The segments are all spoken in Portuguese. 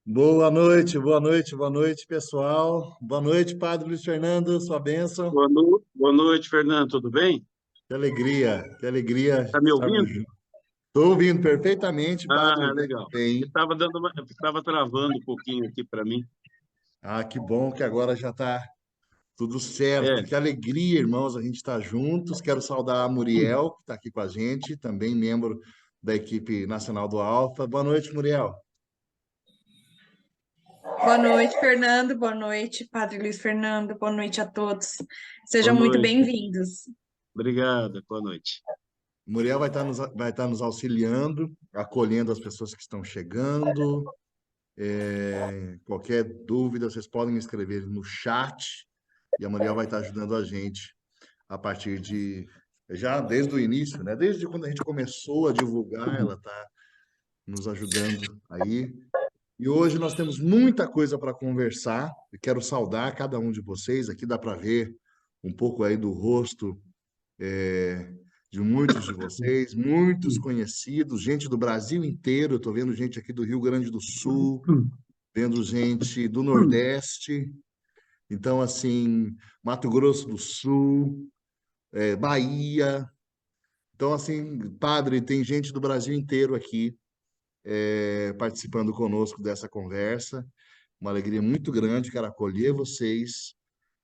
Boa noite, boa noite, pessoal. Boa noite, Padre Luiz Fernando, sua bênção. Boa noite, Fernando, tudo bem? Que alegria Está me estarmos ouvindo? juntos. Estou ouvindo perfeitamente, Padre, Legal. bem. Estava travando um pouquinho aqui para mim. Ah, que bom que agora já está tudo certo. É, Que alegria, irmãos, a gente estar juntos. Quero saudar a Muriel, que está aqui com a gente, também membro da equipe nacional do Alfa. Boa noite, Muriel. Boa noite, Fernando. Boa noite, Padre Luiz Fernando. Boa noite a todos. boa Sejam muito noite. bem-vindos. Obrigado, boa noite. Muriel vai estar nos auxiliando, acolhendo as pessoas que estão chegando. Qualquer dúvida, vocês podem me escrever no chat e a Muriel vai estar ajudando a gente a partir de já desde o início, né? Desde quando a gente começou a divulgar, ela está nos ajudando aí. E hoje nós temos muita coisa para conversar. Eu quero saudar cada um de vocês. Aqui dá para ver um pouco aí do rosto de muitos de vocês, muitos conhecidos, gente do Brasil inteiro. Eu estou vendo gente aqui do Rio Grande do Sul, vendo gente do Nordeste, então, assim, Mato Grosso do Sul, Bahia. Então, assim, padre, tem gente do Brasil inteiro aqui participando conosco dessa conversa. Uma alegria muito grande, quero acolher vocês.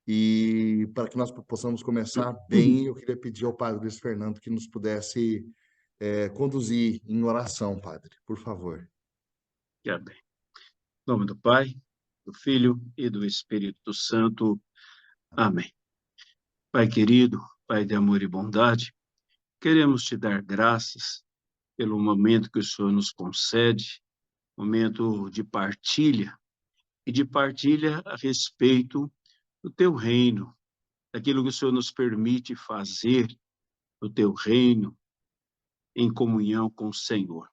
E para que nós possamos começar bem, eu queria pedir ao padre Luiz Fernando que nos pudesse conduzir em oração, padre, por favor. Já bem. Em nome do Pai, do Filho e do Espírito Santo. Amém. Pai querido, Pai de amor e bondade, queremos te dar graças pelo momento que o Senhor nos concede, momento de partilha, e de partilha a respeito do teu reino, daquilo que o Senhor nos permite fazer no teu reino, em comunhão com o Senhor.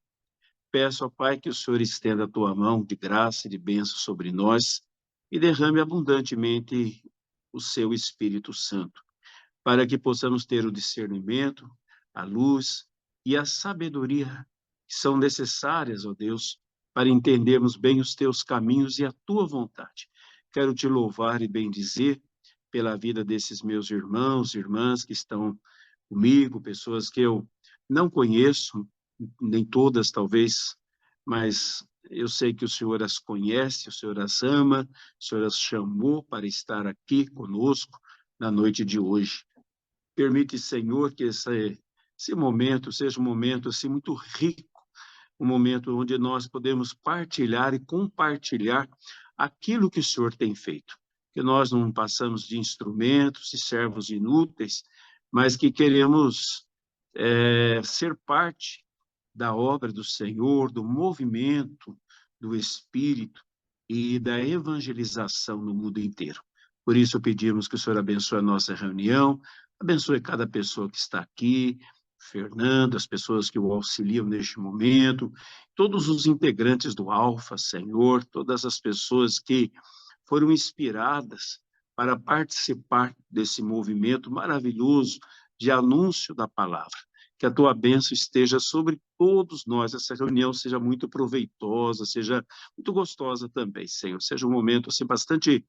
Peço ao Pai que o Senhor estenda a tua mão de graça e de bênção sobre nós e derrame abundantemente o seu Espírito Santo, para que possamos ter o discernimento, a luz e a sabedoria que são necessárias, ó Deus, para entendermos bem os teus caminhos e a tua vontade. Quero te louvar e bendizer pela vida desses meus irmãos e irmãs que estão comigo, pessoas que eu não conheço, nem todas talvez, mas eu sei que o Senhor as conhece, o Senhor as ama, o Senhor as chamou para estar aqui conosco na noite de hoje. Permite, Senhor, que esse momento seja um momento assim muito rico, um momento onde nós podemos partilhar e compartilhar aquilo que o Senhor tem feito. Que nós não passamos de instrumentos e servos inúteis, mas que queremos ser parte da obra do Senhor, do movimento do Espírito e da evangelização no mundo inteiro. Por isso pedimos que o Senhor abençoe a nossa reunião, abençoe cada pessoa que está aqui, Fernando, as pessoas que o auxiliam neste momento, todos os integrantes do Alfa, Senhor, todas as pessoas que foram inspiradas para participar desse movimento maravilhoso de anúncio da palavra. Que a tua bênção esteja sobre todos nós, essa reunião seja muito proveitosa, seja muito gostosa também, Senhor, seja um momento assim bastante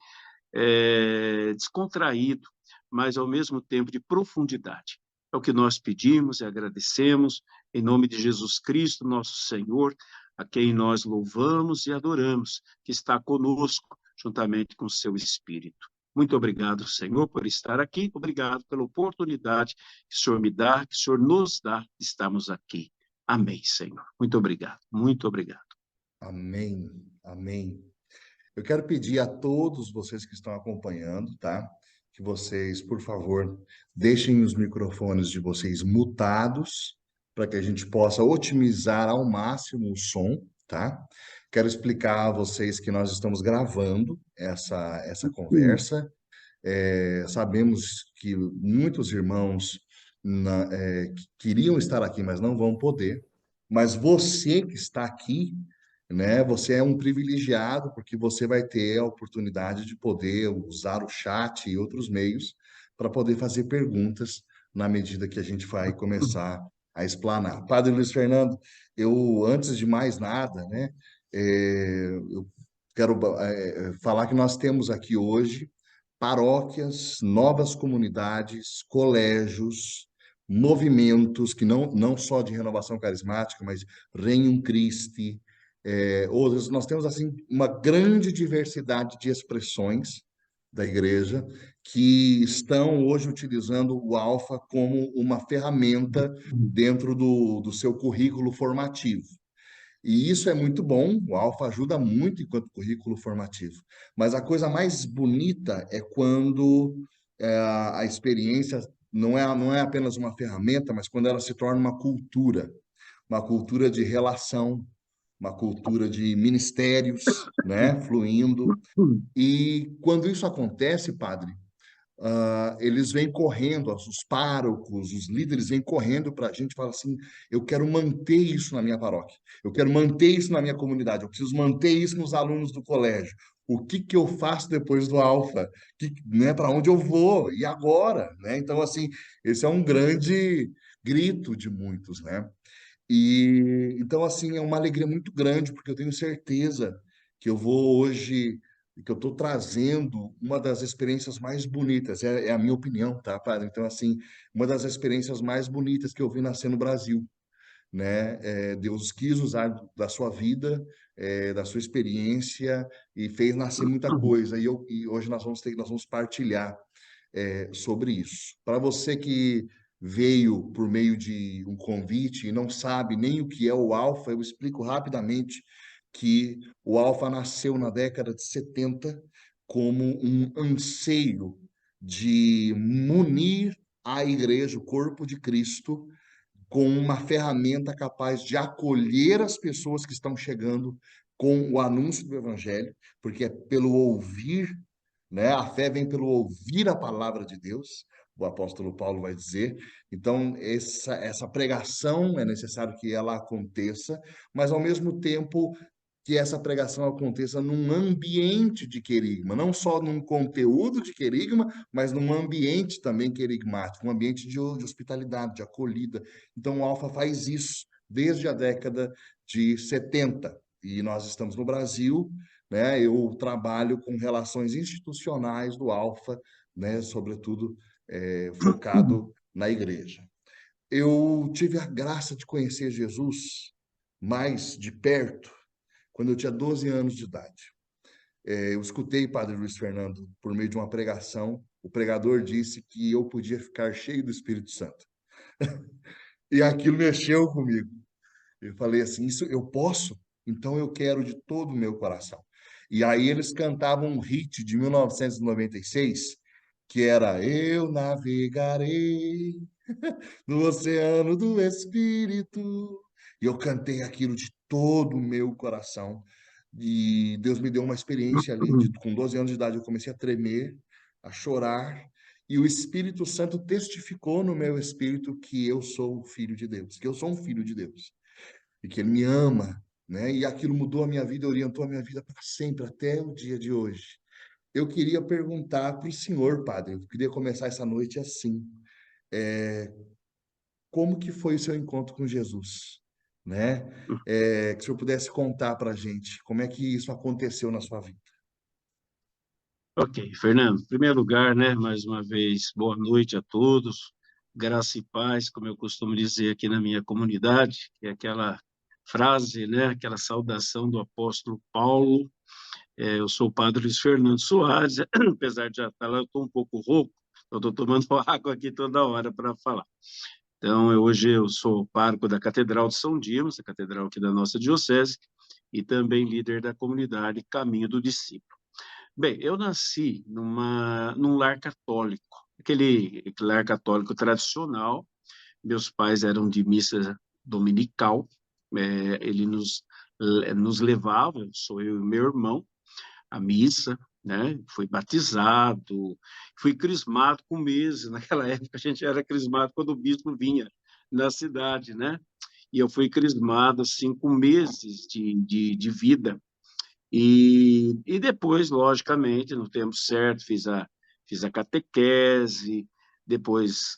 descontraído, mas ao mesmo tempo de profundidade. É o que nós pedimos e agradecemos, em nome de Jesus Cristo, nosso Senhor, a quem nós louvamos e adoramos, que está conosco, juntamente com o seu Espírito. Muito obrigado, Senhor, por estar aqui. Obrigado pela oportunidade que o Senhor me dá, que o Senhor nos dá, estamos aqui. Amém, Senhor. Muito obrigado, muito obrigado. Amém, amém. Eu quero pedir a todos vocês que estão acompanhando, tá? Que vocês, por favor, deixem os microfones de vocês mutados para que a gente possa otimizar ao máximo o som, tá? Quero explicar a vocês que nós estamos gravando essa conversa. Sabemos que muitos irmãos queriam estar aqui, mas não vão poder. Mas você que está aqui, né? Você é um privilegiado porque você vai ter a oportunidade de poder usar o chat e outros meios para poder fazer perguntas na medida que a gente vai começar a explanar. Padre Luiz Fernando, eu, antes de mais nada, né, eu quero falar que nós temos aqui hoje paróquias, novas comunidades, colégios, movimentos que não só de renovação carismática, mas Regnum Christi, outros, nós temos assim uma grande diversidade de expressões da igreja que estão hoje utilizando o Alfa como uma ferramenta dentro do seu currículo formativo. E isso é muito bom, o Alfa ajuda muito enquanto currículo formativo. Mas a coisa mais bonita é quando a experiência não é apenas uma ferramenta, mas quando ela se torna uma cultura de relação, uma cultura de ministérios, né, fluindo. E quando isso acontece, padre, eles vêm correndo, os párocos, os líderes vêm correndo para a gente e falam assim: eu quero manter isso na minha paróquia, eu quero manter isso na minha comunidade, eu preciso manter isso nos alunos do colégio. O que que eu faço depois do Alfa? Né, para onde eu vou? E agora? Né? Então, assim, esse é um grande grito de muitos, né? E então, assim, é uma alegria muito grande, porque eu tenho certeza que eu vou hoje, que eu estou trazendo uma das experiências mais bonitas, é a minha opinião, tá, padre? Então, assim, uma das experiências mais bonitas que eu vi nascer no Brasil, né? Deus quis usar da sua vida, da sua experiência, e fez nascer muita coisa, e hoje nós vamos partilhar sobre isso. Para você que veio por meio de um convite e não sabe nem o que é o Alfa, eu explico rapidamente que o Alfa nasceu na década de 70 como um anseio de munir a igreja, o corpo de Cristo, com uma ferramenta capaz de acolher as pessoas que estão chegando com o anúncio do evangelho, porque é pelo ouvir, né? A fé vem pelo ouvir a palavra de Deus, o apóstolo Paulo vai dizer. Então, essa pregação é necessário que ela aconteça, mas ao mesmo tempo que essa pregação aconteça num ambiente de querigma, não só num conteúdo de querigma, mas num ambiente também querigmático, um ambiente de hospitalidade, de acolhida. Então, o Alfa faz isso desde a década de 70. E nós estamos no Brasil, né? Eu trabalho com relações institucionais do Alfa, né? Sobretudo focado na igreja. Eu tive a graça de conhecer Jesus mais de perto quando eu tinha 12 anos de idade. Eu escutei Padre Luiz Fernando por meio de uma pregação. O pregador disse que eu podia ficar cheio do Espírito Santo. E aquilo mexeu comigo. Eu falei assim: isso eu posso? Então eu quero de todo o meu coração. E aí eles cantavam um hit de 1996, que era Eu navegarei no oceano do Espírito. E eu cantei aquilo de todo o meu coração. E Deus me deu uma experiência ali. Com 12 anos de idade, eu comecei a tremer, a chorar. E o Espírito Santo testificou no meu espírito que eu sou filho de Deus, que eu sou um filho de Deus. E que Ele me ama, né? E aquilo mudou a minha vida, orientou a minha vida para sempre, até o dia de hoje. Eu queria perguntar para o senhor, padre, eu queria começar essa noite assim. Como que foi o seu encontro com Jesus, né? Que o senhor pudesse contar para a gente como é que isso aconteceu na sua vida. Ok, Fernando, em primeiro lugar, né, mais uma vez, boa noite a todos, graça e paz, como eu costumo dizer aqui na minha comunidade, que é aquela frase, né, aquela saudação do apóstolo Paulo. Eu sou o padre Luiz Fernando Soares, apesar de já estar lá, eu estou um pouco rouco, eu estou tomando água aqui toda hora para falar. Então, hoje eu sou pároco da Catedral de São Dimas, a catedral aqui da nossa diocese, e também líder da comunidade Caminho do Discípulo. Bem, eu nasci num lar católico, aquele lar católico tradicional. Meus pais eram de missa dominical, ele nos levava, sou eu e meu irmão, à missa, né? Fui batizado, fui crismado com meses. Naquela época a gente era crismado quando o bispo vinha na cidade, né? E eu fui crismado assim com meses de vida. E depois, logicamente, no tempo certo, fiz a catequese, depois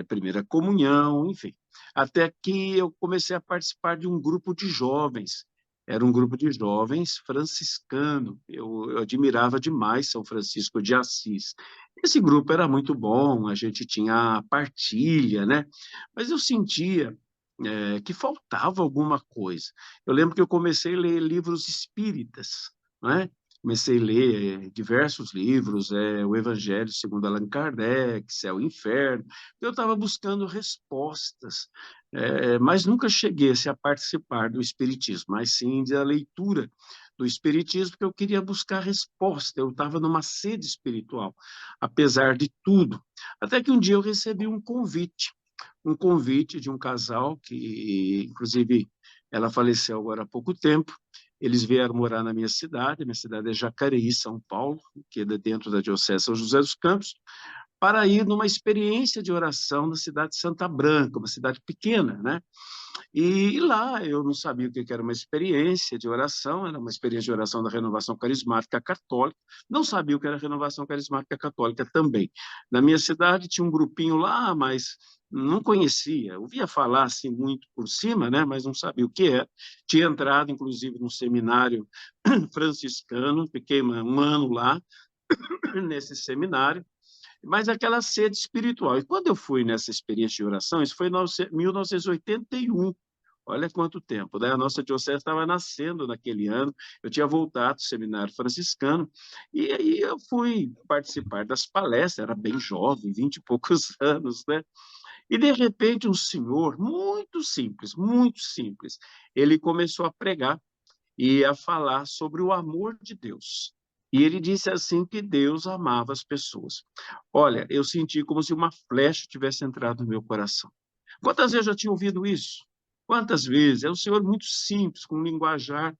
primeira comunhão, enfim. Até que eu comecei a participar de um grupo de jovens. Era um grupo de jovens franciscano. Eu admirava demais São Francisco de Assis. Esse grupo era muito bom, a gente tinha partilha, né? Mas eu sentia que faltava alguma coisa. Eu lembro que eu comecei a ler livros espíritas, não é? Comecei a ler diversos livros, o Evangelho segundo Allan Kardec, Céu e Inferno. Eu estava buscando respostas, mas nunca cheguei a participar do Espiritismo, mas sim da leitura do Espiritismo, porque eu queria buscar resposta. Eu estava numa sede espiritual, apesar de tudo. Até que um dia eu recebi um convite de um casal que, inclusive, ela faleceu agora há pouco tempo. Eles vieram morar na minha cidade é Jacareí, São Paulo, que é dentro da Diocese São José dos Campos, para ir numa experiência de oração na cidade de Santa Branca, uma cidade pequena, né? E lá eu não sabia o que era uma experiência de oração, era uma experiência de oração da Renovação Carismática Católica, não sabia o que era Renovação Carismática Católica também. Na minha cidade tinha um grupinho lá, mas não conhecia, ouvia falar assim muito por cima, né, mas não sabia o que era. Tinha entrado, inclusive, num seminário franciscano, fiquei um ano lá, nesse seminário, mas aquela sede espiritual. E quando eu fui nessa experiência de oração, isso foi em 1981, olha quanto tempo, né? A nossa diocese estava nascendo naquele ano, eu tinha voltado do seminário franciscano, e aí eu fui participar das palestras, era bem jovem, 20 e poucos anos, né? E, de repente, um senhor muito simples, ele começou a pregar e a falar sobre o amor de Deus. E ele disse assim que Deus amava as pessoas. Olha, eu senti como se uma flecha tivesse entrado no meu coração. Quantas vezes eu já tinha ouvido isso? Quantas vezes? É um senhor muito simples, com um linguajar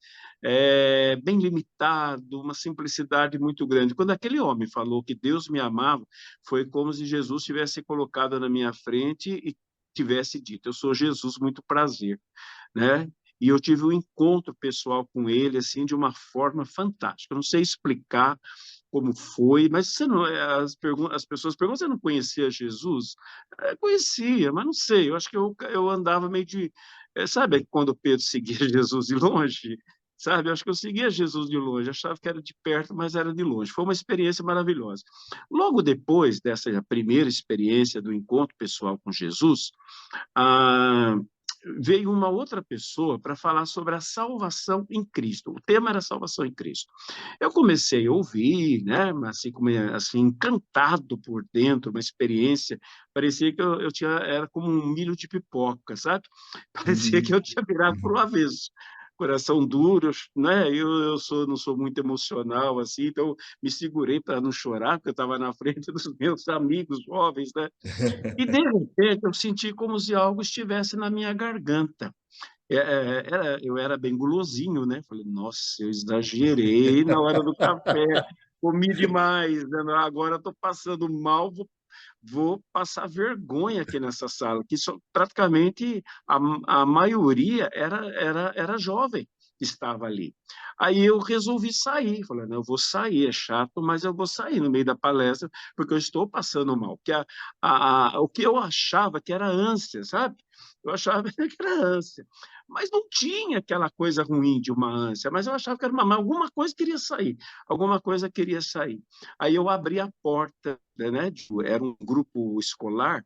bem limitado, uma simplicidade muito grande. Quando aquele homem falou que Deus me amava, foi como se Jesus tivesse colocado na minha frente e tivesse dito: eu sou Jesus, muito prazer, né? E eu tive um encontro pessoal com ele, assim, de uma forma fantástica. Eu não sei explicar como foi, mas você não, as pessoas perguntam: você não conhecia Jesus? Conhecia, mas não sei, eu acho que eu andava meio de... sabe quando Pedro seguia Jesus de longe? Sabe, eu acho que eu seguia Jesus de longe, achava que era de perto, mas era de longe. Foi uma experiência maravilhosa. Logo depois dessa primeira experiência do encontro pessoal com Jesus, ah, veio uma outra pessoa para falar sobre a salvação em Cristo. O tema era salvação em Cristo. Eu comecei a ouvir, né, assim, assim, encantado por dentro, uma experiência, parecia que eu tinha, era como um milho de pipoca, sabe? Parecia que Uhum. eu tinha virado para o avesso. Coração duro, né? Não sou muito emocional assim, então me segurei para não chorar, porque eu estava na frente dos meus amigos jovens, né? E, de repente, eu senti como se algo estivesse na minha garganta. Eu era bem gulosinho, né? Falei: nossa, eu exagerei na hora do café, comi demais, né? Agora estou passando mal, vou passar vergonha aqui nessa sala, que praticamente a maioria era jovem que estava ali. Aí eu resolvi sair, falei: não, eu vou sair, é chato, mas eu vou sair no meio da palestra, porque eu estou passando mal. Porque o que eu achava que era ânsia, sabe? Eu achava que era ânsia. Mas não tinha aquela coisa ruim de uma ânsia, mas eu achava que era mas alguma coisa queria sair, alguma coisa queria sair. Aí eu abri a porta, né? Era um grupo escolar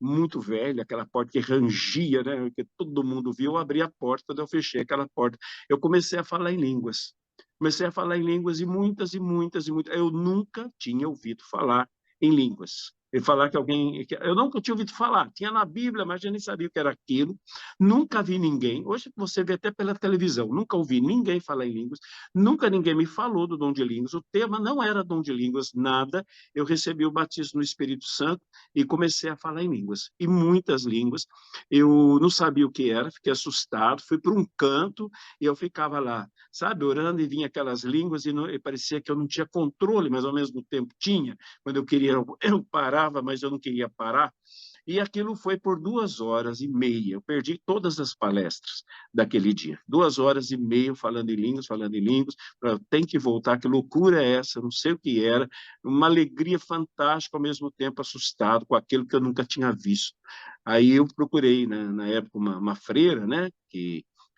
muito velho, aquela porta que rangia, né? Que todo mundo viu. Eu abri a porta, daí eu fechei aquela porta. Eu comecei a falar em línguas. Comecei a falar em línguas e muitas e muitas e muitas. Eu nunca tinha ouvido falar em línguas. E falar que alguém... Eu nunca tinha ouvido falar. Tinha na Bíblia, mas eu nem sabia o que era aquilo. Nunca vi ninguém. Hoje você vê até pela televisão. Nunca ouvi ninguém falar em línguas. Nunca ninguém me falou do dom de línguas. O tema não era dom de línguas, nada. Eu recebi o batismo no Espírito Santo e comecei a falar em línguas. E muitas línguas. Eu não sabia o que era, fiquei assustado. Fui para um canto e eu ficava lá, sabe, orando, e vinha aquelas línguas e parecia que eu não tinha controle, mas ao mesmo tempo tinha. Quando eu queria, eu parava, mas eu não queria parar. E aquilo foi por 2 horas e meia. Eu perdi todas as palestras daquele dia. 2 horas e meia falando em línguas, falando em línguas. Tem que voltar, que loucura é essa? Não sei o que era. Uma alegria fantástica, ao mesmo tempo assustado com aquilo que eu nunca tinha visto. Aí eu procurei, na época, uma freira, né,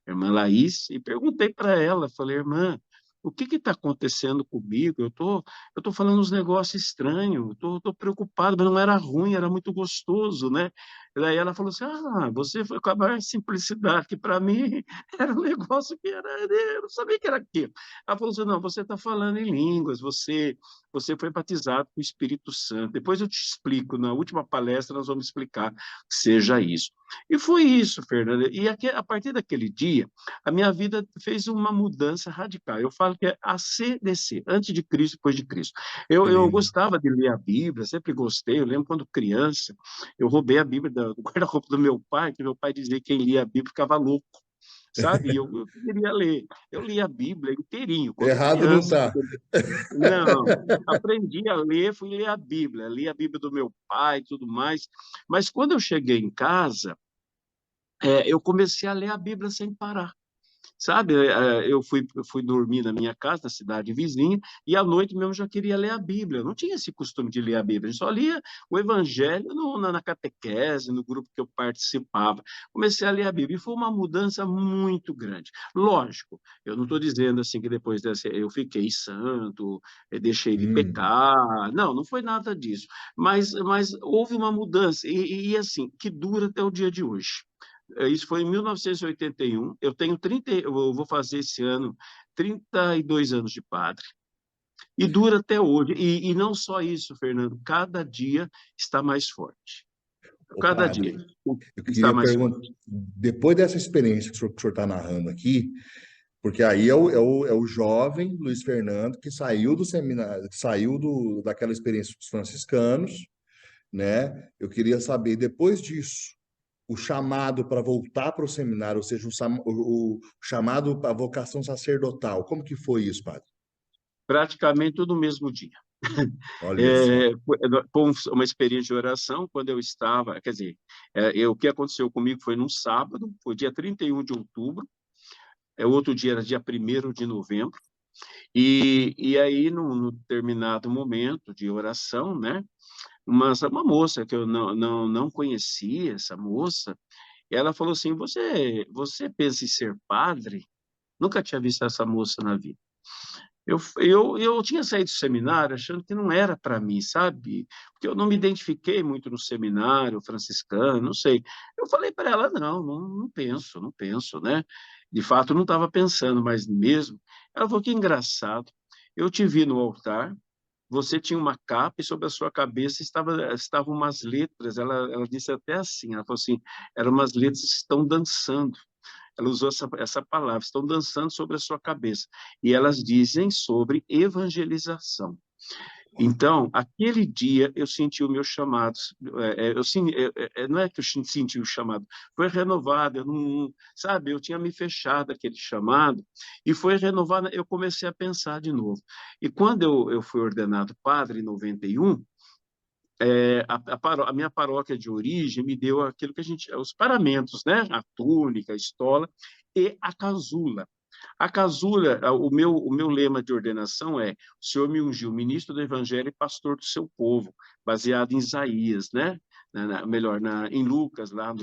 a irmã Laís, e perguntei para ela, falei, irmã, o que está acontecendo comigo? Eu tô falando uns negócios estranhos, tô preocupado, mas não era ruim, era muito gostoso, né? E daí ela falou assim, você foi com a maior simplicidade, que para mim era um negócio que era, eu não sabia que era aquilo. Ela falou assim, não, você está falando em línguas, você foi batizado com o Espírito Santo. Depois eu te explico, na última palestra nós vamos explicar que seja isso. E foi isso, Fernanda. E a partir daquele dia, a minha vida fez uma mudança radical. Eu falo que é ACDC, antes de Cristo, depois de Cristo. Que Eu lindo. gostava de ler a Bíblia, sempre gostei. Eu lembro quando criança, eu roubei a Bíblia do guarda-roupa do meu pai, que meu pai dizia que quem lia a Bíblia ficava louco, sabe? E eu queria ler. Eu li a Bíblia inteirinho, quando Errado não criança. tá. Não, aprendi a ler, fui ler a Bíblia, li a Bíblia do meu pai e tudo mais. Mas quando eu cheguei em casa, eu comecei a ler a Bíblia sem parar. Sabe, eu fui dormir na minha casa, na cidade vizinha, e à noite mesmo já queria ler a Bíblia. Eu não tinha esse costume de ler a Bíblia, a gente só lia o Evangelho na catequese, no grupo que eu participava. Comecei a ler a Bíblia e foi uma mudança muito grande. Lógico, eu não estou dizendo assim que depois dessa eu fiquei santo, deixei de Hum. pecar. Não, não foi nada disso. Mas houve uma mudança, e assim, que dura até o dia de hoje. Isso foi em 1981. Eu vou fazer esse ano 32 anos de padre. E dura até hoje. E não só isso, Fernando, cada dia está mais forte. Ô, Cada dia padre, eu está queria mais perguntar, forte. depois dessa experiência que o senhor está narrando aqui, porque aí é o jovem Luiz Fernando que saiu do seminário, que saiu daquela experiência dos franciscanos, né? Eu queria saber, depois disso, o chamado para voltar para o seminário, ou seja, o chamado para a vocação sacerdotal. Como que foi isso, padre? Praticamente tudo no mesmo dia. Olha só. Foi uma experiência de oração, quando eu estava, quer dizer, o que aconteceu comigo foi num sábado, foi dia 31 de outubro, outro dia era dia 1º de novembro, e aí, num determinado momento de oração, né, uma moça que eu não conhecia, essa moça, ela falou assim, você pensa em ser padre? Nunca tinha visto essa moça na vida. Eu tinha saído do seminário achando que não era para mim, sabe? Porque eu não me identifiquei muito no seminário franciscano, não sei. Eu falei para ela, não penso, não penso, né? De fato, eu não estava pensando, mas mesmo. Ela falou, que engraçado, eu te vi no altar, você tinha uma capa e sobre a sua cabeça estavam umas letras, ela disse até assim, ela falou assim, eram umas letras que estão dançando. Ela usou essa palavra, estão dançando sobre a sua cabeça. E elas dizem sobre evangelização. Então, aquele dia eu senti o meu chamado. Não é que eu senti o chamado, foi renovado. Eu não, sabe, eu tinha me fechado aquele chamado e foi renovado. Eu comecei a pensar de novo. E quando eu fui ordenado padre em 91, a minha paróquia de origem me deu aquilo que os paramentos, né? A túnica, a estola e a casula. A casula, o meu lema de ordenação é: o Senhor me ungiu ministro do Evangelho e pastor do seu povo, baseado em Isaías, né? Em Lucas, lá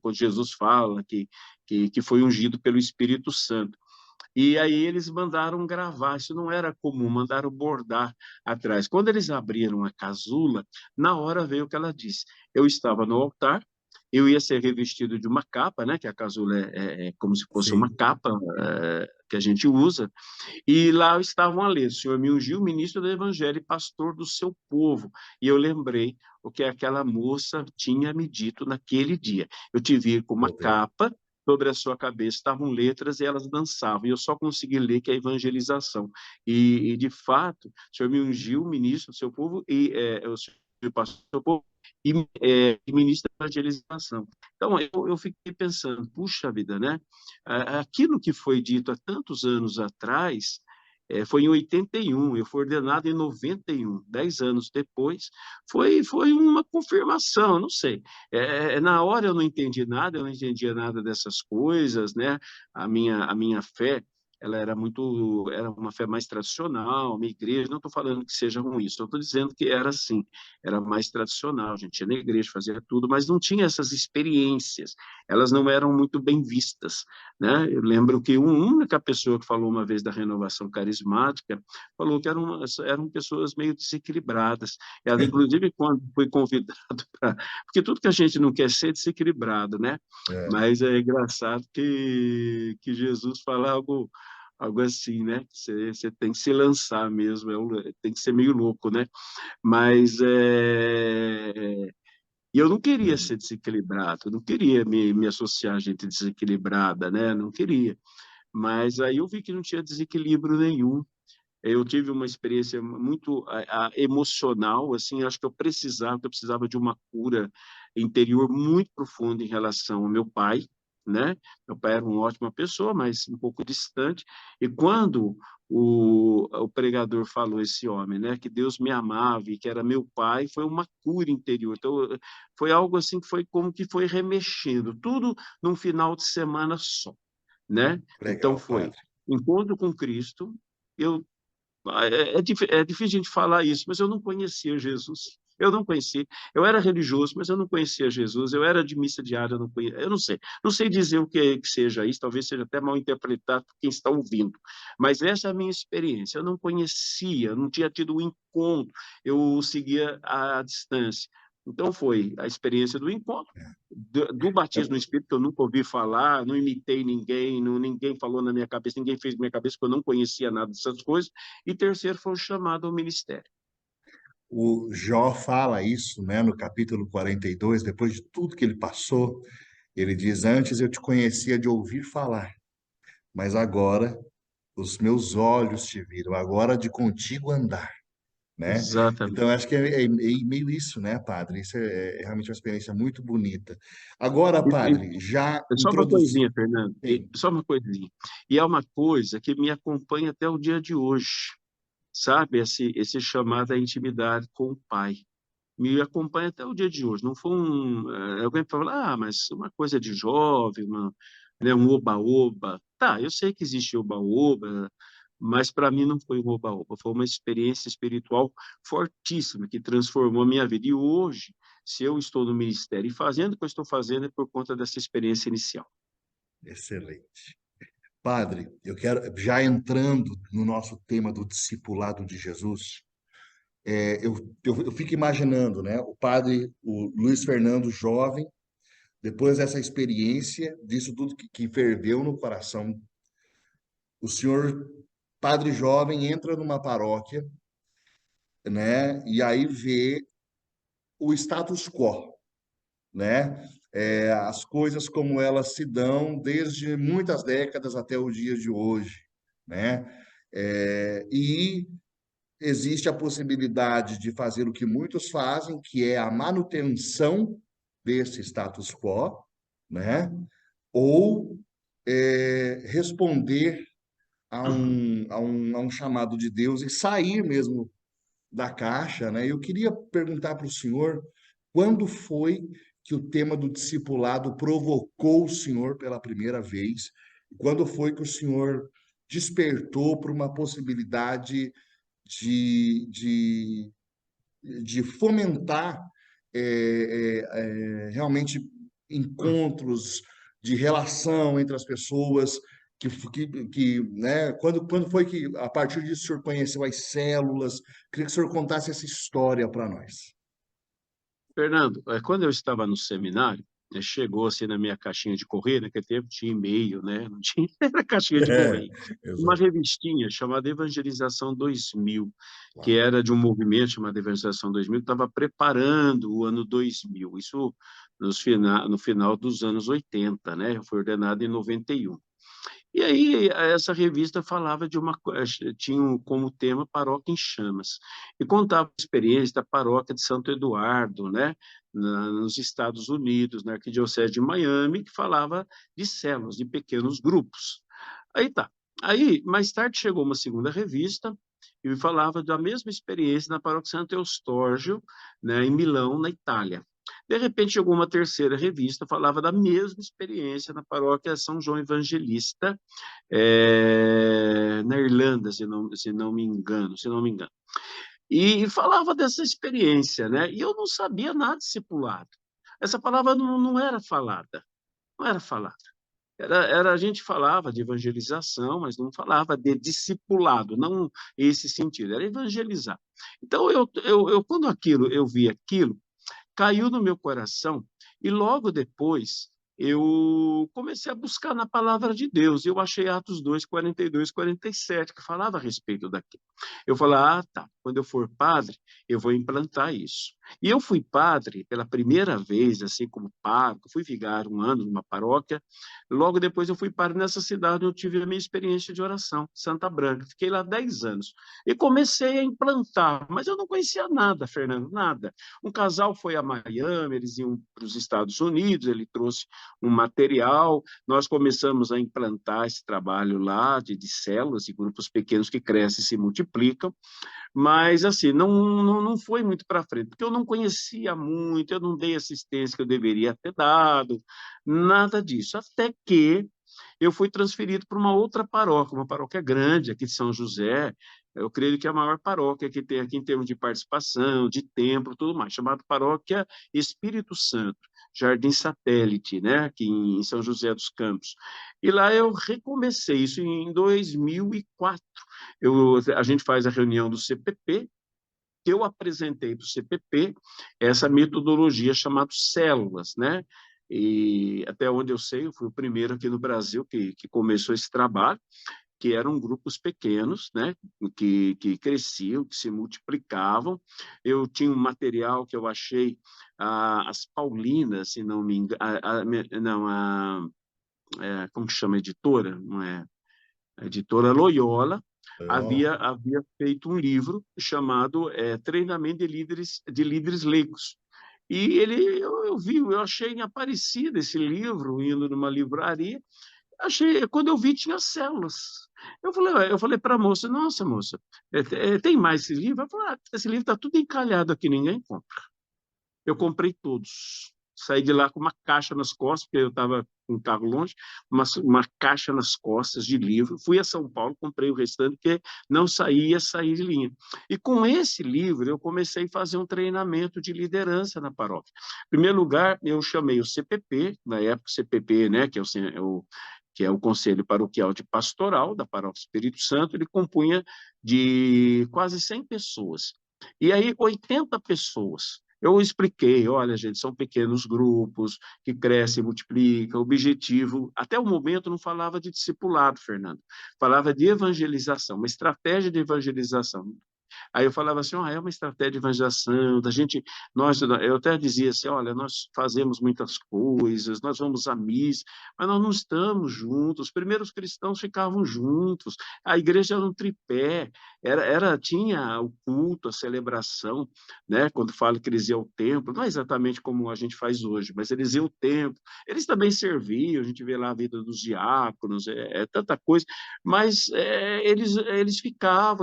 quando Jesus fala que foi ungido pelo Espírito Santo. E aí eles mandaram gravar, isso não era comum, mandaram bordar atrás. Quando eles abriram a casula, na hora veio o que ela disse. Eu estava no altar, eu ia ser revestido de uma capa, né, que a casula é como se fosse uma Sim. capa que a gente usa, e lá estavam a ler: o Senhor me ungiu, ministro do Evangelho e pastor do seu povo. E eu lembrei o que aquela moça tinha me dito naquele dia. Eu te vi com uma Meu Deus. capa, sobre a sua cabeça estavam letras e elas dançavam, e eu só consegui ler que é evangelização. De fato, o Senhor me ungiu, ministro do seu povo, e o Senhor pastor do seu povo, e ministro da evangelização. Então, eu fiquei pensando, puxa vida, né? Aquilo que foi dito há tantos anos atrás, foi em 81, eu fui ordenado em 91, 10 anos depois, foi uma confirmação, não sei. Na hora eu não entendi nada, eu não entendia nada dessas coisas, né? A minha fé, ela era uma fé mais tradicional, a minha igreja, não estou falando que seja ruim, só estou dizendo que era assim, era mais tradicional, a gente ia na igreja, fazia tudo, mas não tinha essas experiências, elas não eram muito bem vistas, né? Eu lembro que uma única pessoa que falou uma vez da renovação carismática falou que eram pessoas meio desequilibradas. Ela, inclusive, quando foi convidado para... Porque tudo que a gente não quer ser desequilibrado, né? É. Mas é engraçado que Jesus fala algo assim, né? Você tem que se lançar mesmo, tem que ser meio louco, né? Mas e eu não queria Hum. ser desequilibrado, eu não queria me associar a gente desequilibrada, né? Não queria. Mas aí eu vi que não tinha desequilíbrio nenhum. Eu tive uma experiência muito emocional, assim, acho que eu precisava de uma cura interior muito profunda em relação ao meu pai, né? Meu pai era uma ótima pessoa, mas um pouco distante. E quando o pregador falou, esse homem, né, que Deus me amava e que era meu pai, foi uma cura interior. Então, foi algo assim que foi como que foi remexendo, tudo num final de semana só, né? Então, Legal, foi padre. encontro com Cristo. Eu é difícil a gente falar isso, mas eu não conhecia Jesus. Eu não conhecia. Eu era religioso, mas eu não conhecia Jesus. Eu era de missa diária, eu não conhecia. Eu não sei. Não sei dizer o que seja isso, talvez seja até mal interpretado por quem está ouvindo. Mas essa é a minha experiência. Eu não conhecia, não tinha tido um encontro, eu seguia à distância. Então, foi a experiência do encontro, do batismo no Espírito, que eu nunca ouvi falar, não imitei ninguém, ninguém falou na minha cabeça, ninguém fez na minha cabeça, porque eu não conhecia nada dessas coisas. E terceiro foi o chamado ao ministério. O Jó fala isso, né, no capítulo 42, depois de tudo que ele passou, ele diz: Antes eu te conhecia de ouvir falar, mas agora os meus olhos te viram, agora de contigo andar, né? Então, Exatamente. acho que é meio isso, né, padre? Isso é realmente uma experiência muito bonita. Agora, padre, já Só uma introduzindo. coisinha, Fernando, Sim, só uma coisinha. E é uma coisa que me acompanha até o dia de hoje, sabe? Esse chamado à intimidade com o Pai. Me acompanha até o dia de hoje. Não foi alguém fala, mas uma coisa de jovem, né, um oba-oba. Tá, eu sei que existe oba-oba, mas para mim não foi um oba-oba, foi uma experiência espiritual fortíssima que transformou a minha vida. E hoje, se eu estou no ministério e fazendo o que eu estou fazendo, é por conta dessa experiência inicial. excelente. Padre, eu quero, já entrando no nosso tema do discipulado de Jesus, eu fico imaginando, né? O padre, o Luiz Fernando, jovem, depois dessa experiência, disso tudo que ferveu no coração, o senhor, padre jovem, entra numa paróquia, né? E aí vê o status quo, né? As coisas como elas se dão desde muitas décadas até o dia de hoje, né? E existe a possibilidade de fazer o que muitos fazem, que é a manutenção desse status quo, né? Ou responder a um chamado de Deus e sair mesmo da caixa, né? Eu queria perguntar para o senhor quando foi que o tema do discipulado provocou o senhor pela primeira vez? Quando foi que o senhor despertou para uma possibilidade de, de, de fomentar realmente encontros de relação entre as pessoas, né? Quando foi que, a partir disso, o senhor conheceu as células? Queria que o senhor contasse essa história para nós. Fernando, quando eu estava no seminário, chegou assim na minha caixinha de correio, naquele tempo tinha e-mail, né? Não tinha, era caixinha de É, correio. Uma exato. revistinha chamada Evangelização 2000, que Uau. era de um movimento chamado Evangelização 2000, que estava preparando o ano 2000. Isso no final dos anos 80, né? Foi ordenado em 91. E aí, essa revista falava de tinha como tema Paróquia em Chamas, e contava a experiência da paróquia de Santo Eduardo, né, nos Estados Unidos, na Arquidiocese de Miami, que falava de células, de pequenos grupos. Aí tá. Aí, mais tarde, chegou uma segunda revista, e falava da mesma experiência na paróquia Santo Eustorgio, né, em Milão, na Itália. De repente, chegou uma terceira revista, falava da mesma experiência na paróquia São João Evangelista, na Irlanda, se não me engano. E falava dessa experiência, né? E eu não sabia nada de discipulado. Essa palavra não era falada, não era falada. A gente falava de evangelização, mas não falava de discipulado, não esse sentido, era evangelizar. Então, quando eu vi aquilo, caiu no meu coração e logo depois eu comecei a buscar na palavra de Deus. Eu achei Atos 2, 42, 47, que falava a respeito daquilo. Eu falei, tá, quando eu for padre, eu vou implantar isso. E eu fui padre pela primeira vez, assim como pároco, fui vigário um ano numa paróquia, logo depois eu fui padre nessa cidade, eu tive a minha experiência de oração, Santa Branca, fiquei lá 10 anos. E comecei a implantar, mas eu não conhecia nada, Fernando, nada. Um casal foi a Miami, eles iam para os Estados Unidos, ele trouxe um material, nós começamos a implantar esse trabalho lá de células, de grupos pequenos que crescem e se multiplicam, mas assim, não foi muito para frente, porque eu não conhecia muito, eu não dei assistência que eu deveria ter dado, nada disso, até que eu fui transferido para uma paróquia grande aqui de São José, eu creio que é a maior paróquia que tem aqui em termos de participação, de templo, tudo mais, chamada Paróquia Espírito Santo, Jardim Satélite, né, aqui em São José dos Campos. E lá eu recomecei isso em 2004. A gente faz a reunião do CPP, que eu apresentei para o CPP essa metodologia chamada células, né? E até onde eu sei, eu fui o primeiro aqui no Brasil que começou esse trabalho, que eram grupos pequenos, né, que cresciam, que se multiplicavam. Eu tinha um material que eu achei, as Paulinas, se não me engano, como que chama a editora? Não é? A editora Loyola Legal. havia feito um livro chamado Treinamento de líderes leigos. E eu achei em Aparecida esse livro, indo numa livraria, quando eu vi, tinha células. Eu falei para a moça, nossa, moça, tem mais esse livro? Ela falou, esse livro está tudo encalhado aqui, ninguém compra. Eu comprei todos. Saí de lá com uma caixa nas costas, porque eu estava com um carro longe, uma caixa nas costas de livro. Fui a São Paulo, comprei o restante, porque não sair de linha. E com esse livro, eu comecei a fazer um treinamento de liderança na paróquia. Em primeiro lugar, eu chamei o CPP, na época o CPP, né, que é o Conselho Paroquial de Pastoral da Paróquia Espírito Santo, ele compunha de quase 100 pessoas. E aí, 80 pessoas. Eu expliquei, olha, gente, são pequenos grupos que crescem e multiplicam. O objetivo, até o momento, não falava de discipulado, Fernando. Falava de evangelização, uma estratégia de evangelização. Aí eu falava assim, é uma estratégia de evangelização, eu até dizia assim, olha, nós fazemos muitas coisas, nós vamos à missa, mas nós não estamos juntos. Os primeiros cristãos ficavam juntos, a igreja era um tripé, tinha o culto, a celebração, né? Quando falo que eles iam ao templo, não é exatamente como a gente faz hoje, mas eles iam ao templo, eles também serviam, a gente vê lá a vida dos diáconos, tanta coisa, mas eles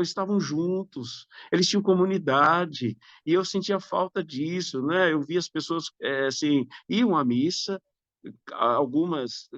estavam juntos, eles tinham comunidade, e eu sentia falta disso, né? Eu via as pessoas, assim, iam à missa, algumas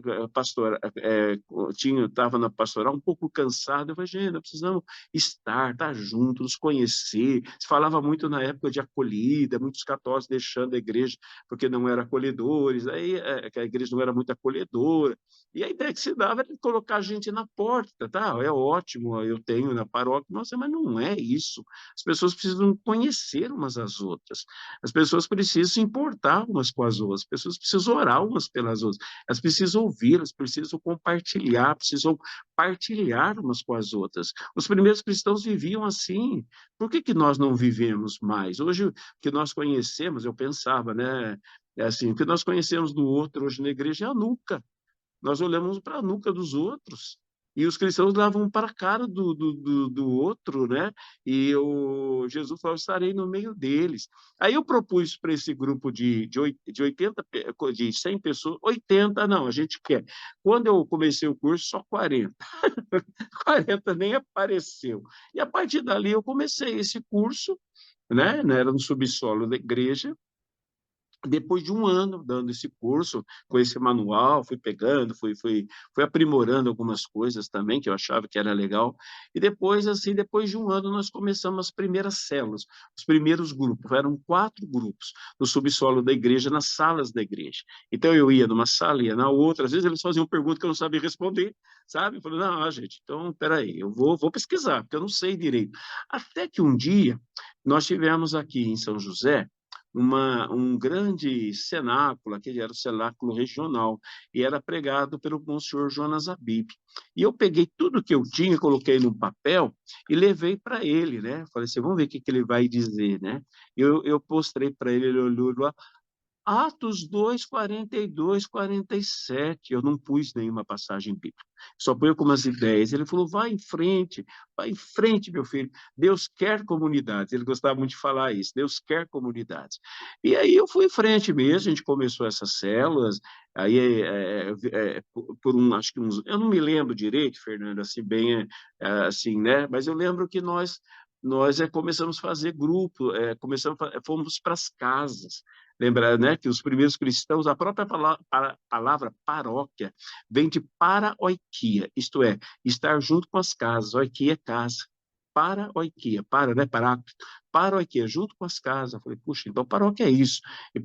estava na pastoral um pouco cansado. Eu falei, gente, nós precisamos estar juntos, nos conhecer. Se falava muito na época de acolhida, muitos católicos deixando a igreja porque não eram acolhedores, aí que a igreja não era muito acolhedora. E a ideia que se dava era colocar a gente na porta, tá? É ótimo, eu tenho na paróquia, nossa, mas não é isso. As pessoas precisam conhecer umas às outras. As pessoas precisam se importar umas com as outras, as pessoas precisam orar umas pelas outras, elas precisam ouvir, elas precisam compartilhar, precisam partilhar umas com as outras. Os primeiros cristãos viviam assim. Por que nós não vivemos mais? Hoje, o que nós conhecemos, eu pensava, né? É assim, o que nós conhecemos do outro hoje na igreja é a nuca. Nós olhamos para a nuca dos outros. E os cristãos davam para a cara do outro, né? E Jesus falou, estarei no meio deles. Aí eu propus para esse grupo de 100 pessoas, 80, não, a gente quer. Quando eu comecei o curso, só 40. 40 nem apareceu. E a partir dali eu comecei esse curso, né? Era no subsolo da igreja. Depois de um ano dando esse curso, com esse manual, fui pegando, fui aprimorando algumas coisas também, que eu achava que era legal. E depois, assim, depois de um ano, nós começamos as primeiras células, os primeiros grupos. Eram 4 grupos no subsolo da igreja, nas salas da igreja. Então, eu ia numa sala, ia na outra. Às vezes, eles faziam perguntas que eu não sabia responder, sabe? Eu falei, não, gente, então, peraí, eu vou pesquisar, porque eu não sei direito. Até que um dia, nós tivemos aqui em São José, um grande cenáculo, aquele era o cenáculo regional, e era pregado pelo Monsenhor Jonas Abib. E eu peguei tudo que eu tinha, coloquei num papel e levei para ele, né? Falei assim, vamos ver o que ele vai dizer, né? Eu mostrei para ele, ele olhou lá, Atos 2, 42, 47. Eu não pus nenhuma passagem bíblica. Só pus algumas ideias. Ele falou, vai em frente, meu filho. Deus quer comunidades. Ele gostava muito de falar isso. Deus quer comunidades. E aí eu fui em frente mesmo. A gente começou essas células. Aí, acho que eu não me lembro direito, Fernando, assim, bem, assim, né? Mas eu lembro que nós começamos a fazer grupo, fomos para as casas. Lembrar, né, que os primeiros cristãos, a própria palavra paróquia vem de paraoikia, isto é, estar junto com as casas. Oikia é casa. Paraoikia, né, paroikia, junto com as casas. Eu falei, puxa, então paróquia é isso. E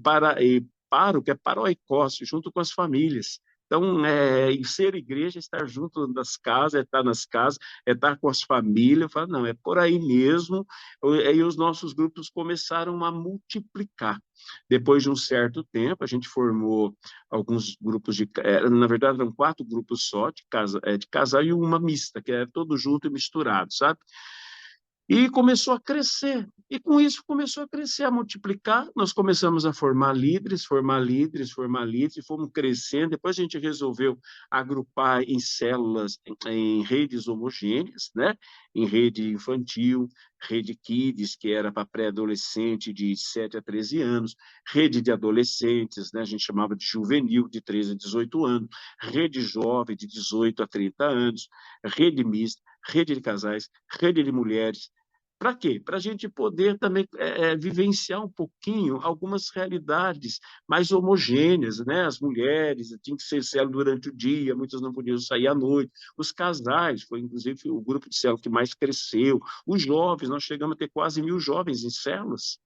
paro, que é paroikos, junto com as famílias. Então, ser igreja é estar junto das casas, é estar nas casas, é estar com as famílias. Eu falo, não, é por aí mesmo. Aí os nossos grupos começaram a multiplicar. Depois de um certo tempo, a gente formou alguns grupos na verdade, eram 4 grupos só, de casal e uma mista, que era todo junto e misturado, sabe? E começou a crescer. E com isso começou a crescer, a multiplicar. Nós começamos a formar líderes, e fomos crescendo. Depois a gente resolveu agrupar em células, em redes homogêneas, né? Em rede infantil, rede kids, que era para pré-adolescente de 7 a 13 anos, rede de adolescentes, né? A gente chamava de juvenil, de 13 a 18 anos, rede jovem, de 18 a 30 anos, rede mista, rede de casais, rede de mulheres. Para quê? Para a gente poder também vivenciar um pouquinho algumas realidades mais homogêneas, né? As mulheres tinham que ser célula durante o dia, muitas não podiam sair à noite. Os casais, foi inclusive o grupo de célula que mais cresceu. Os jovens, nós chegamos a ter quase 1.000 jovens em células,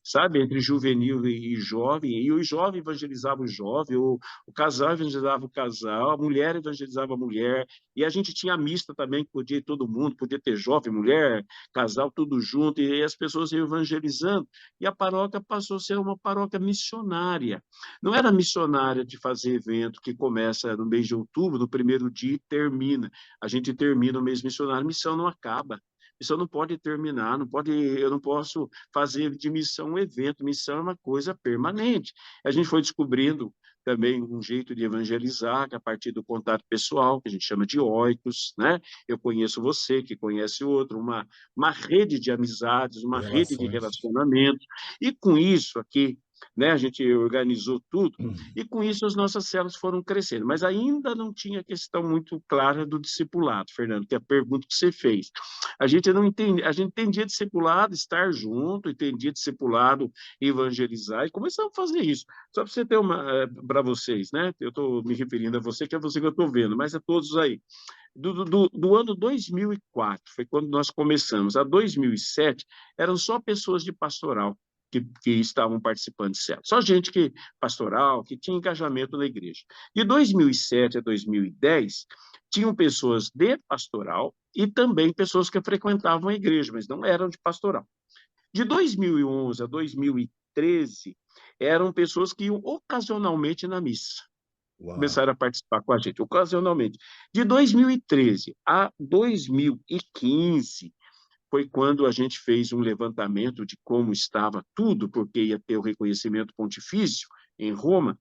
sabe, entre juvenil e jovem, e o jovem evangelizava o jovem, o casal evangelizava o casal, a mulher evangelizava a mulher, e a gente tinha a mista também, que podia ir todo mundo, podia ter jovem, mulher, casal, tudo junto, e as pessoas iam evangelizando, e a paróquia passou a ser uma paróquia missionária. Não era missionária de fazer evento que começa no mês de outubro, no primeiro dia e termina. A gente termina o mês missionário, missão não acaba. Missão não pode terminar, eu não posso fazer de missão um evento, missão é uma coisa permanente. A gente foi descobrindo também um jeito de evangelizar, que a partir do contato pessoal, que a gente chama de oikos, né? Eu conheço você, que conhece outro, uma rede de amizades, uma rede de Relações. relacionamento. E com isso aqui, né? A gente organizou tudo, e com isso as nossas células foram crescendo. Mas ainda não tinha questão muito clara do discipulado, Fernando, que é a pergunta que você fez. A gente não entende, a gente entendia discipulado, estar junto, entendia discipulado, evangelizar, e começamos a fazer isso. Só para você ter uma, para vocês, né? Eu estou me referindo a você, que é você que eu estou vendo, mas a todos aí. Do ano 2004, foi quando nós começamos. A 2007, eram só pessoas de pastoral que estavam participando de célula. Só gente que pastoral, que tinha engajamento na igreja. De 2007 a 2010, tinham pessoas de pastoral e também pessoas que frequentavam a igreja, mas não eram de pastoral. De 2011 a 2013, eram pessoas que iam ocasionalmente na missa. Uau. Começaram a participar com a gente, ocasionalmente. De 2013 a 2015, foi quando a gente fez um levantamento de como estava tudo, porque ia ter o reconhecimento pontifício em Roma.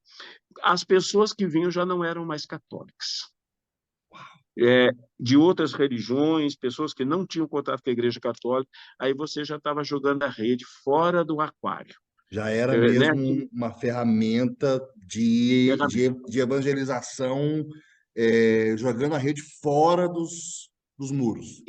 As pessoas que vinham já não eram mais católicas. De outras religiões, pessoas que não tinham contato com a Igreja Católica, aí você já estava jogando a rede fora do aquário. Já era Né? mesmo uma ferramenta de evangelização, jogando a rede fora dos muros.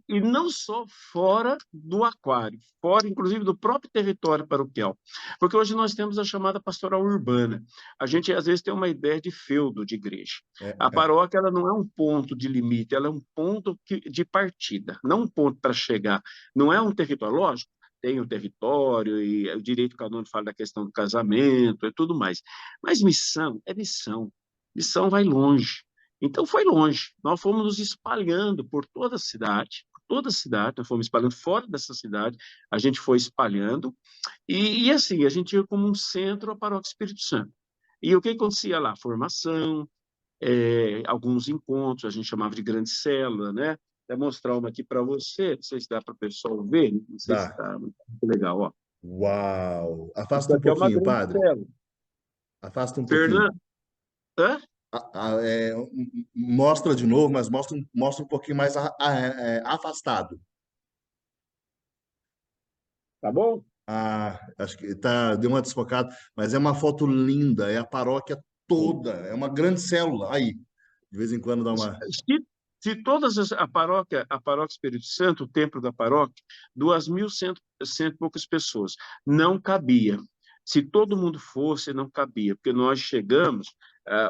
E não só fora do aquário, fora, inclusive, do próprio território paroquial. Porque hoje nós temos a chamada pastoral urbana. A gente, às vezes, tem uma ideia de feudo de igreja. A paróquia ela não é um ponto de limite, ela é um ponto de partida, não um ponto para chegar. Não é um território, lógico, tem o território, e o direito canônico fala da questão do casamento e tudo mais. Mas missão é missão. Missão vai longe. Então, foi longe. Nós fomos nos espalhando por toda a cidade, nós fomos espalhando fora dessa cidade, a gente foi espalhando, e assim, a gente ia como um centro a Paróquia Espírito Santo. E o que acontecia lá? Formação, alguns encontros, a gente chamava de grande célula, né? Vou mostrar uma aqui para você, não sei se dá para o pessoal ver, não sei se está muito legal, ó. Uau! Afasta Isso um aqui é uma pouquinho, grande padre. célula. Afasta um pouquinho. Fernando, hã? Mostra de novo, mas mostra um pouquinho mais afastado. Tá bom? Acho que deu uma desfocada, mas é uma foto linda, é a paróquia toda, é uma grande célula. Aí, de vez em quando dá uma. Se todas a paróquia Espírito Santo, o templo da paróquia, 2.100 e poucas pessoas, não cabia. Se todo mundo fosse, não cabia, porque nós chegamos,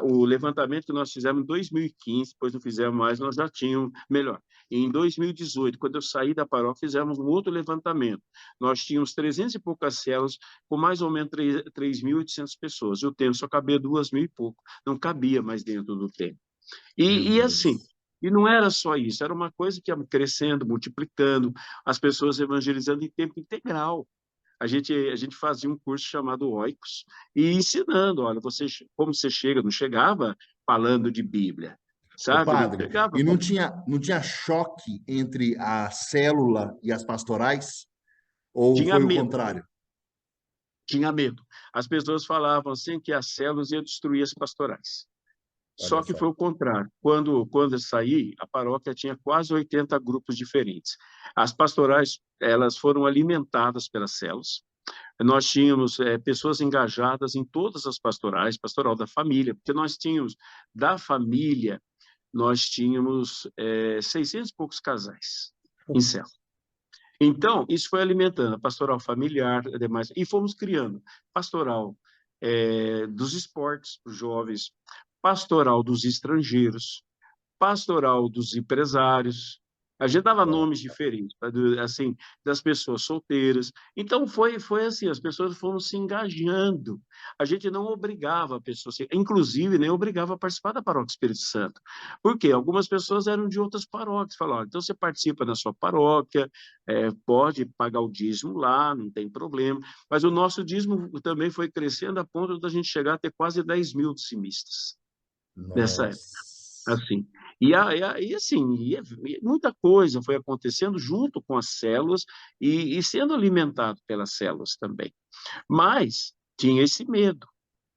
o levantamento que nós fizemos em 2015, depois não fizemos mais, nós já tínhamos melhor. Em 2018, quando eu saí da paróquia, fizemos um outro levantamento. Nós tínhamos 300 e poucas células, com mais ou menos 3.800 pessoas. E o templo só cabia 2.000 e pouco. Não cabia mais dentro do templo. E assim, e não era só isso, era uma coisa que ia crescendo, multiplicando, as pessoas evangelizando em tempo integral. A gente fazia um curso chamado Oikos e ensinando, olha, como você chega, não chegava falando de Bíblia, Ô, sabe? Não padre, chegava e não tinha choque entre a célula e as pastorais? Ou tinha foi o medo, contrário? tinha medo. As pessoas falavam assim que as células iam destruir as pastorais. Olha Só que só. foi o contrário. Quando eu saí, a paróquia tinha quase 80 grupos diferentes. As pastorais, elas foram alimentadas pelas células. Nós tínhamos pessoas engajadas em todas as pastorais, pastoral da família, porque nós tínhamos, da família, nós tínhamos 600 e poucos casais em célula. Então, isso foi alimentando a pastoral familiar, demais, e fomos criando pastoral dos esportes para os jovens, pastoral dos estrangeiros, pastoral dos empresários. A gente dava nomes diferentes, assim, das pessoas solteiras. Então, foi assim, as pessoas foram se engajando. A gente não obrigava a pessoa, inclusive, nem obrigava a participar da Paróquia Espírito Santo. Por quê? Algumas pessoas eram de outras paróquias. Falaram, então você participa da sua paróquia, pode pagar o dízimo lá, não tem problema. Mas o nosso dízimo também foi crescendo a ponto de a gente chegar a ter quase 10.000 dizimistas nessa época. Nossa. Assim. E assim, muita coisa foi acontecendo junto com as células e sendo alimentado pelas células também. Mas tinha esse medo,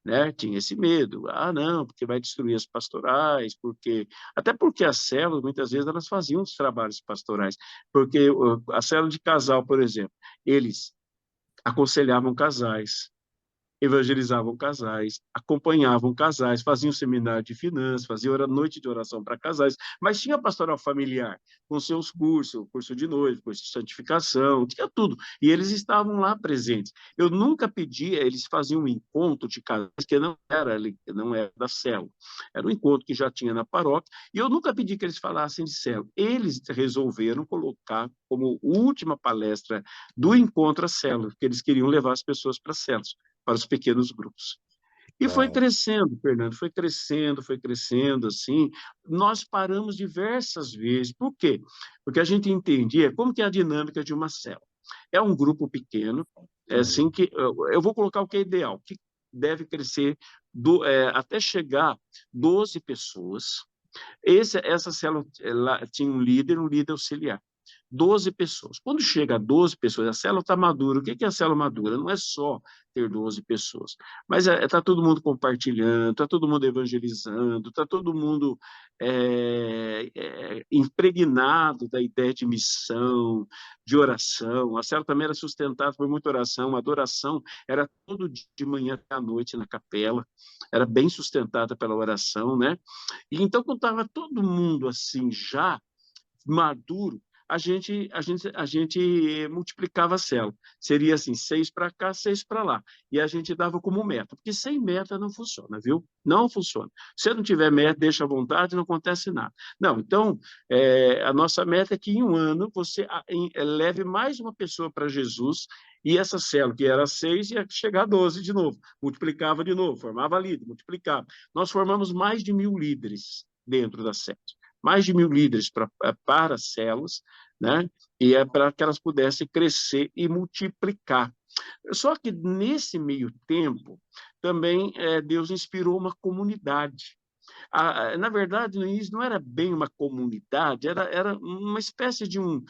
né? Tinha esse medo. Ah, não, porque vai destruir as pastorais, até porque as células, muitas vezes, elas faziam os trabalhos pastorais. Porque a célula de casal, por exemplo, eles aconselhavam casais, evangelizavam casais, acompanhavam casais, faziam seminário de finanças, faziam noite de oração para casais, mas tinha pastoral familiar, com seus cursos, curso de noiva, curso de santificação, tinha tudo, e eles estavam lá presentes. Eu nunca pedia, eles faziam um encontro de casais que não era da célula, era um encontro que já tinha na paróquia, e eu nunca pedi que eles falassem de célula. Eles resolveram colocar como última palestra do encontro a célula, porque eles queriam levar as pessoas para células, para os pequenos grupos. E foi Uau. crescendo, Fernando, foi crescendo, assim. Nós paramos diversas vezes. Por quê? Porque a gente entendia como que é a dinâmica de uma célula. É um grupo pequeno, é assim que... Eu vou colocar o que é ideal, que deve crescer até chegar 12 pessoas. Essa célula tinha um líder auxiliar. 12 pessoas. Quando chega a 12 pessoas, a célula está madura. O que é a célula madura? Não é só ter 12 pessoas, mas está todo mundo compartilhando, está todo mundo evangelizando, está todo mundo impregnado da ideia de missão, de oração. A célula também era sustentada por muita oração, a adoração era todo dia de manhã até à noite na capela, era bem sustentada pela oração, né? E então, quando estava todo mundo assim já maduro, a gente multiplicava a célula. Seria assim, 6 para cá, 6 para lá. E a gente dava como meta, porque sem meta não funciona, viu? Não funciona. Se não tiver meta, deixa à vontade, não acontece nada. Não, então, a nossa meta é que em um ano você leve mais uma pessoa para Jesus, e essa célula, que era 6, ia chegar a 12 de novo. Multiplicava de novo, formava líder, multiplicava. Nós formamos mais de 1.000 líderes dentro da célula. Mais de 1.000 líderes para as células, né? E para que elas pudessem crescer e multiplicar. Só que, nesse meio tempo, também Deus inspirou uma comunidade. Na verdade, no início não era bem uma comunidade, era uma espécie de um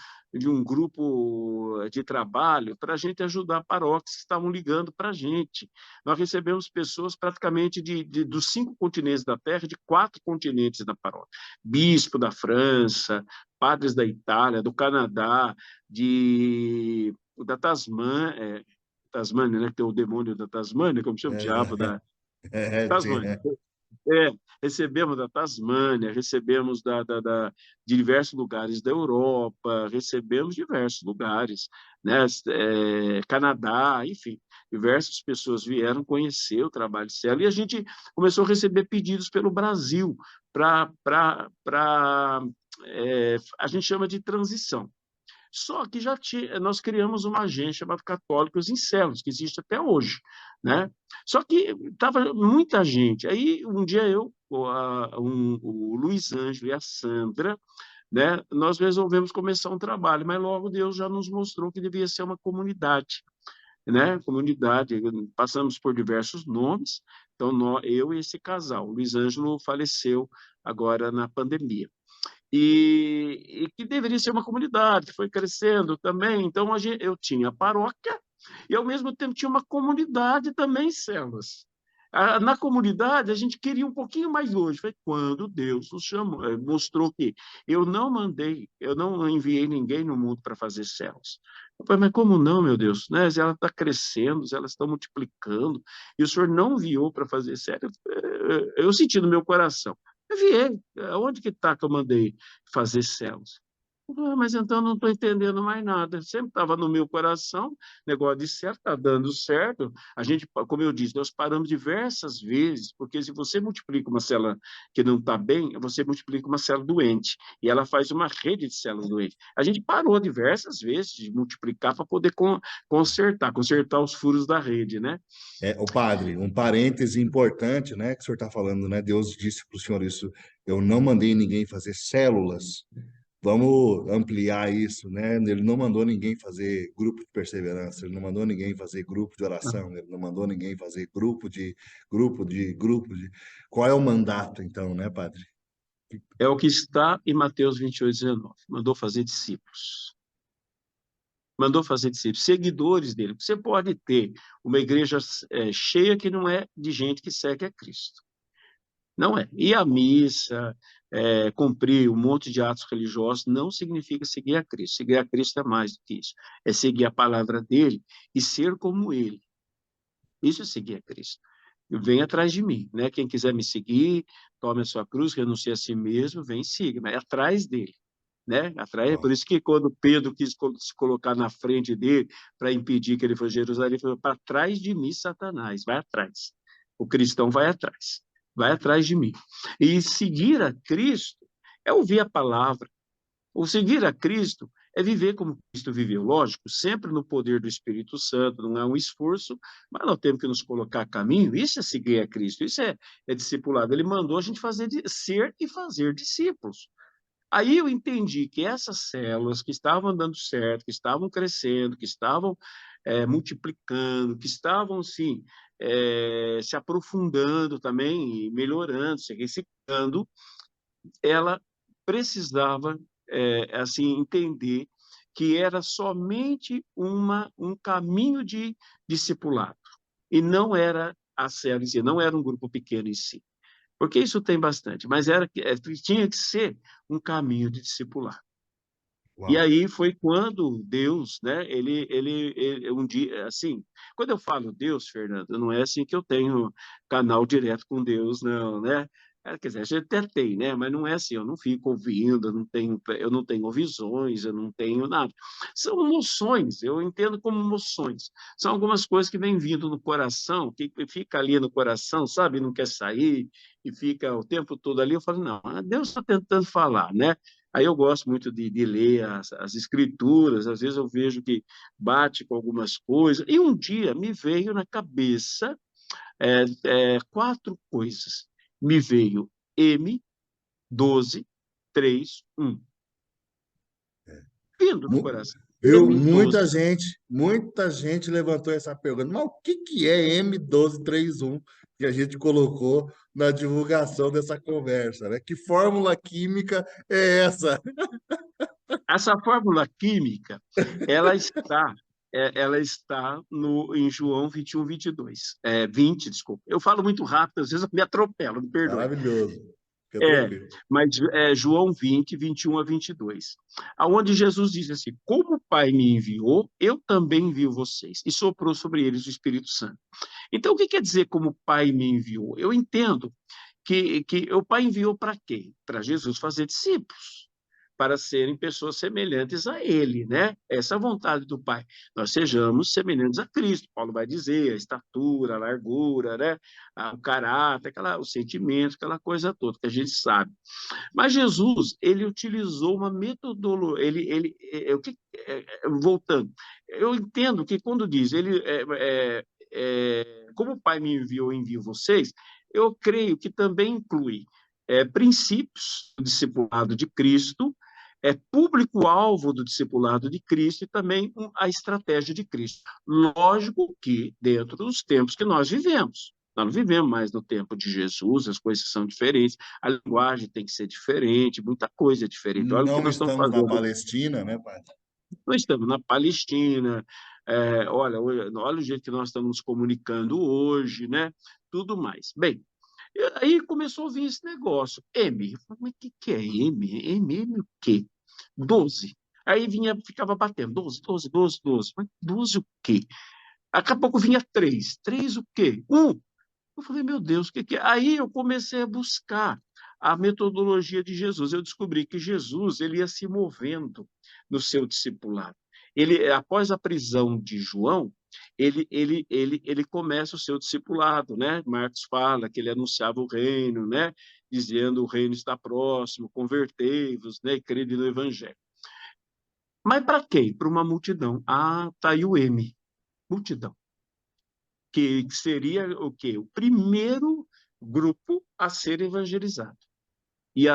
grupo de trabalho para a gente ajudar paróquias que estavam ligando para a gente. Nós recebemos pessoas praticamente dos 5 continentes da Terra, de 4 continentes da paróquia. Bispo da França, padres da Itália, do Canadá, da Tasmânia, né, que tem o demônio da Tasmânia, como chama o diabo da Sim, Tasmânia. Recebemos da Tasmânia, recebemos de diversos lugares da Europa, recebemos diversos lugares, né? Canadá, enfim, diversas pessoas vieram conhecer o trabalho de célula, e a gente começou a receber pedidos pelo Brasil a gente chama de transição. Só que nós criamos uma agência chamada Católicos em Células, que existe até hoje, né? Só que estava muita gente. Aí, um dia o Luiz Ângelo e a Sandra, né, nós resolvemos começar um trabalho, mas logo Deus já nos mostrou que devia ser uma comunidade, né? Comunidade, passamos por diversos nomes, então eu e esse casal. O Luiz Ângelo faleceu agora na pandemia. E que deveria ser uma comunidade, que foi crescendo também. Então, eu tinha a paróquia e, ao mesmo tempo, tinha uma comunidade também em células. Na comunidade, a gente queria um pouquinho mais longe. Foi quando Deus nos chamou, mostrou que eu não enviei ninguém no mundo para fazer células. Eu falei, mas como não, meu Deus? Né? Ela está crescendo, elas estão multiplicando, e o Senhor não enviou para fazer células. Eu senti no meu coração. Enviei. Onde que está que eu mandei fazer células? Mas então não estou entendendo mais nada. Sempre estava no meu coração, negócio de certo, está dando certo. A gente, como eu disse, nós paramos diversas vezes, porque se você multiplica uma célula que não está bem, você multiplica uma célula doente, e ela faz uma rede de células doentes. A gente parou diversas vezes de multiplicar para poder consertar os furos da rede, né? O padre, um parêntese importante, né, que o senhor está falando, né? Deus disse para o senhor isso, eu não mandei ninguém fazer células. Vamos ampliar isso, né? Ele não mandou ninguém fazer grupo de perseverança, ele não mandou ninguém fazer grupo de oração, ele não mandou ninguém fazer grupo de. Qual é o mandato, então, né, padre? É o que está em Mateus 28:19. Mandou fazer discípulos. Mandou fazer discípulos, seguidores dele. Você pode ter uma igreja cheia que não é de gente que segue a Cristo. Não é. Ir à missa, cumprir um monte de atos religiosos, não significa seguir a Cristo. Seguir a Cristo é mais do que isso. É seguir a palavra dele e ser como ele. Isso é seguir a Cristo. Vem atrás de mim, né? Quem quiser me seguir, tome a sua cruz, renuncie a si mesmo, vem e siga, mas é atrás dele, né? Atrás, por isso que quando Pedro quis se colocar na frente dele para impedir que ele fosse a Jerusalém, ele falou: para trás de mim, Satanás, vai atrás. O cristão vai atrás de mim. E seguir a Cristo é ouvir a palavra. O seguir a Cristo é viver como Cristo viveu, lógico, sempre no poder do Espírito Santo, não é um esforço, mas nós temos que nos colocar a caminho, isso é seguir a Cristo, isso é discipulado. Ele mandou a gente ser e fazer discípulos. Aí eu entendi que essas células que estavam dando certo, que estavam crescendo, que estavam multiplicando, que estavam, sim, se aprofundando também, e melhorando, se reciclando, ela precisava assim entender que era somente um caminho de discipulado e não era a célula em si, não era um grupo pequeno em si, porque isso tem bastante, mas tinha que ser um caminho de discipulado. E Uau. aí foi quando Deus, né, ele um dia, assim, quando eu falo Deus, Fernando, não é assim que eu tenho canal direto com Deus, não, né? Quer dizer, a gente até tem, né? Mas não é assim, eu não fico ouvindo, eu não tenho visões, eu não tenho nada. São emoções, eu entendo como emoções. São algumas coisas que vêm vindo no coração, que fica ali no coração, sabe? Não quer sair, e fica o tempo todo ali. Eu falo, não, Deus está tentando falar, né? Aí eu gosto muito de ler as escrituras, às vezes eu vejo que bate com algumas coisas. E um dia me veio na cabeça 4 coisas. Me veio M12, 3, 1. Vindo no Mu- coração. Viu? M12. Muita gente levantou essa pergunta. Mas o que que é M1231 que a gente colocou na divulgação dessa conversa, né? Que fórmula química é essa? Essa fórmula química, ela está, ela está em João 21, 22. 20, desculpa. Eu falo muito rápido, às vezes eu me atropelo, me perdoe. Maravilhoso. Fica É, tranquilo. mas João 20, 21 a 22, aonde Jesus diz assim: como o Pai me enviou, eu também envio vocês, e soprou sobre eles o Espírito Santo. Então, o que quer dizer como o Pai me enviou? Eu entendo que o Pai enviou para quê? Para Jesus fazer discípulos, para serem pessoas semelhantes a Ele, né? Essa é a vontade do Pai. Nós sejamos semelhantes a Cristo. Paulo vai dizer a estatura, a largura, né? O caráter, os sentimentos, aquela coisa toda que a gente sabe. Mas Jesus, ele utilizou uma metodologia, voltando, eu entendo que quando diz, como o Pai me enviou, eu envio vocês, eu creio que também inclui princípios do discipulado de Cristo, público-alvo do discipulado de Cristo e também a estratégia de Cristo. Lógico que dentro dos tempos que nós vivemos. Nós não vivemos mais no tempo de Jesus, as coisas são diferentes, a linguagem tem que ser diferente, muita coisa é diferente. Olha o que Não nós estamos estamos na fazendo. Palestina, né, pai? Nós estamos na Palestina, olha o jeito que nós estamos nos comunicando hoje, né? Tudo mais. Bem, aí começou a vir esse negócio. M. Eu falei, mas o que é M? M o quê? 12. Aí ficava batendo, 12, 12, 12, 12. Mas 12 o quê? Daqui a pouco vinha 3. 3 o quê? 1. Eu falei, meu Deus, o que que é? Aí eu comecei a buscar a metodologia de Jesus. Eu descobri que Jesus ele ia se movendo no seu discipulado. Ele, após a prisão de João, ele começa o seu discipulado, né? Marcos fala que ele anunciava o reino, né? Dizendo o reino está próximo, convertei-vos, né? E crede no evangelho. Mas para quem? Para uma multidão. Ah, tá aí o M, multidão. Que seria o quê? O primeiro grupo a ser evangelizado. E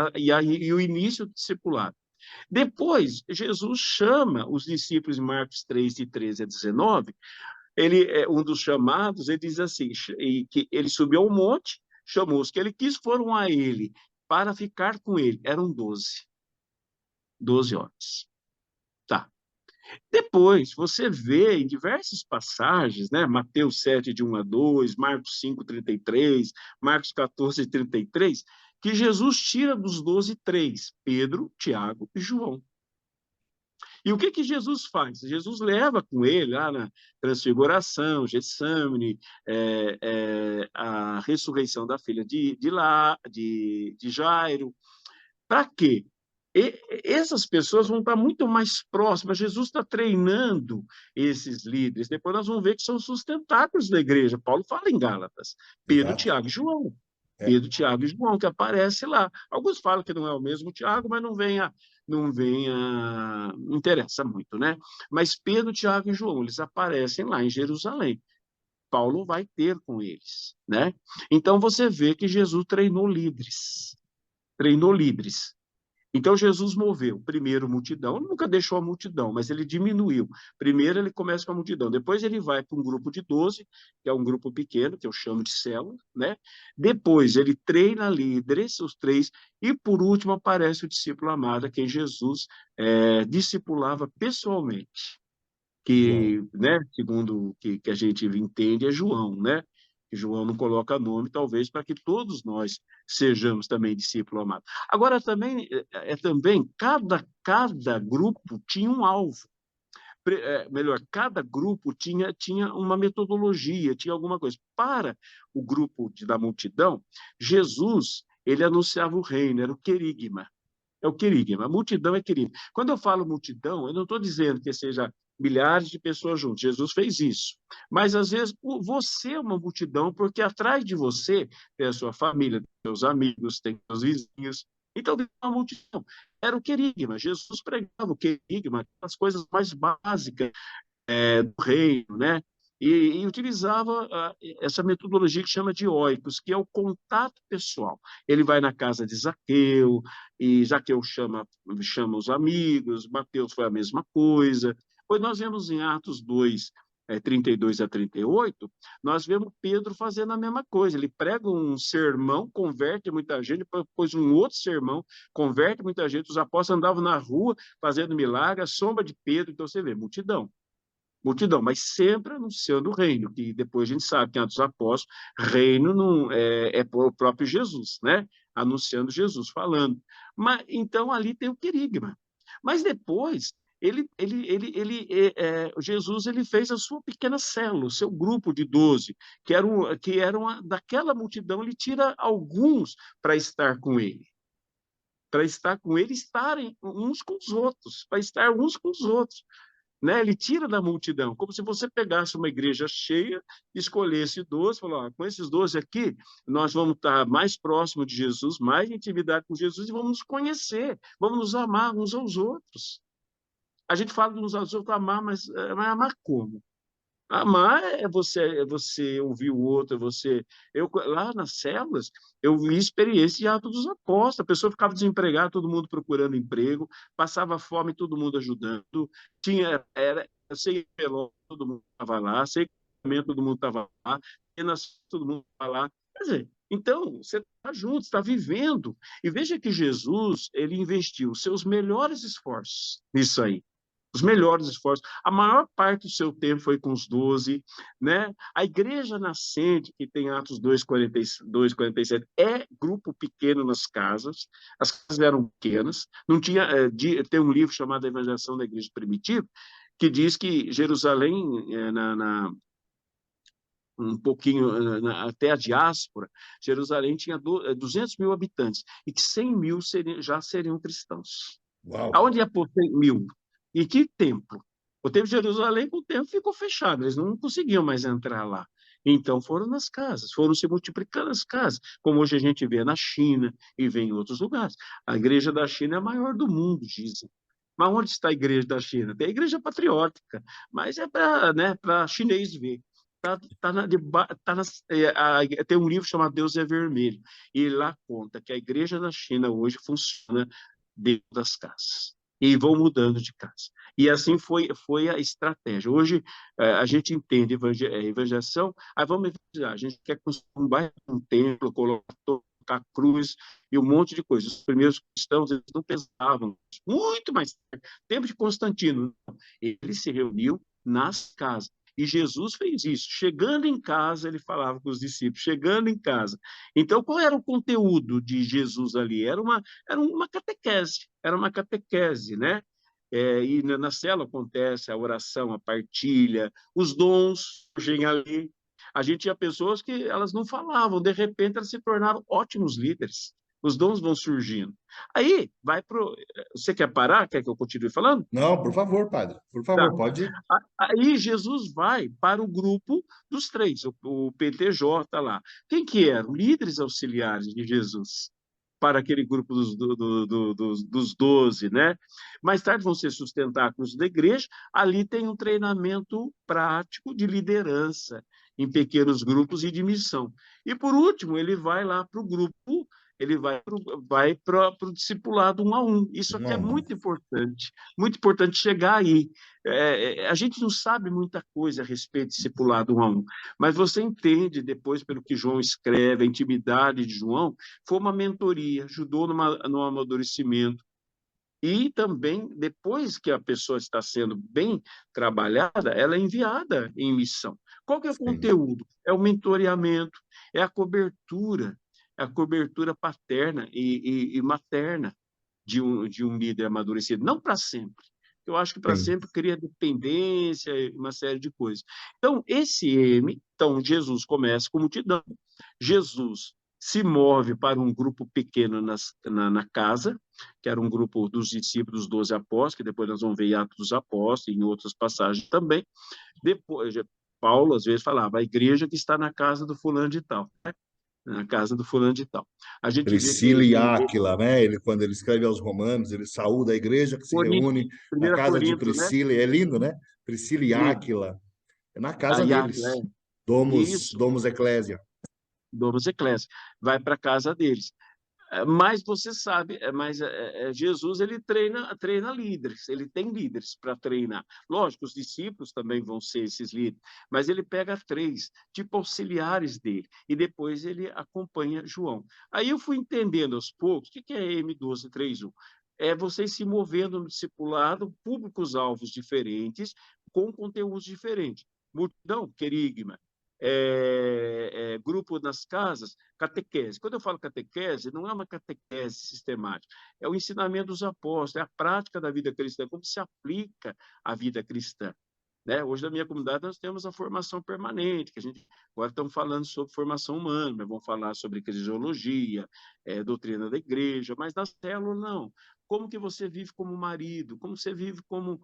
o início do discipulado. Depois, Jesus chama os discípulos em Marcos 3, de 13 a 19. Ele é um dos chamados, ele diz assim, que ele subiu ao monte, chamou os que ele quis, foram a ele para ficar com ele. Eram 12. 12 homens. Tá. Depois, você vê em diversas passagens, né? Mateus 7, de 1 a 2, Marcos 5, 33, Marcos 14, 33, que Jesus tira dos 12, 3, Pedro, Tiago e João. E o que que Jesus faz? Jesus leva com ele lá na transfiguração, Getsemane, a ressurreição da filha de Jairo. Para quê? Essas pessoas vão estar muito mais próximas. Jesus está treinando esses líderes. Depois nós vamos ver que são sustentáculos da igreja. Paulo fala em Gálatas. Pedro, Exato. Tiago e João. É. Pedro, Tiago e João, que aparece lá. Alguns falam que não é o mesmo Tiago, mas não interessa muito, né? Mas Pedro, Tiago e João, eles aparecem lá em Jerusalém. Paulo vai ter com eles, né? Então você vê que Jesus treinou líderes. Treinou líderes. Então, Jesus moveu, primeiro, multidão, nunca deixou a multidão, mas ele diminuiu. Primeiro, ele começa com a multidão, depois ele vai para um grupo de 12, que é um grupo pequeno, que eu chamo de célula, né? Depois, ele treina líderes, os 3, e, por último, aparece o discípulo amado, a quem Jesus discipulava pessoalmente, João. que, né, segundo o que a gente entende, é João, né? Que João não coloca nome, talvez, para que todos nós sejamos também discípulos amados. Agora, também cada grupo tinha um alvo. Melhor, cada grupo tinha uma metodologia, tinha alguma coisa. Para o grupo da multidão, Jesus, ele anunciava o reino, era o querigma. É o querigma, a multidão é querigma. Quando eu falo multidão, eu não estou dizendo que seja milhares de pessoas juntas. Jesus fez isso. Mas, às vezes, você é uma multidão, porque atrás de você tem a sua família, tem seus amigos, tem seus vizinhos. Então, é uma multidão. Era o querigma. Jesus pregava o querigma, as coisas mais básicas do reino, né? E utilizava essa metodologia que chama de oikos, que é o contato pessoal. Ele vai na casa de Zaqueu, e Zaqueu chama os amigos, Mateus foi a mesma coisa. Pois nós vemos em Atos 2, 32 a 38, nós vemos Pedro fazendo a mesma coisa. Ele prega um sermão, converte muita gente, depois um outro sermão, converte muita gente. Os apóstolos andavam na rua fazendo milagres, a sombra de Pedro. Então você vê, multidão, mas sempre anunciando o reino, que depois a gente sabe que Atos dos Apóstolos, reino não é o próprio Jesus, né? Anunciando Jesus, falando. Mas então ali tem o querigma. Mas depois Jesus ele fez a sua pequena célula, o seu grupo de 12, que eram daquela multidão, ele tira alguns para estar com ele. Para estar com ele, estarem uns com os outros, para estar uns com os outros. Né? Ele tira da multidão, como se você pegasse uma igreja cheia, escolhesse 12, falou, com esses 12 aqui, nós vamos estar mais próximo de Jesus, mais intimidade com Jesus, e vamos nos conhecer, vamos nos amar uns aos outros. A gente fala de uns aos outros amar, mas amar como? Amar é você ouvir o outro, lá nas células, eu vi experiência de Atos dos Apóstolos, a pessoa ficava desempregada, todo mundo procurando emprego, passava fome, todo mundo ajudando, sei que todo mundo estava lá, sei que todo mundo estava lá, todo mundo estava lá, quer dizer, então, você está junto, está vivendo, e veja que Jesus, ele investiu seus melhores esforços nisso aí, os melhores esforços. A maior parte do seu tempo foi com os 12, né? A igreja nascente, que tem Atos 2, 42, 47, é grupo pequeno nas casas, as casas eram pequenas, não tinha, tem um livro chamado Evangelização da Igreja Primitiva, que diz que Jerusalém, um pouquinho até a diáspora, Jerusalém tinha 200 mil habitantes, e que 100 mil já seriam cristãos. Uau. Aonde ia pôr 100 mil? E que templo? O templo de Jerusalém, com o tempo, ficou fechado, eles não conseguiam mais entrar lá. Então foram nas casas, foram se multiplicando as casas, como hoje a gente vê na China e vê em outros lugares. A igreja da China é a maior do mundo, dizem. Mas onde está a igreja da China? Tem a igreja patriótica, mas é para chinês ver. Tem um livro chamado Deus é Vermelho, e lá conta que a igreja da China hoje funciona dentro das casas. E vão mudando de casa. E assim foi a estratégia. Hoje, a gente entende evangelização, aí vamos evangelizar. A gente quer construir um bairro, um templo, colocar cruz e um monte de coisas. Os primeiros cristãos, eles não pensavam. Muito mais tarde, tempo de Constantino, ele se reuniu nas casas. E Jesus fez isso. Chegando em casa, ele falava com os discípulos, chegando em casa. Então, qual era o conteúdo de Jesus ali? Era uma catequese, né? e na célula acontece a oração, a partilha, os dons surgem ali. A gente tinha pessoas que elas não falavam, de repente elas se tornaram ótimos líderes. Os dons vão surgindo. Aí, vai pro... Você quer parar? Quer que eu continue falando? Não, por favor, padre. Por Tá. favor, pode ir. Aí Jesus vai para o grupo dos três, o PTJ lá. Quem que eram? Líderes auxiliares de Jesus para aquele grupo dos 12, né? Mais tarde vão ser sustentáculos da igreja. Ali tem um treinamento prático de liderança em pequenos grupos e de missão. E, por último, ele vai lá para o grupo, ele vai para o discipulado 1 a 1. Isso aqui é muito importante chegar aí. A gente não sabe muita coisa a respeito de discipulado 1 a 1, mas você entende depois, pelo que João escreve, a intimidade de João, foi uma mentoria, ajudou no amadurecimento. E também, depois que a pessoa está sendo bem trabalhada, ela é enviada em missão. Qual que é o Sim. conteúdo? É o mentoreamento, é a cobertura paterna e materna de um líder amadurecido, não para sempre. Eu acho que para Sim. sempre cria dependência e uma série de coisas. Então, Jesus começa com multidão. Jesus se move para um grupo pequeno na casa, que era um grupo dos discípulos, dos 12 apóstolos, que depois nós vamos ver em Atos dos Apóstolos, e em outras passagens também. Depois, Paulo, às vezes, falava, a igreja que está na casa do fulano de tal, né? Na casa do fulano de tal. A gente vê que Priscila e Áquila, né? Ele, quando ele escreve aos Romanos, ele saúda a igreja que se reúne na 1 casa de Corinto, né? Priscila. É lindo, né? Priscila e Lindo. Áquila. É na A casa Áquila, deles. Domus, isso, Domus Ecclesia. Domus Ecclesia, vai para a casa deles. Mas você sabe, Jesus ele treina líderes, ele tem líderes para treinar. Lógico, os discípulos também vão ser esses líderes, mas ele pega 3, tipo auxiliares dele, e depois ele acompanha João. Aí eu fui entendendo aos poucos, o que é M1231? É vocês se movendo no discipulado, públicos-alvos diferentes, com conteúdos diferentes. Multidão, querigma, grupo nas casas, catequese. Quando eu falo catequese, não é uma catequese sistemática, é o ensinamento dos apóstolos, é a prática da vida cristã, como se aplica a vida cristã. Né? Hoje, na minha comunidade, nós temos a formação permanente, que a gente agora estamos falando sobre formação humana, mas vamos falar sobre crisiologia, doutrina da igreja, mas na célula, não. Como que você vive como marido? Como você vive como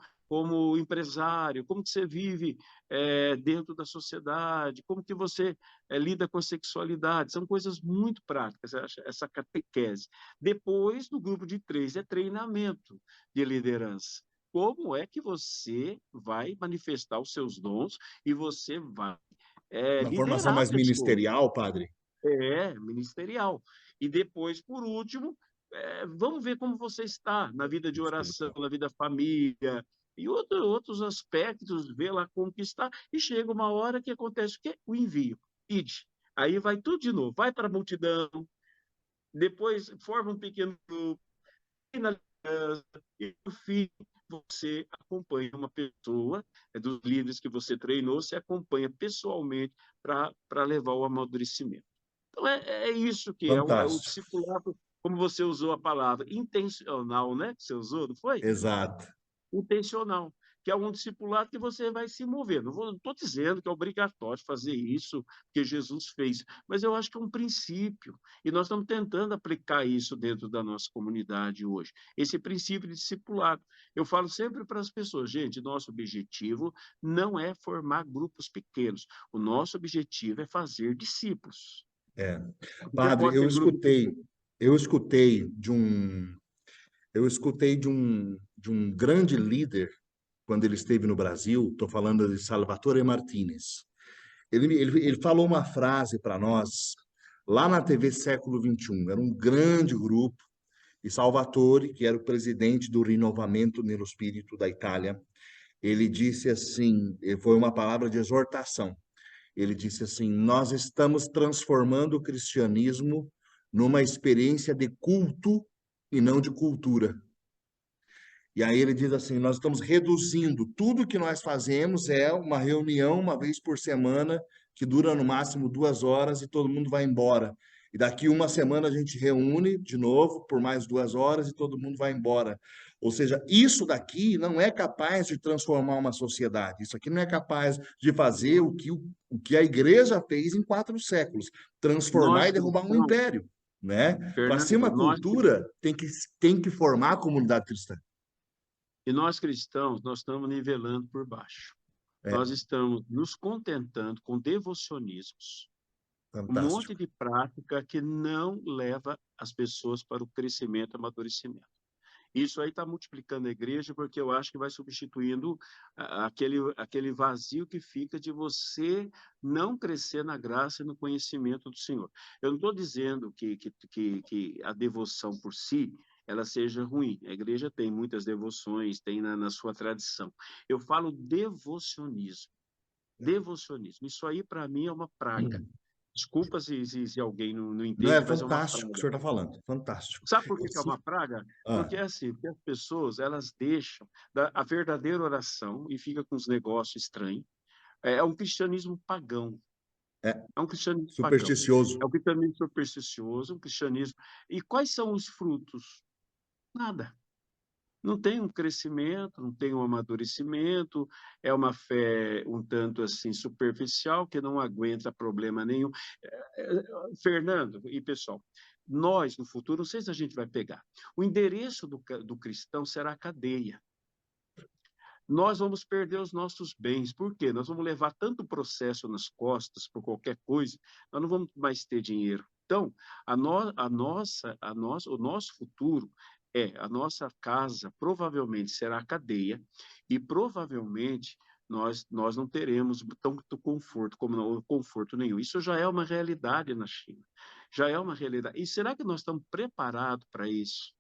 empresário? Como que você vive dentro da sociedade? Como que você lida com a sexualidade? São coisas muito práticas, essa catequese. Depois, no grupo de 3, é treinamento de liderança. Como é que você vai manifestar os seus dons e você vai Uma formação liderar mais pessoas? ministerial, padre? Ministerial. E depois, por último, vamos ver como você está na vida de oração, na vida família, e outros aspectos, ver lá como que está, e chega uma hora que acontece o quê? O envio. Ide. Aí vai tudo de novo, vai para a multidão, depois forma um pequeno grupo, e no fim você acompanha uma pessoa, dos líderes que você treinou, você acompanha pessoalmente para levar o amadurecimento. Então, é isso que é o Fantástico. discipulado, como você usou a palavra, intencional, né? Que você usou, não foi? Exato. Intencional, que é um discipulado que você vai se mover. Não estou dizendo que é obrigatório fazer isso que Jesus fez, mas eu acho que é um princípio, e nós estamos tentando aplicar isso dentro da nossa comunidade hoje. Esse princípio de discipulado. Eu falo sempre para as pessoas, gente, nosso objetivo não é formar grupos pequenos, o nosso objetivo é fazer discípulos. Você Padre, pode ter grupo. eu escutei de um, eu escutei de um grande líder quando ele esteve no Brasil. Estou falando de Salvatore Martinez. Ele falou uma frase para nós lá na TV Século XXI. Era um grande grupo, e Salvatore, que era o presidente do Rinnovamento nello Spirito da Itália, ele disse assim, foi uma palavra de exortação. Ele disse assim: nós estamos transformando o cristianismo numa experiência de culto e não de cultura. E aí ele diz assim: nós estamos reduzindo, tudo que nós fazemos é uma reunião uma vez por semana, que dura no máximo 2 horas e todo mundo vai embora. E daqui uma semana a gente reúne de novo por mais 2 horas e todo mundo vai embora. Ou seja, isso daqui não é capaz de transformar uma sociedade. Isso aqui não é capaz de fazer o que a igreja fez em 4 séculos, transformar Nós e derrubar um cristãos, império, né? Para ser Fernando, uma cultura, tem que formar a comunidade cristã. nós cristãos, nós estamos nivelando por baixo. É Nós estamos nos contentando com devocionismos, um monte fantástico. de prática que não leva as pessoas para o crescimento e amadurecimento. Isso aí está multiplicando a igreja, porque eu acho que vai substituindo aquele vazio que fica de você não crescer na graça e no conhecimento do Senhor. Eu não estou dizendo que a devoção por si ela seja ruim. A igreja tem muitas devoções, tem na sua tradição. Eu falo devocionismo. Devocionismo. Isso aí, para mim, é uma praga. Desculpa se alguém não Não, é entende, mas é uma fantástico o que o praga. senhor está falando. Fantástico. Sabe por que é Esse- uma praga? ah, Porque é assim, porque as pessoas, elas deixam a verdadeira oração e fica com os negócios estranhos. É um cristianismo pagão. é É um cristianismo pagão. supersticioso. É um cristianismo supersticioso, um cristianismo. E quais são os frutos? Nada. Não tem um crescimento, não tem um amadurecimento, é uma fé um tanto assim superficial, que não aguenta problema nenhum. Fernando e pessoal, nós no futuro, não sei se a gente vai pegar, o endereço do cristão será a cadeia. Nós vamos perder os nossos bens. Por quê? Nós vamos levar tanto processo nas costas por qualquer coisa, nós não vamos mais ter dinheiro. Então, o nosso futuro a nossa casa provavelmente será a cadeia e provavelmente nós não teremos tanto conforto como não, conforto nenhum. Isso já é uma realidade na China. Já é uma realidade. E será que nós estamos preparados para isso?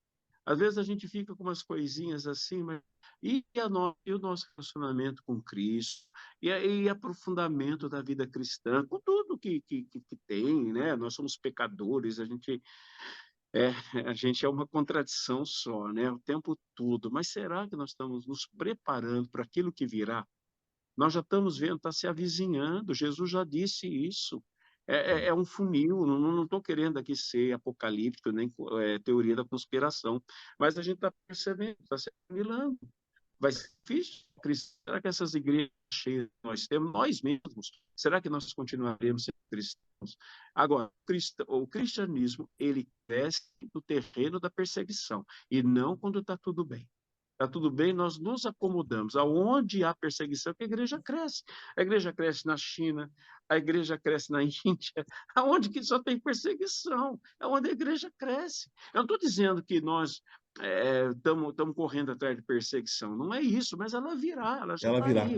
Às vezes a gente fica com umas coisinhas assim, mas e o nosso relacionamento com Cristo, e aprofundamento da vida cristã, com tudo que tem, né? Nós somos pecadores, é, a gente é uma contradição só, né? O tempo todo. Mas será que nós estamos nos preparando para aquilo que virá? Nós já estamos vendo, está se avizinhando, Jesus já disse isso. É um funil, não estou querendo aqui ser apocalíptico, nem teoria da conspiração, mas a gente está percebendo, está se afunilando. Vai ser difícil. Será que essas igrejas cheias que nós temos, nós mesmos, será que nós continuaremos sendo cristãos? Agora, o cristianismo, ele cresce no terreno da perseguição, e não quando está tudo bem. Está tudo bem, nós nos acomodamos. Aonde há perseguição, que a igreja cresce. A igreja cresce na China, a igreja cresce na Índia, aonde que só tem perseguição, é onde a igreja cresce. Eu não estou dizendo que nós estamos correndo atrás de perseguição, não é isso, mas ela virá, ela já Ela está virá. aí,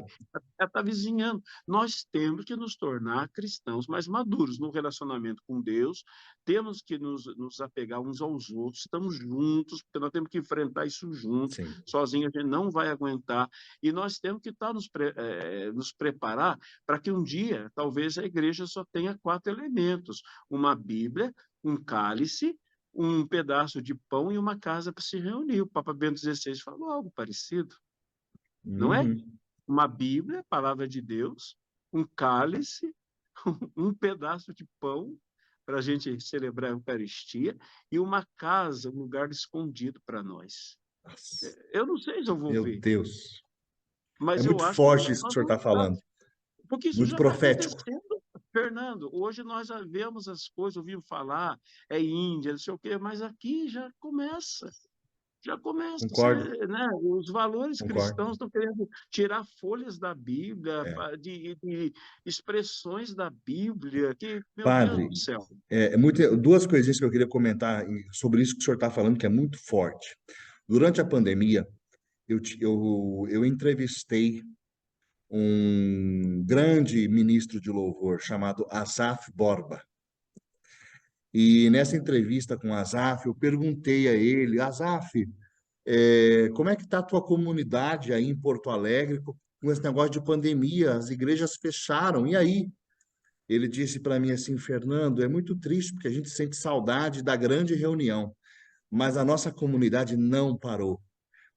ela está vizinhando. Nós temos que nos tornar cristãos mais maduros no relacionamento com Deus, temos que nos apegar uns aos outros, estamos juntos, porque nós temos que enfrentar isso juntos, Sim. sozinho a gente não vai aguentar, e nós temos que nos preparar para que um dia, talvez a igreja só tenha 4 elementos, uma Bíblia, um cálice, um pedaço de pão e uma casa para se reunir. O Papa Bento XVI falou algo parecido, não é? Uhum. Uma Bíblia, palavra de Deus, um cálice, um pedaço de pão para a gente celebrar a Eucaristia e uma casa, um lugar escondido para nós. Nossa, Eu não sei se eu vou meu ver, Deus. É mas eu muito acho que forte isso que o nós senhor está vamos estar, falando. porque isso Muito já está profético. acontecendo. Fernando, hoje nós já vemos as coisas, ouvimos falar, é Índia, não sei o quê, mas aqui já começa a Concordo, ser, né? Os valores cristãos concordo. estão querendo tirar folhas da Bíblia, É. de expressões da Bíblia, que, meu Deus Padre, do céu. duas coisinhas que eu queria comentar sobre isso que o senhor está falando, que é muito forte. Durante a pandemia, eu entrevistei um grande ministro de louvor chamado Asaf Borba. E nessa entrevista com Asaf, eu perguntei a ele, Asaf, como é que está a tua comunidade aí em Porto Alegre com esse negócio de pandemia? As igrejas fecharam, e aí? Ele disse para mim assim, Fernando, é muito triste porque a gente sente saudade da grande reunião, mas a nossa comunidade não parou,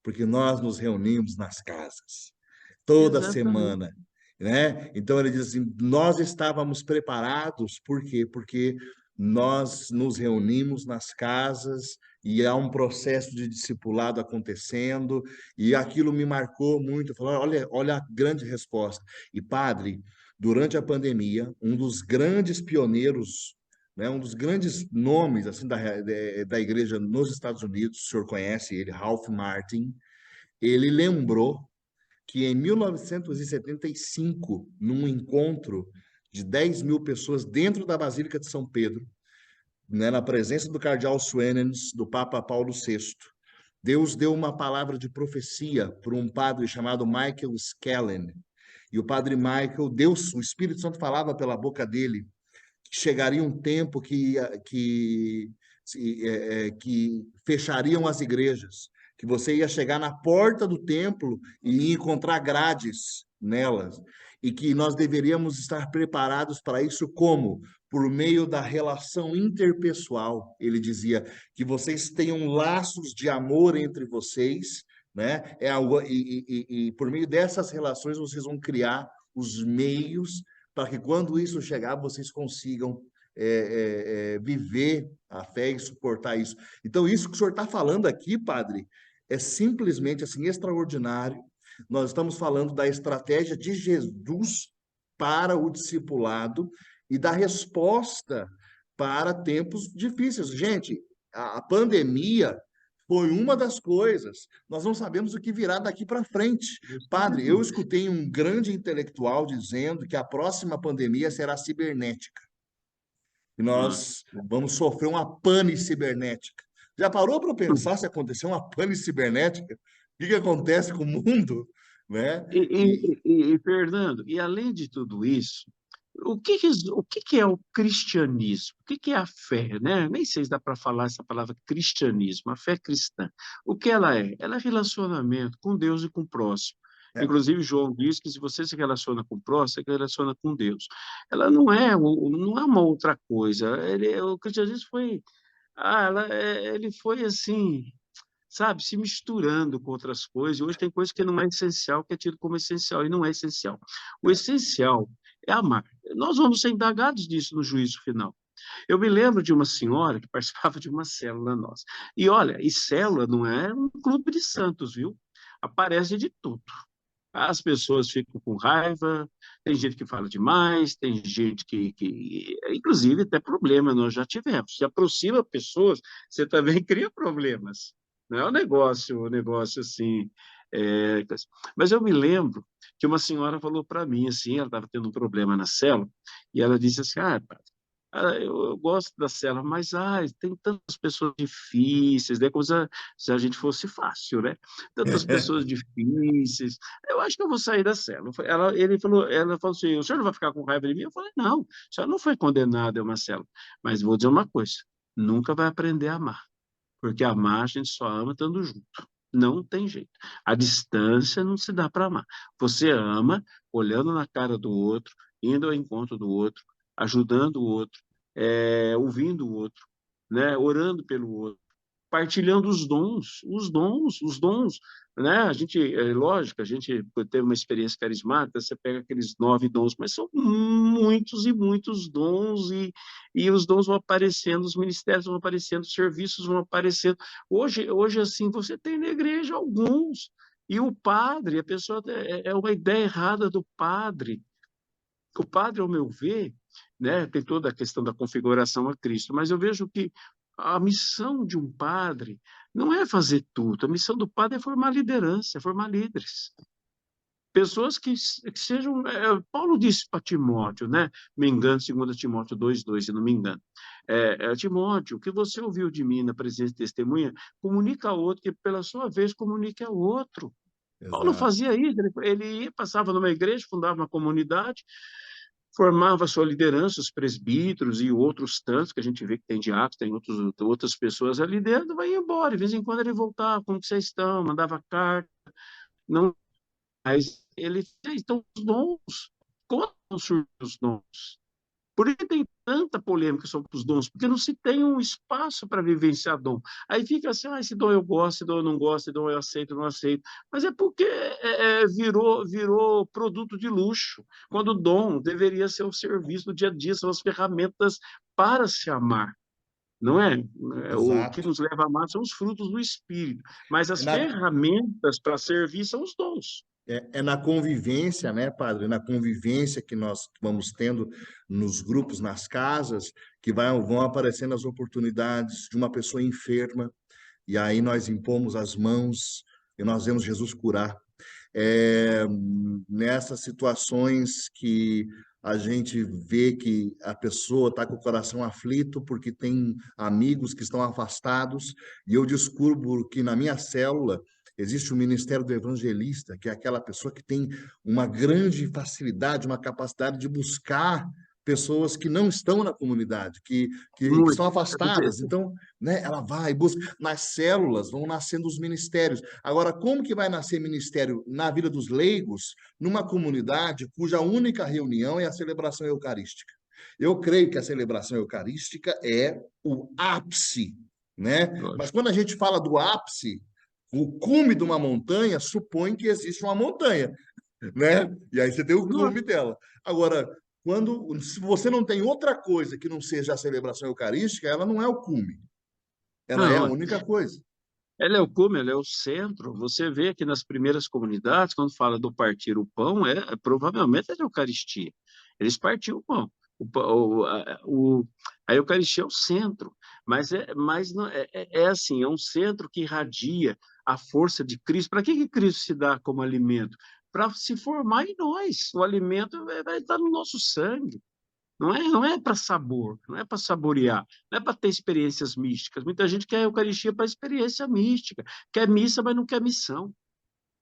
porque nós nos reunimos nas casas toda Exatamente. semana, né? Então ele diz assim, nós estávamos preparados, por quê? Porque nós nos reunimos nas casas e há um processo de discipulado acontecendo, e aquilo me marcou muito. Eu falei, olha a grande resposta. E, padre, durante a pandemia, um dos grandes pioneiros, né, um dos grandes nomes assim da igreja nos Estados Unidos, o senhor conhece ele, Ralph Martin, ele lembrou que em 1975, num encontro de 10 mil pessoas dentro da Basílica de São Pedro, né, na presença do cardeal Swenens, do Papa Paulo VI, Deus deu uma palavra de profecia para um padre chamado Michael Skellen. E o padre Michael, Deus, o Espírito Santo falava pela boca dele que chegaria um tempo que fechariam as igrejas, que você ia chegar na porta do templo e ia encontrar grades nelas, e que nós deveríamos estar preparados para isso como? Por meio da relação interpessoal. Ele dizia que vocês tenham laços de amor entre vocês, né? E por meio dessas relações vocês vão criar os meios para que quando isso chegar, vocês consigam viver a fé e suportar isso. Então, isso que o senhor está falando aqui, padre, é simplesmente assim extraordinário. Nós estamos falando da estratégia de Jesus para o discipulado e da resposta para tempos difíceis. Gente, a pandemia foi uma das coisas. Nós não sabemos o que virá daqui para frente. Padre, eu escutei um grande intelectual dizendo que a próxima pandemia será cibernética. E Ah, nós vamos sofrer uma pane cibernética. Já parou para pensar se acontecer uma pane cibernética? O que acontece com o mundo? Né? E, Fernando, e além de tudo isso, o que que é o cristianismo? O que que é a fé, né? Nem sei se dá para falar essa palavra cristianismo, a fé cristã. O que ela é? Ela é relacionamento com Deus e com o próximo. é, Inclusive, João diz que se você se relaciona com o próximo, você se relaciona com Deus. Ela não é uma outra coisa. O cristianismo foi, ele foi assim, sabe, se misturando com outras coisas. E hoje tem coisa que não é essencial, que é tido como essencial, e não é essencial. O é, essencial é amar. Nós vamos ser indagados disso no juízo final. Eu me lembro de uma senhora que participava de uma célula nossa. E olha, e célula não é um clube de santos, viu? Aparece de tudo. As pessoas ficam com raiva, tem gente que fala demais, tem gente inclusive, até problema nós já tivemos. Se aproxima pessoas, você também cria problemas. Não é um negócio assim. é, mas eu me lembro que uma senhora falou para mim assim, ela estava tendo um problema na célula, e ela disse assim, eu gosto da célula, mas tem tantas pessoas difíceis, né? Como se a gente fosse fácil, né? Tantas pessoas difíceis. Eu acho que eu vou sair da célula. Ela falou assim: o senhor não vai ficar com raiva de mim? Eu falei: não, o senhor não foi condenado a uma célula. Mas vou dizer uma coisa: nunca vai aprender a amar, porque amar a gente só ama estando junto. Não tem jeito. A distância não se dá para amar. Você ama olhando na cara do outro, indo ao encontro do outro, ajudando o outro, ouvindo o outro, né? Orando pelo outro, partilhando os dons, né? Lógico, a gente teve uma experiência carismática, você pega aqueles 9 dons, mas são muitos e muitos dons, e os dons vão aparecendo, os ministérios vão aparecendo, os serviços vão aparecendo. Hoje assim, você tem na igreja alguns, e o padre, a pessoa é uma ideia errada do padre. O padre, ao meu ver, né, tem toda a questão da configuração a Cristo, mas eu vejo que a missão de um padre não é fazer tudo, a missão do padre é formar liderança, é formar líderes. Pessoas que sejam. Paulo disse para Timóteo, né? Me engano, 2 Timóteo 2:2, se não me engano. Timóteo, o que você ouviu de mim na presença de testemunha, comunica a outro, que pela sua vez comunique a outro. Paulo exato. fazia isso, ele ia, passava numa igreja, fundava uma comunidade, formava sua liderança, os presbíteros e outros tantos, que a gente vê que tem diáconos, tem outras pessoas ali dentro, vai embora. De vez em quando ele voltava, como que vocês estão? Mandava carta. Não, mas ele fez. Então, os dons, como surgem os dons? Por que tem tanta polêmica sobre os dons? Porque não se tem um espaço para vivenciar dom. Aí fica assim, esse dom eu gosto, esse dom eu não gosto, esse dom eu aceito, não aceito. Mas é porque virou produto de luxo, quando o dom deveria ser o serviço do dia a dia, são as ferramentas para se amar. Não é? O que Exato. nos leva a amar são os frutos do Espírito, mas É as na, ferramentas para servir são os dons. é na convivência, né, padre? Na convivência que nós vamos tendo nos grupos, nas casas, que vão aparecendo as oportunidades de uma pessoa enferma, e aí nós impomos as mãos e nós vemos Jesus curar. É, nessas situações que a gente vê que a pessoa está com o coração aflito porque tem amigos que estão afastados, e eu descubro que na minha célula existe o ministério do evangelista, que é aquela pessoa que tem uma grande facilidade, uma capacidade de buscar pessoas que não estão na comunidade, que Muito. estão afastadas. Então, né, ela vai, busca. Nas células vão nascendo os ministérios. Agora, como que vai nascer ministério na vida dos leigos, numa comunidade cuja única reunião é a celebração eucarística? Eu creio que a celebração eucarística é o ápice, né? Mas Lógico. quando a gente fala do ápice, o cume de uma montanha supõe que existe uma montanha, né? E aí você tem o cume Lógico. dela. Agora, se você não tem outra coisa que não seja a celebração eucarística, ela não é o cume, ela é a Não, única coisa. ela é o cume, ela é o centro. Você vê que nas primeiras comunidades, quando fala do partir o pão, provavelmente é a Eucaristia. Eles partiam o pão. A Eucaristia é o centro, mas não, é assim, é um centro que irradia a força de Cristo. Para que Cristo se dá como alimento? Para se formar em nós. O alimento vai estar no nosso sangue. Não é para sabor, não é para saborear, não é para ter experiências místicas. Muita gente quer a Eucaristia para experiência mística, quer missa, mas não quer missão.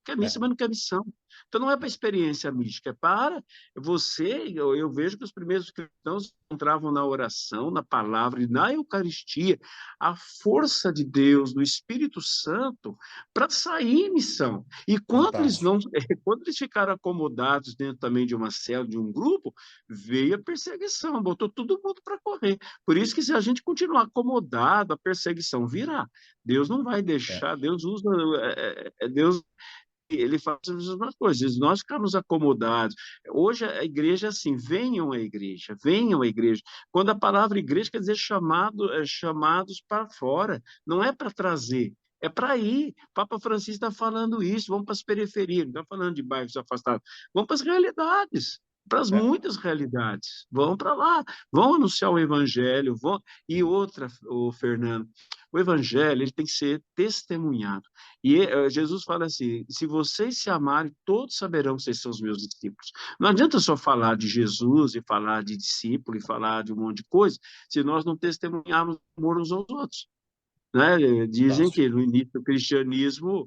Quer É, missa, mas não quer missão. Então, não é para experiência mística, é para você. Eu vejo que os primeiros cristãos encontravam na oração, na palavra e na Eucaristia a força de Deus, do Espírito Santo, para sair em missão. E quando eles fantástico. não, quando eles ficaram acomodados dentro também de uma célula, de um grupo, veio a perseguição, botou todo mundo para correr. Por isso que se a gente continuar acomodado, a perseguição virá. Deus não vai É, deixar, Deus usa, Deus ele faz as mesmas coisas. Nós ficamos acomodados. Hoje a igreja é assim, venham à igreja, venham à igreja. Quando a palavra igreja quer dizer chamados para fora, não é para trazer, é para ir. Papa Francisco está falando isso, vamos para as periferias, não está falando de bairros afastados, vamos para as realidades, para as é, muitas realidades. Vão para lá, vão anunciar o evangelho, vão. E outra, o Fernando, o evangelho ele tem que ser testemunhado. E Jesus fala assim: se vocês se amarem, todos saberão que vocês são os meus discípulos. Não adianta só falar de Jesus e falar de discípulo e falar de um monte de coisa, se nós não testemunharmos amor uns aos outros. Né? Dizem fantástico. que no início do cristianismo,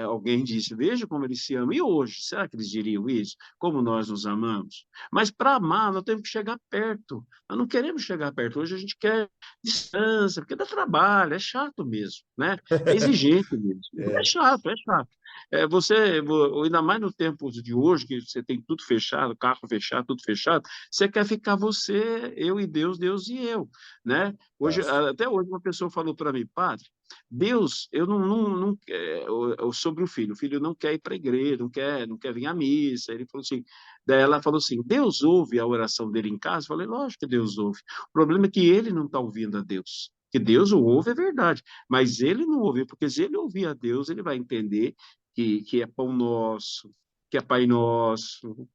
alguém disse, veja como eles se amam. E hoje, será que eles diriam isso? Como nós nos amamos? Mas para amar, nós temos que chegar perto. Nós não queremos chegar perto. Hoje a gente quer distância, porque dá trabalho, é chato mesmo, né? É exigente mesmo. É É, chato, é chato. Ainda mais no tempo de hoje, que você tem tudo fechado, carro fechado, tudo fechado, você quer ficar você, eu e Deus, Deus e eu, né? Hoje, fantástico. até hoje, uma pessoa falou para mim, padre, Deus, eu sobre o filho não quer ir para a igreja, não quer vir à missa. Ele falou assim, daí ela falou assim, Deus ouve a oração dele em casa? Eu falei, lógico que Deus ouve. O problema é que ele não está ouvindo a Deus. Que Deus o ouve é verdade, mas ele não ouve, porque se ele ouvir a Deus, ele vai entender que é pão nosso, que é Pai nosso,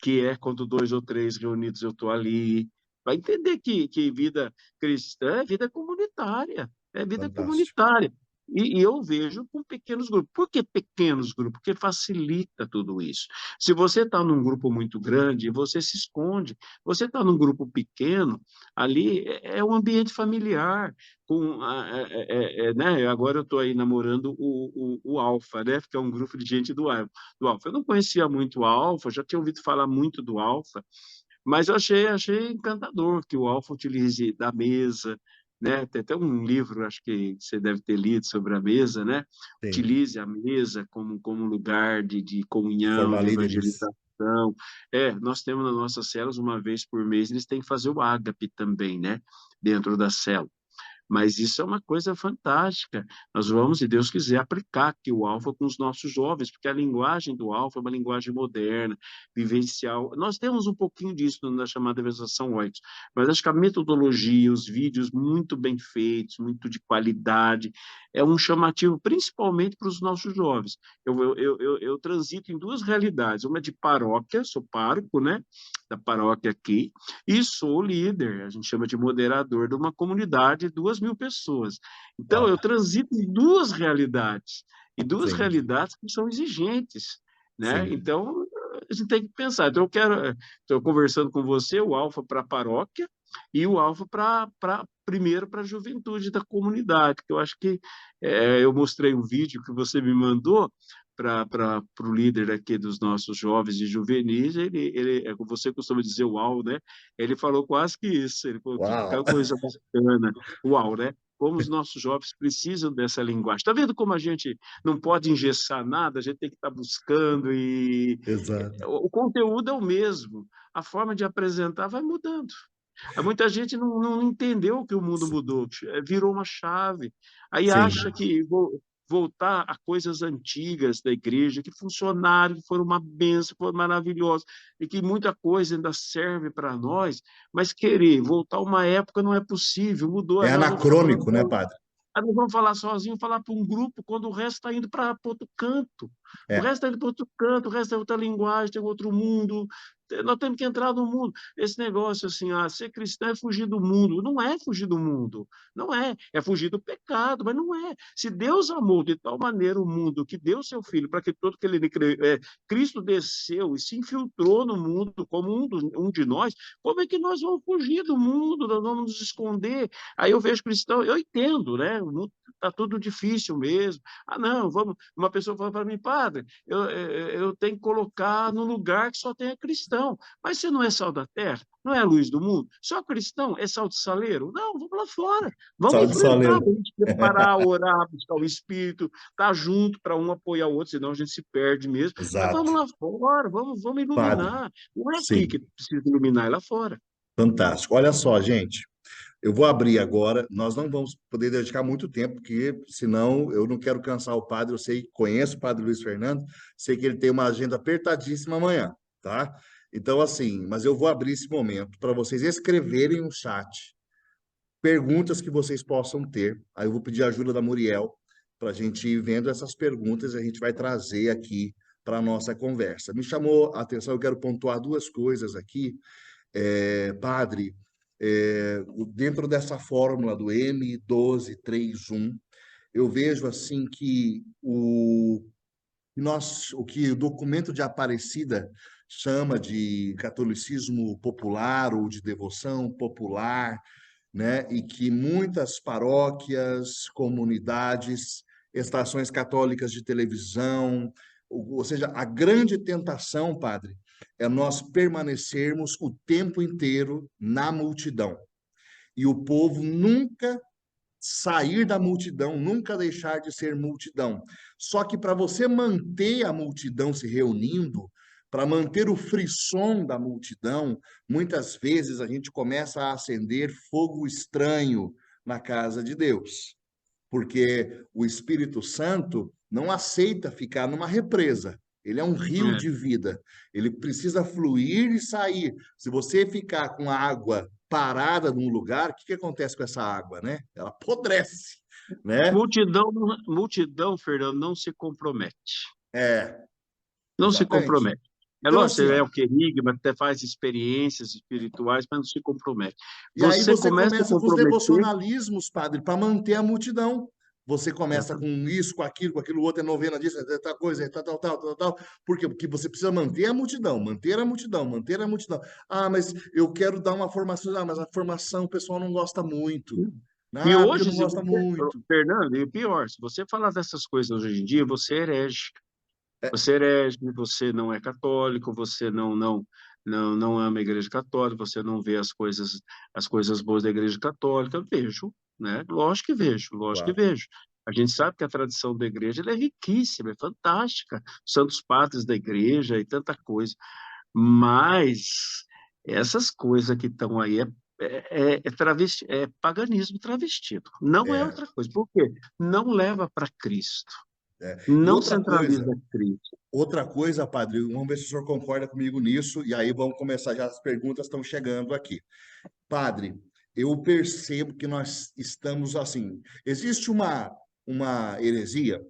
que é quando dois ou três reunidos eu estou ali. Vai entender que vida cristã é vida comunitária, é vida Fantástico. comunitária. E eu vejo com pequenos grupos. Por que pequenos grupos? Porque facilita tudo isso. Se você está num grupo muito grande, você se esconde. Você está num grupo pequeno, ali é um ambiente familiar. Né? Agora eu estou aí namorando o Alfa, né? Que é um grupo de gente do Alfa. Eu não conhecia muito o Alfa, já tinha ouvido falar muito do Alfa, mas eu achei encantador que o Alfa utilize da mesa, né? Tem até um livro, acho que você deve ter lido sobre a mesa, né? Sim. Utilize a mesa como lugar de De comunhão, formar de líderes. evangelização. oração. Nós temos nas nossas células, uma vez por mês, eles têm que fazer o ágape também, né? Dentro da célula. Mas isso é uma coisa fantástica. Nós vamos, se Deus quiser, aplicar aqui o Alfa com os nossos jovens, porque a linguagem do Alfa é uma linguagem moderna, vivencial. Nós temos um pouquinho disso na chamada evangelização Oicos, mas acho que a metodologia, os vídeos muito bem feitos, muito de qualidade, é um chamativo principalmente para os nossos jovens. Eu transito em duas realidades, uma de paróquia, sou pároco, né, da paróquia aqui, e sou líder, a gente chama de moderador de uma comunidade de 2.000 pessoas. Então, Uau. eu transito em duas realidades, e duas Sim, realidades que são exigentes, né? sim. Então, a gente tem que pensar. Então, estou conversando com você, o Alfa para a paróquia e o Alfa primeiro para a juventude da comunidade, que eu acho que eu mostrei um vídeo que você me mandou, para o líder aqui dos nossos jovens e juvenis, você costuma dizer uau, né? Ele falou quase que isso, ele falou que Uau. coisa bacana, uau, né? Como os nossos jovens precisam dessa linguagem. Está vendo como a gente não pode engessar nada, a gente tem que estar buscando e Exato. o conteúdo é o mesmo, a forma de apresentar vai mudando. Muita gente não entendeu que o mundo mudou, virou uma chave, aí Sim. acha que voltar a coisas antigas da igreja, que funcionaram, que foram uma bênção, foram maravilhosas, e que muita coisa ainda serve para nós, mas querer voltar a uma época não é possível, mudou, É aí nós vamos ficar falando, anacrônico, né, padre? aí nós vamos falar sozinho, falar para um grupo, quando o resto está indo para outro canto. O É. resto está indo para outro canto, o resto é outra linguagem, tem outro mundo. Nós temos que entrar no mundo. Esse negócio assim, ser cristão é fugir do mundo. Não é fugir do mundo. Não é. É fugir do pecado, mas não é. Se Deus amou de tal maneira o mundo que deu seu filho para que todo que ele crê, Cristo desceu e se infiltrou no mundo como um de nós, como é que nós vamos fugir do mundo? Nós vamos nos esconder? Aí eu vejo cristão, eu entendo, né? Está tudo difícil mesmo. Não, vamos. Uma pessoa fala para mim, padre, eu tenho que colocar no lugar que só tenha cristão. Mas você não é sal da terra? Não é a luz do mundo? Só cristão é sal de saleiro? Não, vamos lá fora. Vamos Sal de enfrentar, saleiro. vamos preparar, orar, buscar o Espírito, estar junto para um apoiar o outro, senão a gente se perde mesmo. Mas Exato. vamos lá fora, vamos Padre, iluminar. Não é aqui sim. que precisa iluminar, é lá fora. Fantástico. Olha só, gente. Eu vou abrir agora. Nós não vamos poder dedicar muito tempo, porque senão eu não quero cansar o padre. Eu sei, conheço o padre Luiz Fernando, sei que ele tem uma agenda apertadíssima amanhã, tá? Então, assim, mas eu vou abrir esse momento para vocês escreverem no chat perguntas que vocês possam ter. Aí eu vou pedir a ajuda da Muriel para a gente ir vendo essas perguntas e a gente vai trazer aqui para a nossa conversa. Me chamou a atenção, eu quero pontuar duas coisas aqui. Padre, dentro dessa fórmula do M1231, eu vejo assim que o que o documento de Aparecida chama de catolicismo popular ou de devoção popular, né? E que muitas paróquias, comunidades, estações católicas de televisão, ou seja, a grande tentação, padre, é nós permanecermos o tempo inteiro na multidão. E o povo nunca sair da multidão, nunca deixar de ser multidão. Só que para você manter a multidão se reunindo, para manter o frisson da multidão, muitas vezes a gente começa a acender fogo estranho na casa de Deus, porque o Espírito Santo não aceita ficar numa represa. Ele é um rio É. de vida. Ele precisa fluir e sair. Se você ficar com a água parada num lugar, o que acontece com essa água, né? Ela apodrece, né? Multidão, Fernando, não se compromete. Não se Exatamente. compromete. É Então, lógico, assim, você ó, é o querigma, até faz experiências espirituais, mas não se compromete. e aí Você você começa a começa com os comprometer. devocionalismos, padre, para manter a multidão. Você começa com Exatamente. isso, com aquilo outro, é novena disso, é tal coisa, é tal. Por quê? Porque você precisa manter a multidão, manter a multidão, manter a multidão. Ah, mas eu quero dar uma formação. Ah, mas a formação o pessoal não gosta muito. E Ah, porque hoje, não se gosta você, muito. Fernando, e o pior, se você falar dessas coisas hoje em dia, você é herege. É, Você é herege, você não é católico, você não ama a Igreja Católica, você não vê as coisas boas da Igreja Católica. Eu vejo, né? Lógico que vejo, lógico que claro. vejo. A gente sabe que a tradição da igreja ela é riquíssima, é fantástica, santos padres da igreja e tanta coisa. Mas essas coisas que estão aí é paganismo travestido. Não é É, outra coisa. Por quê? Não leva para Cristo. E Não centraliza Cristo. outra coisa, padre, vamos ver se o senhor concorda comigo nisso, e aí vamos começar, já as perguntas estão chegando aqui. Padre, eu percebo que nós estamos assim, existe uma heresia,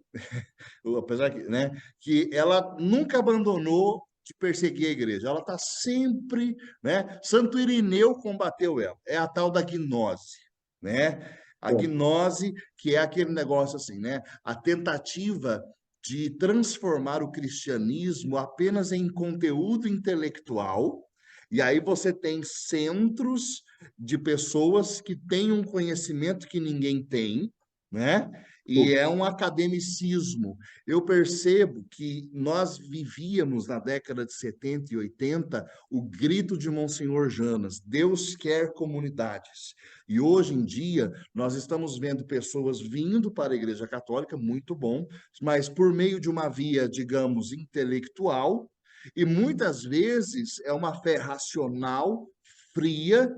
apesar que, né, que ela nunca abandonou de perseguir a igreja, ela está sempre, né? Santo Irineu combateu ela, é a tal da gnose, né? A Bom, gnose, que é aquele negócio assim, né? A tentativa de transformar o cristianismo apenas em conteúdo intelectual, e aí você tem centros de pessoas que têm um conhecimento que ninguém tem, né? E bom, é um academicismo. Eu percebo que nós vivíamos na década de 70 e 80 o grito de Monsenhor Janas: Deus quer comunidades. E hoje em dia nós estamos vendo pessoas vindo para a Igreja Católica, muito bom, mas por meio de uma via, digamos, intelectual, e muitas vezes é uma fé racional, fria,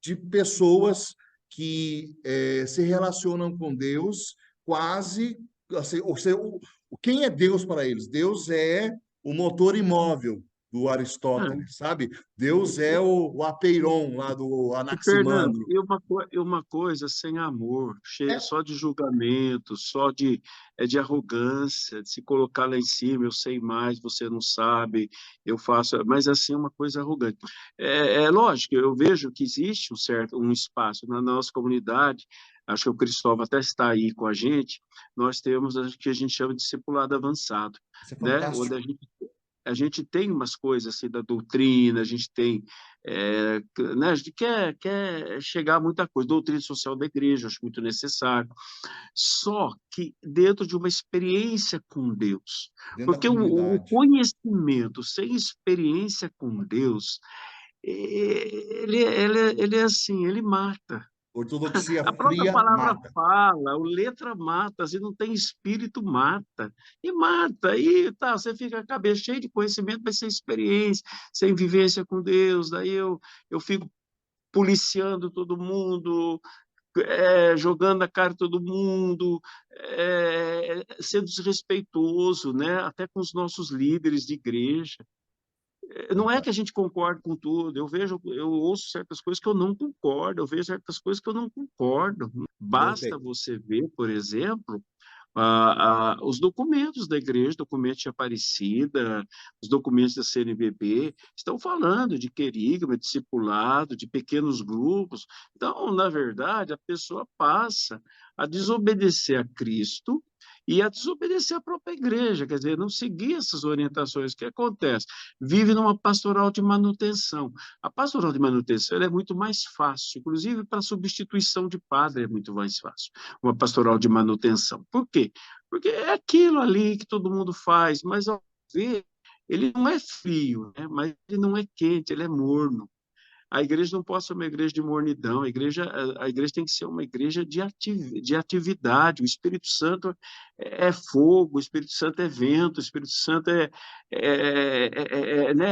de pessoas que se relacionam com Deus quase assim, ou seja, quem é Deus para eles? Deus é o motor imóvel do é. Aristóteles, sabe? Deus é o apeiron lá do E, Fernando, Anaximandro. e uma coisa sem amor, cheia É, só de julgamento, só de arrogância, de se colocar lá em cima, eu sei mais, você não sabe, eu faço, mas assim, uma coisa arrogante. É lógico, eu vejo que existe um espaço na nossa comunidade, acho que o Cristóvão até está aí com a gente, nós temos o que a gente chama de discipulado avançado, isso é né? Onde fantástico. a gente tem umas coisas assim da doutrina, a gente tem, né, a gente quer chegar a muita coisa, doutrina social da igreja, acho muito necessário, só que dentro de uma experiência com Deus, Dentro da porque o comunidade. conhecimento sem experiência com Deus, ele é assim, ele mata. Ortodoxia A própria fria palavra mata. fala, o letra mata, se não tem espírito, mata. E mata, e tá, você fica com a cabeça cheia de conhecimento, mas sem experiência, sem vivência com Deus. Daí eu fico policiando todo mundo, jogando a cara de todo mundo, sendo desrespeitoso, né? Até com os nossos líderes de igreja. Não é que a gente concorde com tudo. Eu ouço certas coisas que eu não concordo, eu vejo certas coisas que eu não concordo. Basta Perfeito. você ver, por exemplo, os documentos da igreja, documentos de Aparecida, os documentos da CNBB, estão falando de querigma, discipulado, de pequenos grupos. Então, na verdade, a pessoa passa a desobedecer a Cristo e a desobedecer a própria igreja, quer dizer, não seguir essas orientações. O que acontece? Vive numa pastoral de manutenção. A pastoral de manutenção ela é muito mais fácil, inclusive para substituição de padre é muito mais fácil, uma pastoral de manutenção. Por quê? Porque é aquilo ali que todo mundo faz, mas ao ver, ele não é frio, né? Mas ele não é quente, ele é morno. A igreja não pode ser uma igreja de mornidão, a igreja tem que ser uma igreja de atividade. O Espírito Santo é fogo, o Espírito Santo é vento, o Espírito Santo né?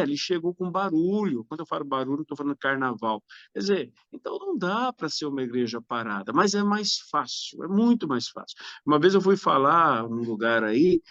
Ele chegou com barulho. Quando eu falo barulho, estou falando carnaval. Quer dizer, então não dá para ser uma igreja parada, mas é mais fácil, é muito mais fácil. Uma vez eu fui falar num lugar aí,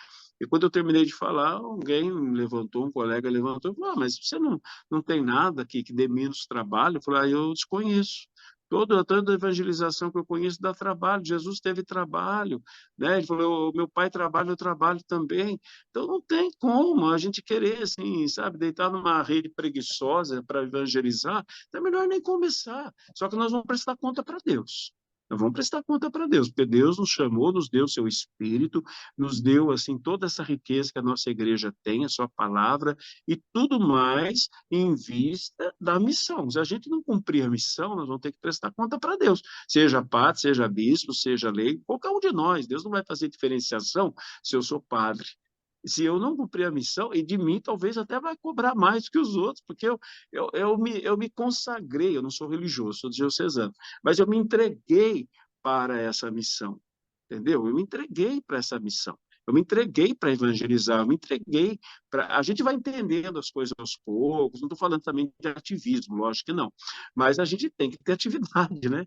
e quando eu terminei de falar, alguém levantou, um colega levantou e falou: mas você não tem nada aqui que dê menos trabalho? Eu falei: eu desconheço. Toda a evangelização que eu conheço dá trabalho. Jesus teve trabalho, né? Ele falou: meu pai trabalha, eu trabalho também. Então não tem como a gente querer, assim, sabe, deitar numa rede preguiçosa para evangelizar. Então é melhor nem começar. Só que nós vamos prestar conta para Deus. Nós vamos prestar conta para Deus, porque Deus nos chamou, nos deu o seu Espírito, nos deu assim toda essa riqueza que a nossa igreja tem, a sua palavra e tudo mais em vista da missão. Se a gente não cumprir a missão, nós vamos ter que prestar conta para Deus, seja padre, seja bispo, seja leigo, qualquer um de nós. Deus não vai fazer diferenciação se eu sou padre. Se eu não cumprir a missão, e de mim talvez até vai cobrar mais que os outros, porque eu me consagrei, eu não sou religioso, sou diocesano, mas eu me entreguei para essa missão, entendeu? Eu me entreguei para essa missão. Eu me entreguei para evangelizar, eu me entreguei para... A gente vai entendendo as coisas aos poucos, não estou falando também de ativismo, lógico que não, mas a gente tem que ter atividade, né?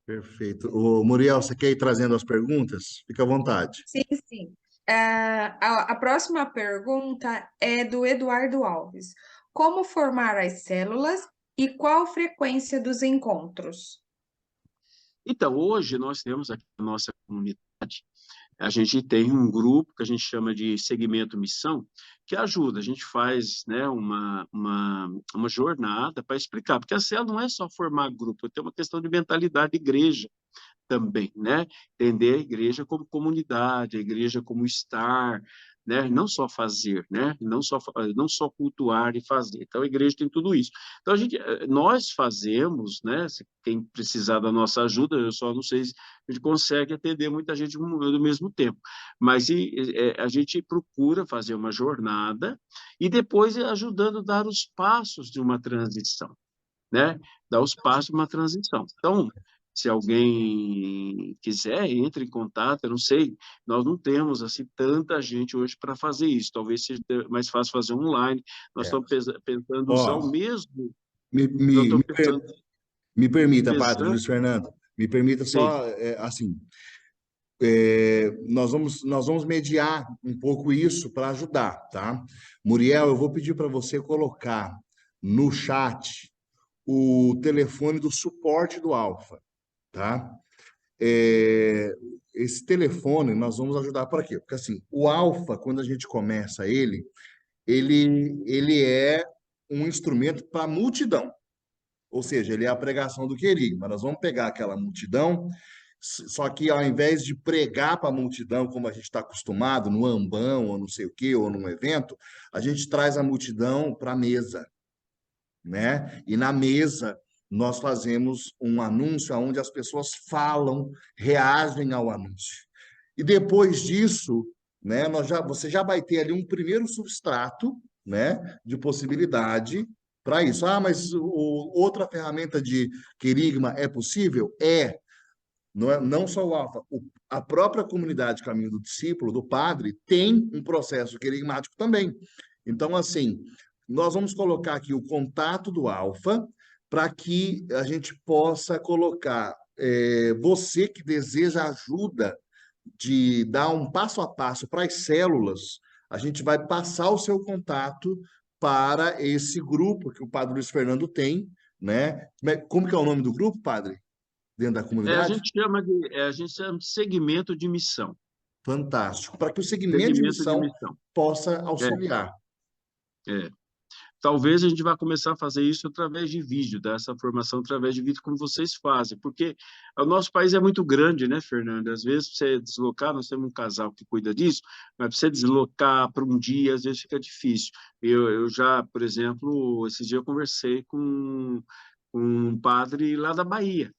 Perfeito. O Muriel, você quer ir trazendo as perguntas? Fica à vontade. Sim, sim. A próxima pergunta é do Eduardo Alves. Como formar as células e qual frequência dos encontros? Então, hoje nós temos aqui na nossa comunidade, a gente tem um grupo que a gente chama de segmento missão, que ajuda, a gente faz, né, uma jornada para explicar, porque a célula não é só formar grupo, tem uma questão de mentalidade de igreja também, né? Entender a igreja como comunidade, a igreja como estar, né? Não só fazer, né? Não só cultuar e fazer. Então a igreja tem tudo isso. Então nós fazemos, né? Quem precisar da nossa ajuda, eu só não sei se a gente consegue atender muita gente no mesmo tempo, mas a gente procura fazer uma jornada e depois ir ajudando a dar os passos de uma transição, né? Dar os passos de uma transição. Então, se alguém quiser, entre em contato, eu não sei, nós não temos assim tanta gente hoje para fazer isso, talvez seja mais fácil fazer online, nós É. estamos pensando usar o Ó, mesmo, me, nós me, estamos me, per- pensando, me permita, Padre pensando, Luiz Fernando, me permita sim, só, assim, nós vamos mediar um pouco isso para ajudar, tá? Muriel, eu vou pedir para você colocar no chat o telefone do suporte do Alfa, tá? É, esse telefone nós vamos ajudar para quê? Porque assim, o Alfa, quando a gente começa ele é um instrumento para multidão, ou seja, ele é a pregação do querigma. Nós vamos pegar aquela multidão, só que ao invés de pregar para a multidão, como a gente está acostumado, no ambão, ou não sei o quê, ou num evento, a gente traz a multidão para a mesa, né? E na mesa nós fazemos um anúncio onde as pessoas falam, reagem ao anúncio. E depois disso, né, você já vai ter ali um primeiro substrato, né, de possibilidade para isso. Ah, mas outra ferramenta de querigma é possível? É. Não só o Alfa, a própria comunidade Caminho do Discípulo, do Padre, tem um processo querigmático também. Então, assim, nós vamos colocar aqui o contato do Alfa para que a gente possa colocar você que deseja ajuda de dar um passo a passo para as células, a gente vai passar o seu contato para esse grupo que o Padre Luiz Fernando tem, né? Como que é o nome do grupo, Padre? Dentro da a comunidade? a gente chama de segmento de missão, Fantástico. Para que o segmento de segmento de missão missão, possa é, auxiliar. é. Talvez a gente vá começar a fazer isso através de vídeo, dessa formação através de vídeo, como vocês fazem, porque o nosso país é muito grande, né, Fernando? Às vezes, para você deslocar, nós temos um casal que cuida disso, mas para você deslocar para um dia, às vezes fica difícil. Eu já, por exemplo, esses dias eu conversei com um padre lá da Bahia.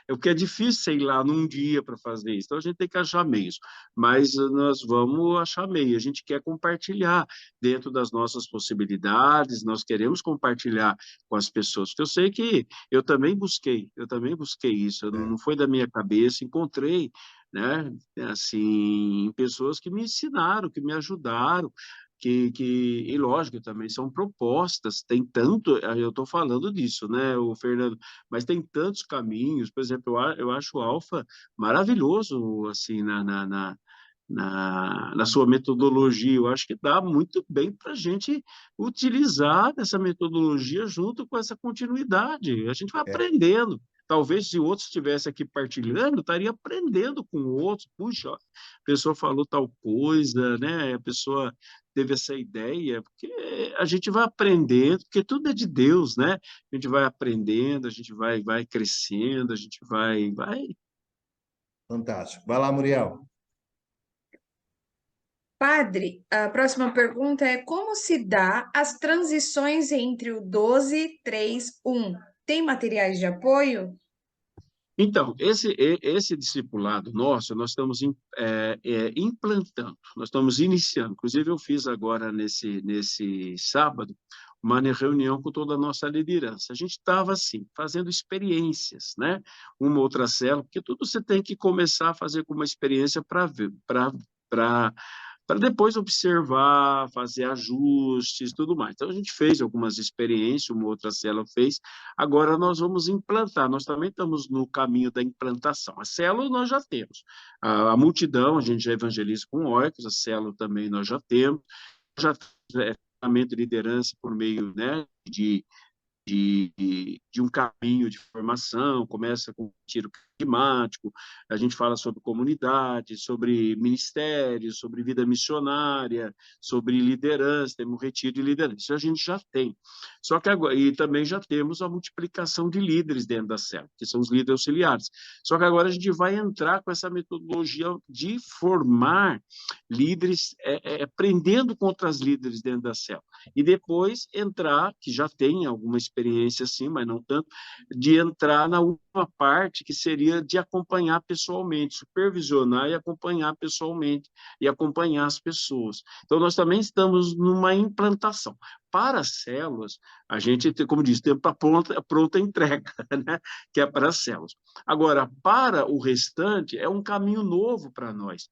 É porque é difícil sei lá num dia para fazer isso, então a gente tem que achar meios, mas nós vamos achar meio. A gente quer compartilhar dentro das nossas possibilidades, nós queremos compartilhar com as pessoas, porque eu sei que eu também busquei isso, É, não foi da minha cabeça, encontrei, né, assim, pessoas que me ensinaram, que me ajudaram, e lógico, também são propostas, tem tanto, eu estou falando disso, né, o Fernando, mas tem tantos caminhos, por exemplo, eu acho o Alfa maravilhoso, assim, na sua metodologia, eu acho que dá muito bem para a gente utilizar essa metodologia junto com essa continuidade, a gente vai é, aprendendo, talvez se outros estivessem aqui partilhando, estaria aprendendo com outros, puxa, ó, a pessoa falou tal coisa, né, a pessoa teve essa ideia, porque a gente vai aprendendo, porque tudo é de Deus, né? A gente vai aprendendo, a gente vai crescendo, a gente vai. fantástico. Vai lá, Muriel. Padre, a próxima pergunta é: como se dá as transições entre o 12, 3, 1? Tem materiais de apoio? Então, esse discipulado nosso, nós estamos implantando, nós estamos iniciando. Inclusive, eu fiz agora nesse sábado uma reunião com toda a nossa liderança. A gente estava, assim, fazendo experiências, né? Uma outra célula, porque tudo você tem que começar a fazer com uma experiência para ver, para depois observar, fazer ajustes, tudo mais. Então, a gente fez algumas experiências, uma outra célula fez, agora nós vamos implantar, nós também estamos no caminho da implantação. A célula nós já temos, a multidão, a gente já evangeliza com orcos, a célula também nós já temos, já treinamento de liderança por meio, né, de um caminho de formação, começa com o tiro climático, a gente fala sobre comunidade, sobre ministério, sobre vida missionária, sobre liderança, temos um retiro de liderança, isso a gente já tem. Só que agora, e também já temos a multiplicação de líderes dentro da célula, que são os líderes auxiliares. Só que agora a gente vai entrar com essa metodologia de formar líderes, aprendendo com outras líderes dentro da célula. E depois entrar, que já tem alguma experiência assim, mas não tanto, de entrar na última parte, que seria de acompanhar pessoalmente, supervisionar e acompanhar pessoalmente, e acompanhar as pessoas. Então, nós também estamos numa implantação. Para as células, a gente, como disse, tem para pronta entrega, né? Que é para as células. Agora, para o restante, é um caminho novo para nós.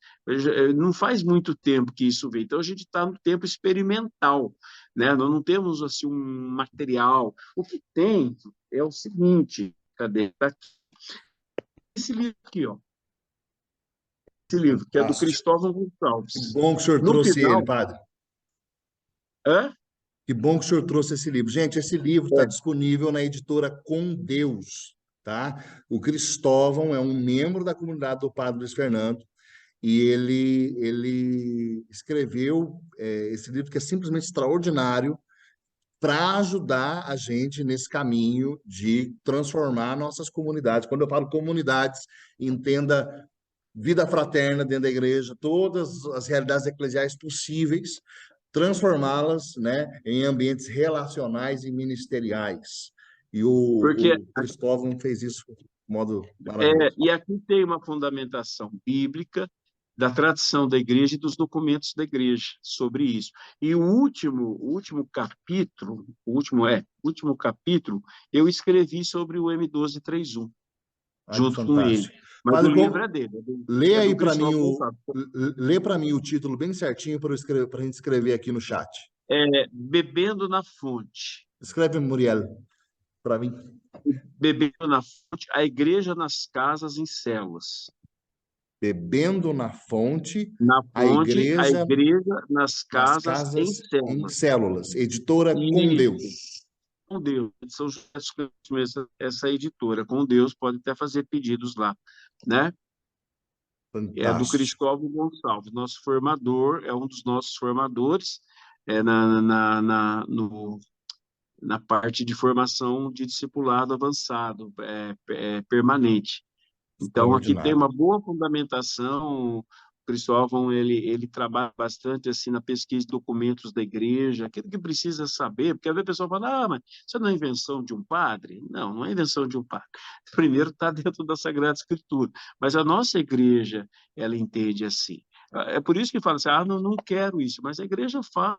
Não faz muito tempo que isso veio, então a gente está no tempo experimental, né? Nós não temos assim um material. O que tem é o seguinte, cadê? Tá aqui. Esse livro aqui, ó. Esse livro, que é do Fantástico. Cristóvão Que Gonçalves. bom que o senhor No trouxe ele, final, padre. é? Que bom que o senhor trouxe esse livro. Gente, esse livro está disponível na editora Com Deus, tá? O Cristóvão é um membro da comunidade do Padre Luiz Fernando e ele escreveu esse livro que é simplesmente extraordinário para ajudar a gente nesse caminho de transformar nossas comunidades. Quando eu falo comunidades, entenda vida fraterna dentro da igreja, todas as realidades eclesiais possíveis, transformá-las, né, em ambientes relacionais e ministeriais. E Porque o Cristóvão fez isso de modo maravilhoso. e aqui tem uma fundamentação bíblica da tradição da igreja e dos documentos da igreja sobre isso. E o último capítulo, o último capítulo, eu escrevi sobre o M1231, Ah, que junto com ele. fantástico. Mas o Padre, livro é dele, lê é do aí para mim Cristóvão Gonçalves. lê para mim o título bem certinho para a gente escrever aqui no chat. Bebendo na fonte. Escreve, Muriel, para mim. Bebendo na fonte, a igreja nas casas em células. Bebendo na fonte, Na a fonte, a igreja igreja nas nas casas em casas em células. células. Editora Com Deus. Isso, com Deus. São essa editora, com Deus, pode até fazer pedidos lá, né? É do Fantástico. Cristóvão Gonçalves, nosso formador, é um dos nossos formadores na parte de formação de discipulado avançado, permanente. Então, aqui tem Extraordinário. uma boa fundamentação. O Cristóvão, ele trabalha bastante assim na pesquisa de documentos da igreja, aquilo que precisa saber, porque às vezes a pessoa fala, mas isso não é invenção de um padre? Não, não é invenção de um padre. Primeiro está dentro da Sagrada Escritura, mas a nossa igreja, ela entende assim. É por isso que fala assim, não quero isso, mas a igreja fala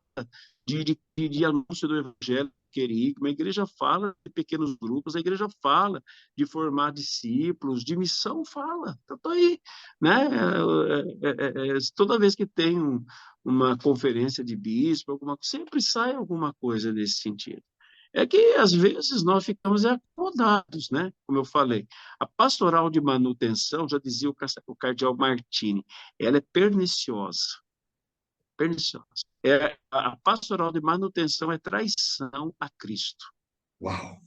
de anúncio do evangelho querigma, a igreja fala de pequenos grupos, a igreja fala de formar discípulos, de missão fala, então aí, né? Toda vez que tem uma conferência de bispo, sempre sai alguma coisa nesse sentido. É que, às vezes, nós ficamos acomodados, né? Como eu falei. A pastoral de manutenção, já dizia o cardeal Martini, ela é perniciosa. Perniciosa. A pastoral de manutenção é traição a Cristo. Uau!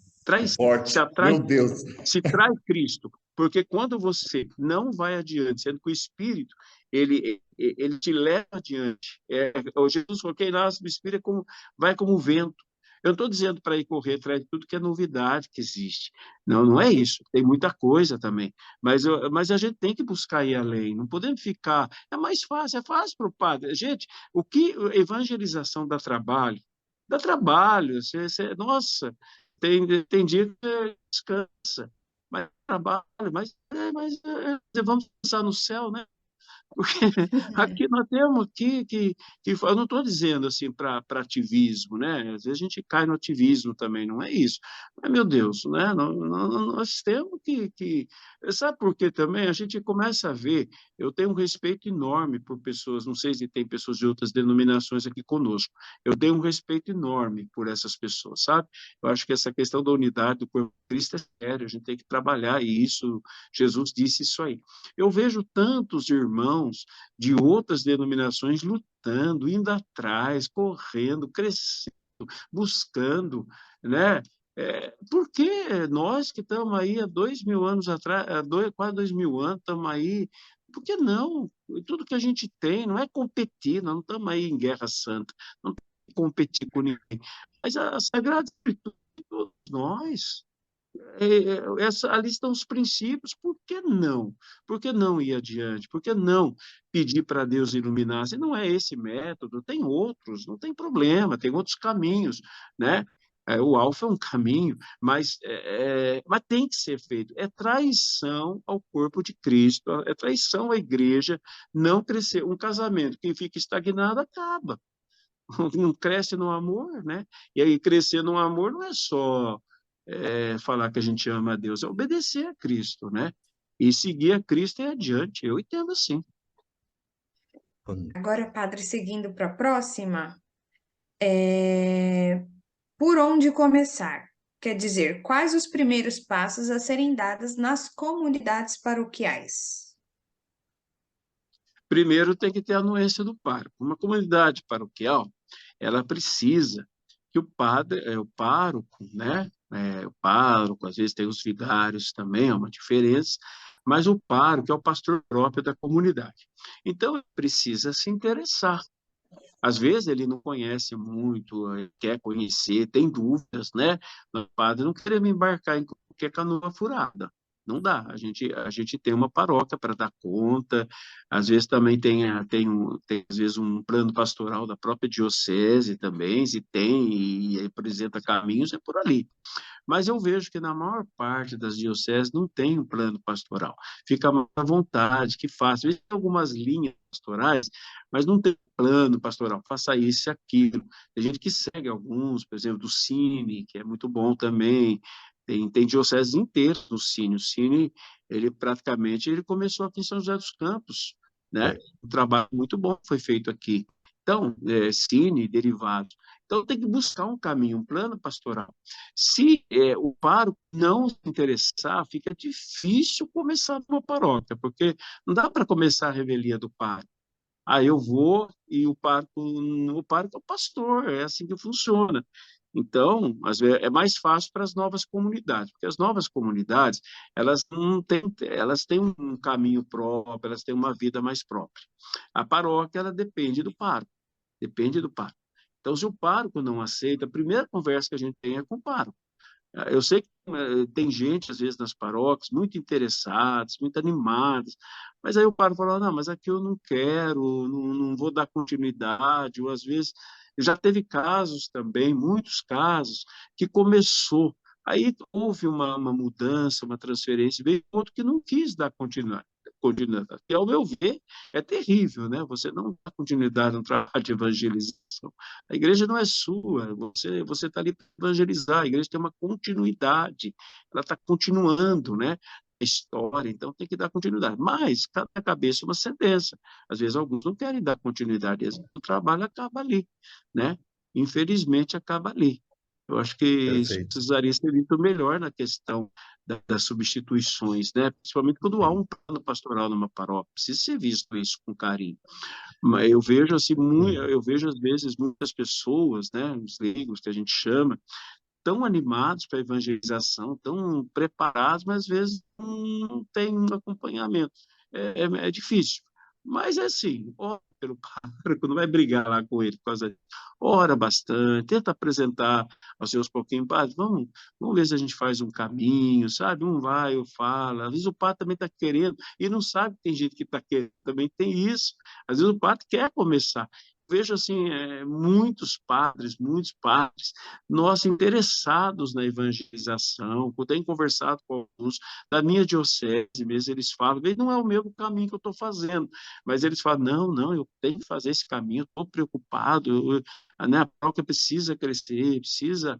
Se Meu Deus! se trai Cristo, porque quando você não vai adiante, sendo que o Espírito, ele te leva adiante. O Jesus falou que o Espírito vai como o vento. Eu não estou dizendo para ir correr atrás de tudo que é novidade que existe. Não é isso. Tem muita coisa também. Mas a gente tem que buscar ir além. Não podemos ficar... É mais fácil, é fácil para o padre. Gente, o que evangelização dá trabalho? Dá trabalho. Nossa, tem dia que descansa. Mas trabalho, vamos pensar no céu, né? Porque aqui nós temos eu não estou dizendo assim para ativismo, né? Às vezes a gente cai no ativismo também, não é isso. Mas, meu Deus, né? Nós temos Sabe por quê também? A gente começa a ver, eu tenho um respeito enorme por pessoas, não sei se tem pessoas de outras denominações aqui conosco, eu tenho um respeito enorme por essas pessoas, sabe? Eu acho que essa questão da unidade do corpo de Cristo é sério, a gente tem que trabalhar, e isso, Jesus disse isso aí. Eu vejo tantos irmãos de outras denominações lutando, indo atrás, correndo, crescendo, buscando, né? Por que nós que estamos aí há 2.000 anos atrás, quase 2.000 anos, estamos aí, por que não? Tudo que a gente tem não é competir, nós não estamos aí em guerra santa, não estamos competir com ninguém, mas a Sagrada Escritura de todos nós, ali estão os princípios, por que não? Por que não ir adiante? Por que não pedir para Deus iluminar? Se não é esse método, tem outros, não tem problema, tem outros caminhos, né? O alfa é um caminho, mas tem que ser feito. É traição ao corpo de Cristo, é traição à igreja não crescer. Um casamento que fica estagnado acaba, não cresce no amor, né? E aí crescer no amor não é só falar que a gente ama a Deus, é obedecer a Cristo, né? E seguir a Cristo é adiante. Eu entendo assim. Agora, padre, seguindo para a próxima, por onde começar? Quer dizer, quais os primeiros passos a serem dados nas comunidades paroquiais? Primeiro tem que ter a anuência do pároco. Uma comunidade paroquial, ela precisa que o pároco, né? O pároco, às vezes tem os vigários também, é uma diferença, mas o pároco é o pastor próprio da comunidade. Então, ele precisa se interessar. Às vezes ele não conhece muito, quer conhecer, tem dúvidas, né? O padre não quer me embarcar em qualquer canoa furada. Não dá. A gente tem uma paróquia para dar conta, às vezes também tem às vezes um plano pastoral da própria diocese também, se tem e apresenta caminhos, é por ali. Mas eu vejo que na maior parte das dioceses não tem um plano pastoral. Fica mais à vontade, que faça. Às vezes tem algumas linhas pastorais, mas não tem plano pastoral. Faça isso e aquilo. Tem gente que segue alguns, por exemplo, do Cine, que é muito bom também. Tem dioceses inteiras no Cine. O Cine, ele começou aqui em São José dos Campos, né? Um trabalho muito bom foi feito aqui. Então, Cine, derivados. Então, tem que buscar um caminho, um plano pastoral. Se o pároco não se interessar, fica difícil começar uma paróquia, porque não dá para começar a revelia do pároco. Eu vou e o pároco é o pastor, é assim que funciona. Então, às vezes, é mais fácil para as novas comunidades, porque as novas comunidades, elas não têm, elas têm um caminho próprio, elas têm uma vida mais própria. A paróquia, ela depende do pároco. Então, se o pároco não aceita, a primeira conversa que a gente tem é com o pároco. Eu sei que tem gente, às vezes, nas paróquias, muito interessadas, muito animadas, mas aí o pároco fala, não, mas aqui eu não quero, não vou dar continuidade, ou às vezes, já teve casos também, muitos casos, que começou, aí houve uma mudança, uma transferência, veio outro que não quis dar continuidade. E, ao meu ver, é terrível, né? Você não dá continuidade no trabalho de evangelização. A igreja não é sua, você está ali para evangelizar, a igreja tem uma continuidade, ela está continuando, né? A história, então tem que dar continuidade. Mas cada cabeça é uma sentença. Às vezes alguns não querem dar continuidade, às vezes o trabalho acaba ali, né? Infelizmente acaba ali. Eu acho que isso Perfeito. precisaria ser visto melhor na questão das substituições, né? Principalmente quando há Sim. um plano pastoral numa paróquia, precisa ser visto isso com carinho. Mas eu vejo assim, eu vejo às vezes muitas pessoas, né, os leigos que a gente chama, tão animados para a evangelização, tão preparados, mas às vezes não tem um acompanhamento. É difícil. Mas é assim, ora pelo pároco, não vai brigar lá com ele por causa disso. Ora bastante, tenta apresentar aos seus pouquinhos, padre, vamos ver se a gente faz um caminho, sabe? Um vai, eu falo. Às vezes o padre também está querendo e não sabe que tem gente que está querendo, também tem isso. Às vezes o padre quer começar. vejo assim, muitos padres, nós interessados na evangelização, eu tenho conversado com alguns da minha diocese mesmo, eles falam, não é o mesmo caminho que eu estou fazendo, mas eles falam, não, eu tenho que fazer esse caminho, eu estou preocupado, né, a paróquia precisa crescer, precisa...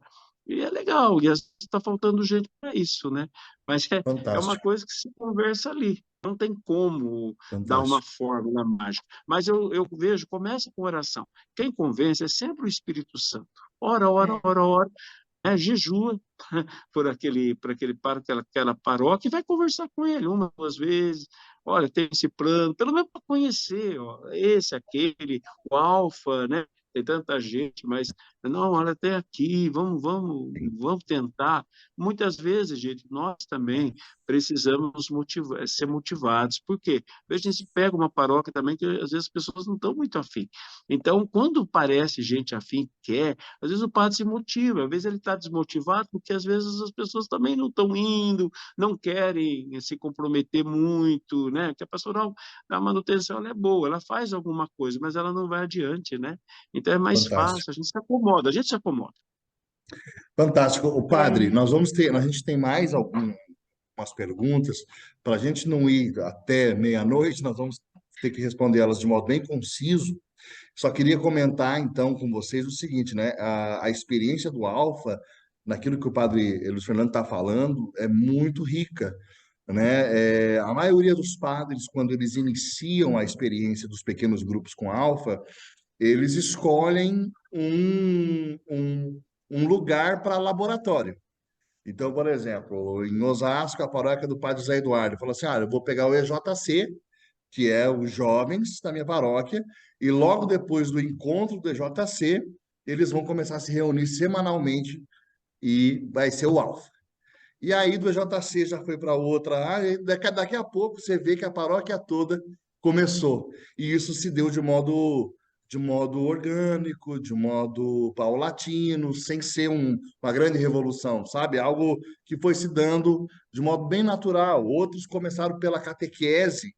E é legal, e às vezes está faltando gente para isso, né? Mas é uma Fantástico, coisa que se conversa ali, não tem como dar uma fantástico. fórmula mágica. Mas eu vejo, começa com oração. Quem convence é sempre o Espírito Santo. Ora, ora, É. ora, ora, jejua para aquela paróquia e vai conversar com ele uma, duas vezes. Olha, tem esse plano, pelo menos para conhecer, ó, esse, aquele, o alfa, né? Tem tanta gente, mas não, olha, até aqui, vamos tentar. Muitas vezes, gente, nós também precisamos ser motivados. Por quê? Veja, a gente pega uma paróquia também que às vezes as pessoas não estão muito afim. Então, quando parece gente afim que quer, às vezes o padre se motiva, às vezes ele está desmotivado, porque às vezes as pessoas também não estão indo, não querem se comprometer muito, né? Que a pastoral da manutenção ela é boa, ela faz alguma coisa, mas ela não vai adiante, né? Então é mais Fantástico. fácil, a gente se acomoda. Fantástico. O padre, É. a gente tem mais algumas perguntas. Para a gente não ir até meia-noite, nós vamos ter que responder elas de modo bem conciso. Só queria comentar, então, com vocês o seguinte, né? A experiência do Alfa, naquilo que o padre Luiz Fernando está falando, é muito rica, né? A maioria dos padres, quando eles iniciam a experiência dos pequenos grupos com Alfa, eles escolhem um lugar para laboratório. Então, por exemplo, em Osasco, a paróquia do Padre José Eduardo falou assim: eu vou pegar o EJC, que é os jovens da minha paróquia, e logo depois do encontro do EJC, eles vão começar a se reunir semanalmente e vai ser o Alfa. E aí do EJC já foi para outra área, e daqui a pouco você vê que a paróquia toda começou. E isso se deu de modo orgânico, de modo paulatino, sem ser uma grande revolução, sabe? Algo que foi se dando de modo bem natural. Outros começaram pela catequese.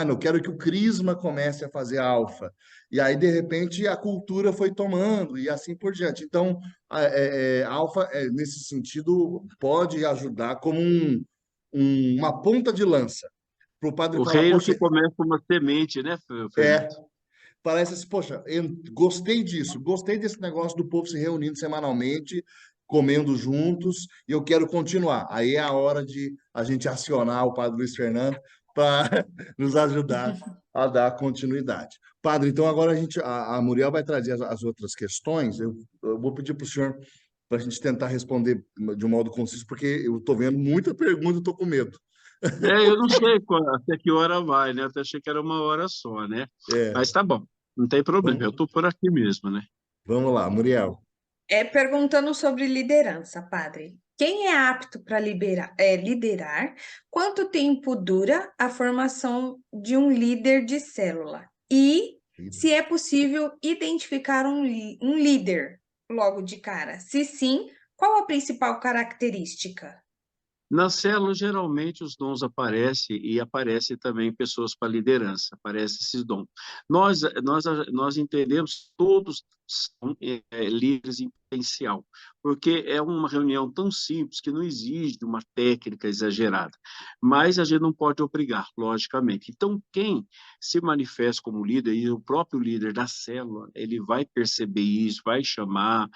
Não quero que o crisma comece a fazer alfa. E aí, de repente, a cultura foi tomando e assim por diante. Então, alfa, nesse sentido, pode ajudar como uma ponta de lança para o padre O falar, reino poxa, que começa uma semente, né, Fernando? é, parece assim, poxa, eu gostei disso, gostei desse negócio do povo se reunindo semanalmente, comendo juntos, e eu quero continuar. Aí é a hora de a gente acionar o padre Luiz Fernando para nos ajudar a dar continuidade. Padre, então agora a Muriel vai trazer as outras questões. Eu vou pedir para o senhor para a gente tentar responder de um modo conciso, porque eu estou vendo muita pergunta e estou com medo. Eu não sei até que hora vai, né? Eu até achei que era uma hora só, né? É, Mas tá bom, não tem problema, eu vamos, estou por aqui mesmo, né? vamos lá, Muriel. Perguntando sobre liderança, padre. Quem é apto para liderar? Quanto tempo dura a formação de um líder de célula? E se é possível identificar um líder logo de cara? Se sim, qual a principal característica? Na célula, geralmente, os dons aparecem e aparecem também pessoas para liderança, aparecem esses dons. Nós entendemos todos são líderes em potencial, porque é uma reunião tão simples que não exige uma técnica exagerada, mas a gente não pode obrigar, logicamente. Então, quem se manifesta como líder, e o próprio líder da célula, ele vai perceber isso, vai chamar,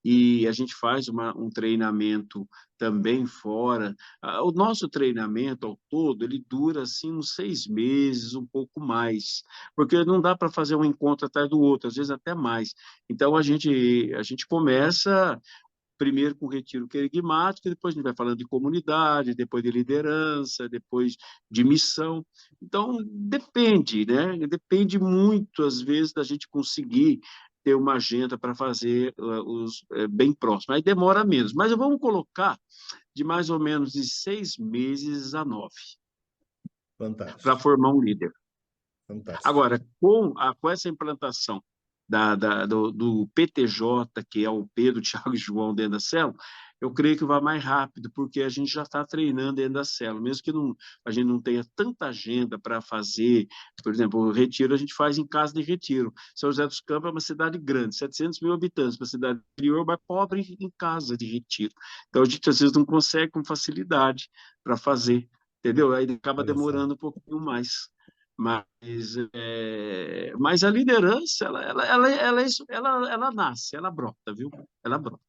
e a gente faz um treinamento também fora. O nosso treinamento ao todo, ele dura assim uns 6 meses, um pouco mais, porque não dá para fazer um encontro atrás do outro, às vezes até mais. Então, a gente começa primeiro com o retiro querigmático, depois a gente vai falando de comunidade, depois de liderança, depois de missão. Então, depende, né? Depende muito, às vezes, da gente conseguir ter uma agenda para fazer bem próximo. Aí demora menos, mas vamos colocar de mais ou menos de 6 meses a 9 para Fantástico, formar um líder. fantástico. Agora, com essa implantação do PTJ, que é o Pedro, Tiago e João dentro da célula, eu creio que vai mais rápido, porque a gente já está treinando dentro da célula, mesmo que a gente não tenha tanta agenda para fazer. Por exemplo, o retiro a gente faz em casa de retiro. São José dos Campos é uma cidade grande, 700 mil habitantes, uma cidade interior, mas pobre em casa de retiro. Então, a gente às vezes não consegue com facilidade para fazer, entendeu? Aí acaba Olha só. demorando um pouquinho mais. Mas a liderança, ela nasce, ela brota, viu? Ela brota.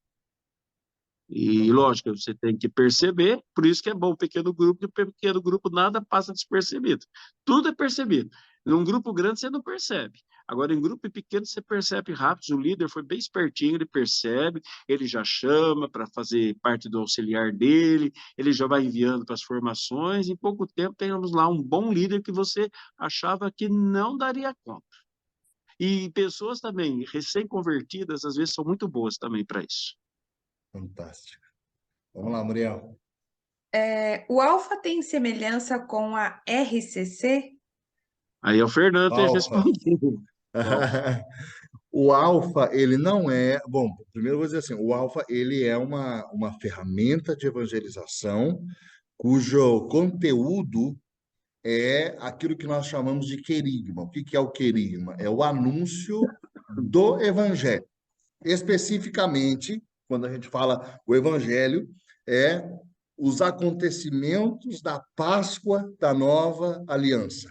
E, Então tá. lógico, você tem que perceber, por isso que é bom o pequeno grupo, e o pequeno grupo nada passa despercebido. Tudo é percebido. Num grupo grande você não percebe. Agora, em grupo pequeno você percebe rápido. O líder foi bem espertinho, ele percebe, ele já chama para fazer parte do auxiliar dele, ele já vai enviando para as formações. Em pouco tempo, temos lá um bom líder que você achava que não daria conta. E pessoas também recém-convertidas, às vezes, são muito boas também para isso. Fantástico. Vamos lá, Muriel. O alfa tem semelhança com a RCC? Aí é o Fernando tem Alfa. respondido. Uau. O alfa, ele não é. Bom, primeiro eu vou dizer assim: o alfa, ele é uma ferramenta de evangelização cujo conteúdo é aquilo que nós chamamos de querigma. O que que é o querigma? É o anúncio do evangelho. Especificamente, quando a gente fala o evangelho, é os acontecimentos da Páscoa da nova aliança.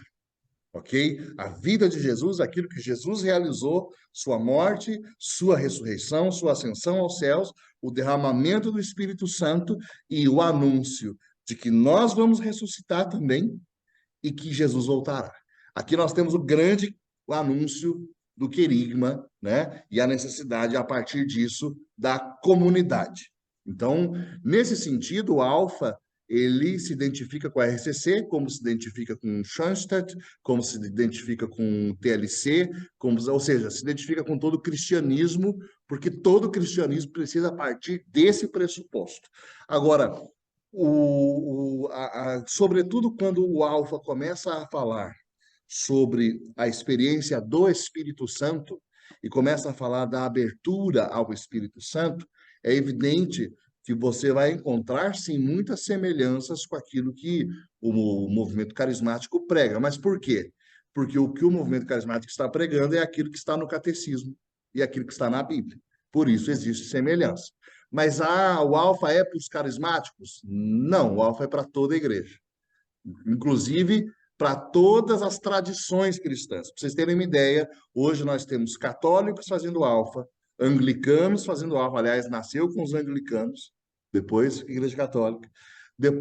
Ok? A vida de Jesus, aquilo que Jesus realizou, sua morte, sua ressurreição, sua ascensão aos céus, o derramamento do Espírito Santo e o anúncio de que nós vamos ressuscitar também e que Jesus voltará. Aqui nós temos o anúncio do querigma, né? E a necessidade, a partir disso, da comunidade. Então, nesse sentido, o Alfa, ele se identifica com a RCC, como se identifica com o Schoenstatt, como se identifica com o TLC, ou seja, se identifica com todo o cristianismo, porque todo cristianismo precisa partir desse pressuposto. Agora, sobretudo quando o Alfa começa a falar sobre a experiência do Espírito Santo e começa a falar da abertura ao Espírito Santo, é evidente que você vai encontrar, sim, muitas semelhanças com aquilo que o movimento carismático prega. Mas por quê? Porque o que o movimento carismático está pregando é aquilo que está no catecismo e aquilo que está na Bíblia. Por isso existe semelhança. Mas o alfa é para os carismáticos? Não, o alfa é para toda a igreja. Inclusive para todas as tradições cristãs. Para vocês terem uma ideia, hoje nós temos católicos fazendo alfa, anglicanos fazendo alfa. Aliás, nasceu com os anglicanos, depois Igreja Católica.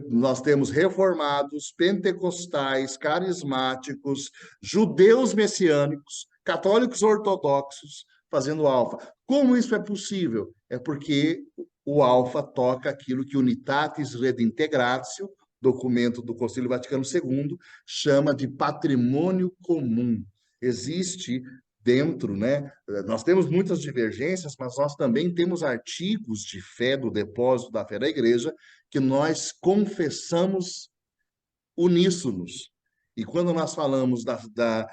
Nós temos reformados, pentecostais, carismáticos, judeus messiânicos, católicos ortodoxos fazendo alfa. Como isso é possível? É porque o alfa toca aquilo que Unitatis Redintegratio, documento do Concílio Vaticano II, chama de patrimônio comum. Existe dentro, né? Nós temos muitas divergências, mas nós também temos artigos de fé do depósito da fé da igreja que nós confessamos uníssonos. E quando nós falamos da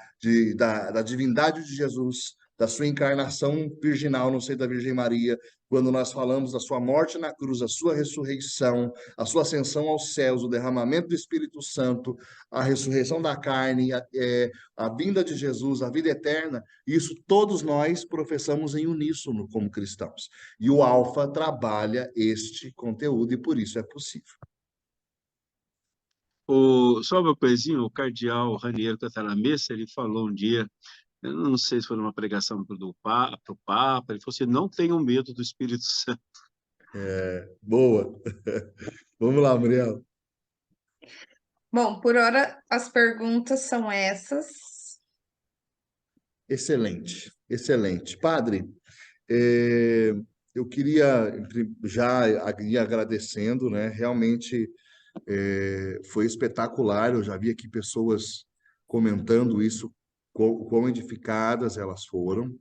divindade de Jesus, da sua encarnação virginal no seio da Virgem Maria, quando nós falamos da sua morte na cruz, a sua ressurreição, a sua ascensão aos céus, o derramamento do Espírito Santo, a ressurreição da carne, a vinda de Jesus, a vida eterna, isso todos nós professamos em uníssono como cristãos. E o Alfa trabalha este conteúdo e por isso é possível. Só uma coisinha, o cardeal Raniero Cantalamessa, ele falou um dia, eu não sei se foi numa pregação para o Papa, ele falou assim, não tenham medo do Espírito Santo. Boa. Vamos lá, Muriel. Bom, por hora as perguntas são essas. Excelente, excelente. Padre, eu queria já ir agradecendo, né? Realmente foi espetacular. Eu já vi aqui pessoas comentando isso, quão edificadas elas foram.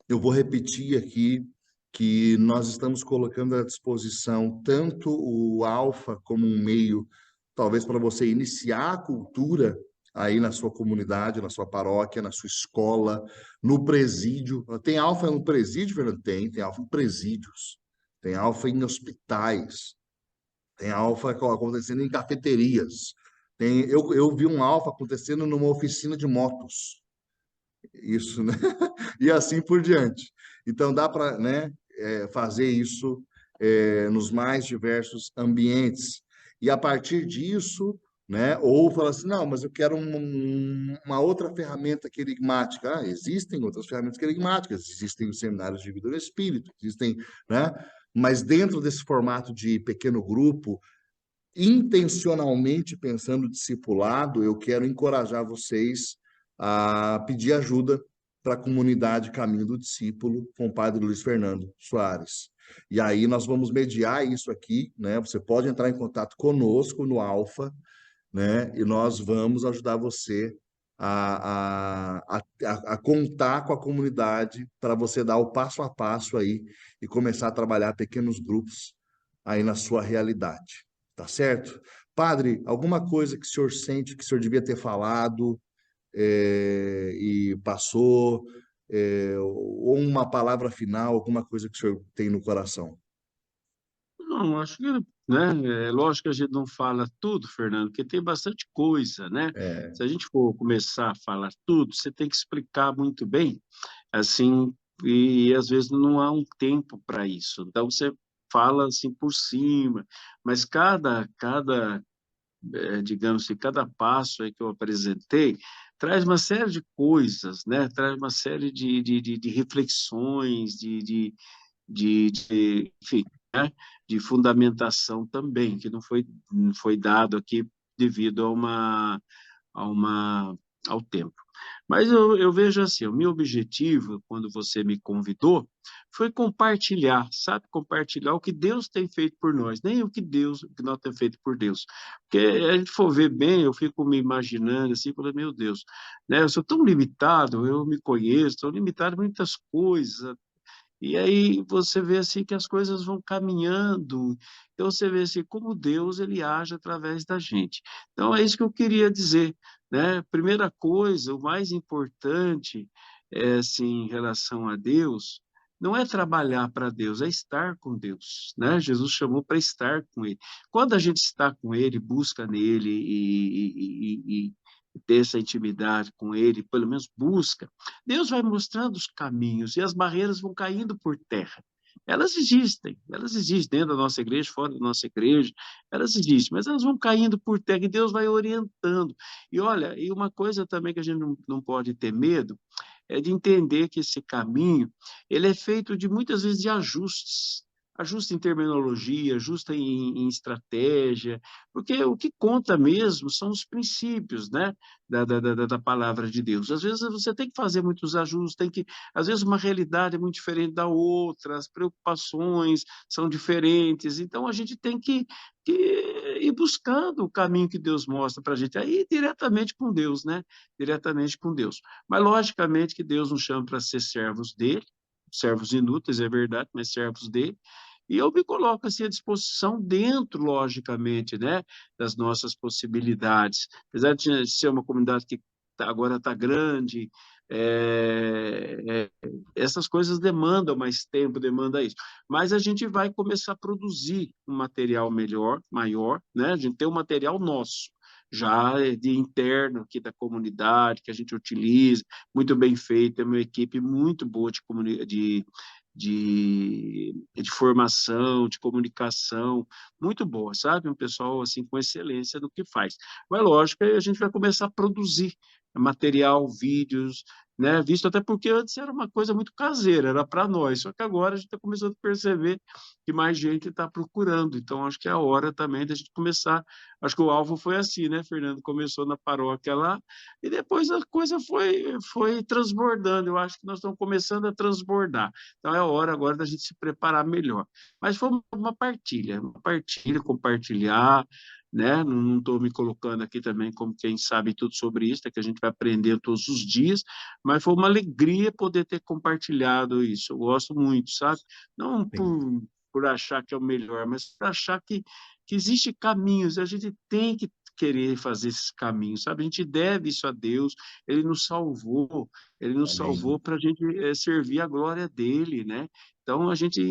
Eu vou repetir aqui que nós estamos colocando à disposição tanto o Alfa como um meio, talvez para você iniciar a cultura aí na sua comunidade, na sua paróquia, na sua escola, no presídio. Tem alfa no presídio, Fernando? Tem alfa em presídios, tem alfa em hospitais, tem alfa acontecendo em cafeterias. Eu vi um alfa acontecendo numa oficina de motos. Isso, né? E assim por diante. Então, dá para, né, fazer isso nos mais diversos ambientes. E a partir disso, né, ou fala assim, não, mas eu quero uma outra ferramenta querigmática. Ah, existem outras ferramentas querigmáticas, existem os seminários de vida do Espírito, existem, né? Mas dentro desse formato de pequeno grupo, intencionalmente pensando discipulado, eu quero encorajar vocês a pedir ajuda para a comunidade Caminho do Discípulo com o Padre Luiz Fernando Soares. E aí nós vamos mediar isso aqui, né? Você pode entrar em contato conosco no Alfa, né? E nós vamos ajudar você a contar com a comunidade para você dar o passo a passo aí e começar a trabalhar pequenos grupos aí na sua realidade. Tá certo? Padre, alguma coisa que o senhor sente que o senhor devia ter falado e passou, ou uma palavra final, alguma coisa que o senhor tem no coração? Não, acho que, né, é lógico que a gente não fala tudo, Fernando, porque tem bastante coisa, né? É, Se a gente for começar a falar tudo, você tem que explicar muito bem, assim, e às vezes não há um tempo para isso. Então você fala assim por cima, mas digamos assim, cada passo aí que eu apresentei traz uma série de coisas, né? Traz uma série de reflexões, enfim, né? De fundamentação também, que não foi dado aqui devido a uma, ao tempo. Mas eu vejo assim, o meu objetivo, quando você me convidou, foi compartilhar, sabe? Compartilhar o que Deus tem feito por nós, nem o que nós temos feito por Deus. Porque a gente for ver bem, eu fico me imaginando assim, falando, meu Deus, né? Eu sou tão limitado, eu me conheço, estou limitado em muitas coisas, e aí você vê assim que as coisas vão caminhando. Então você vê assim como Deus ele age através da gente. Então é isso que eu queria dizer, né? Primeira coisa, o mais importante é assim em relação a Deus, não é trabalhar para Deus, é estar com Deus, né? Jesus chamou para estar com Ele. Quando a gente está com Ele, busca nele e ter essa intimidade com Ele, pelo menos busca, Deus vai mostrando os caminhos e as barreiras vão caindo por terra. Elas existem dentro da nossa igreja, fora da nossa igreja, elas existem, mas elas vão caindo por terra e Deus vai orientando. E olha, e uma coisa também que a gente não pode ter medo é de entender que esse caminho, ele é feito de muitas vezes de ajustes. Ajuste em terminologia, ajusta em estratégia, porque o que conta mesmo são os princípios, né? Da palavra de Deus. Às vezes você tem que fazer muitos ajustes, às vezes uma realidade é muito diferente da outra, as preocupações são diferentes, então a gente tem que ir buscando o caminho que Deus mostra para a gente, aí diretamente com Deus, né? Diretamente com Deus. Mas logicamente que Deus nos chama para ser servos dele, servos inúteis, é verdade, mas servos dele, e eu me coloco assim à disposição dentro, logicamente, né, das nossas possibilidades. Apesar de ser uma comunidade que agora está grande, essas coisas demandam mais tempo, demanda isso. Mas a gente vai começar a produzir um material melhor, maior, né? A gente tem um material nosso, já de interno aqui da comunidade, que a gente utiliza, muito bem feito, é uma equipe muito boa de formação, de comunicação, muito boa, sabe? Um pessoal assim com excelência do que faz. Mas lógico, aí a gente vai começar a produzir material, vídeos, né? Visto até porque antes era uma coisa muito caseira, era para nós, só que agora a gente está começando a perceber que mais gente está procurando. Então, acho que é a hora também da gente começar. Acho que o alvo foi assim, né, Fernando? Começou na paróquia lá, e depois a coisa foi transbordando. Eu acho que nós estamos começando a transbordar. Então é a hora agora da gente se preparar melhor. Mas foi uma partilha, compartilhar, né? Não estou me colocando aqui também como quem sabe tudo sobre isso, é que a gente vai aprender todos os dias, mas foi uma alegria poder ter compartilhado isso. Eu gosto muito, sabe? Não sim. por achar que é o melhor, mas por achar que existe caminhos, a gente tem que querer fazer esses caminhos, sabe? A gente deve isso a Deus, Ele nos salvou Amém. para a gente servir a glória dEle, né? Então, a gente,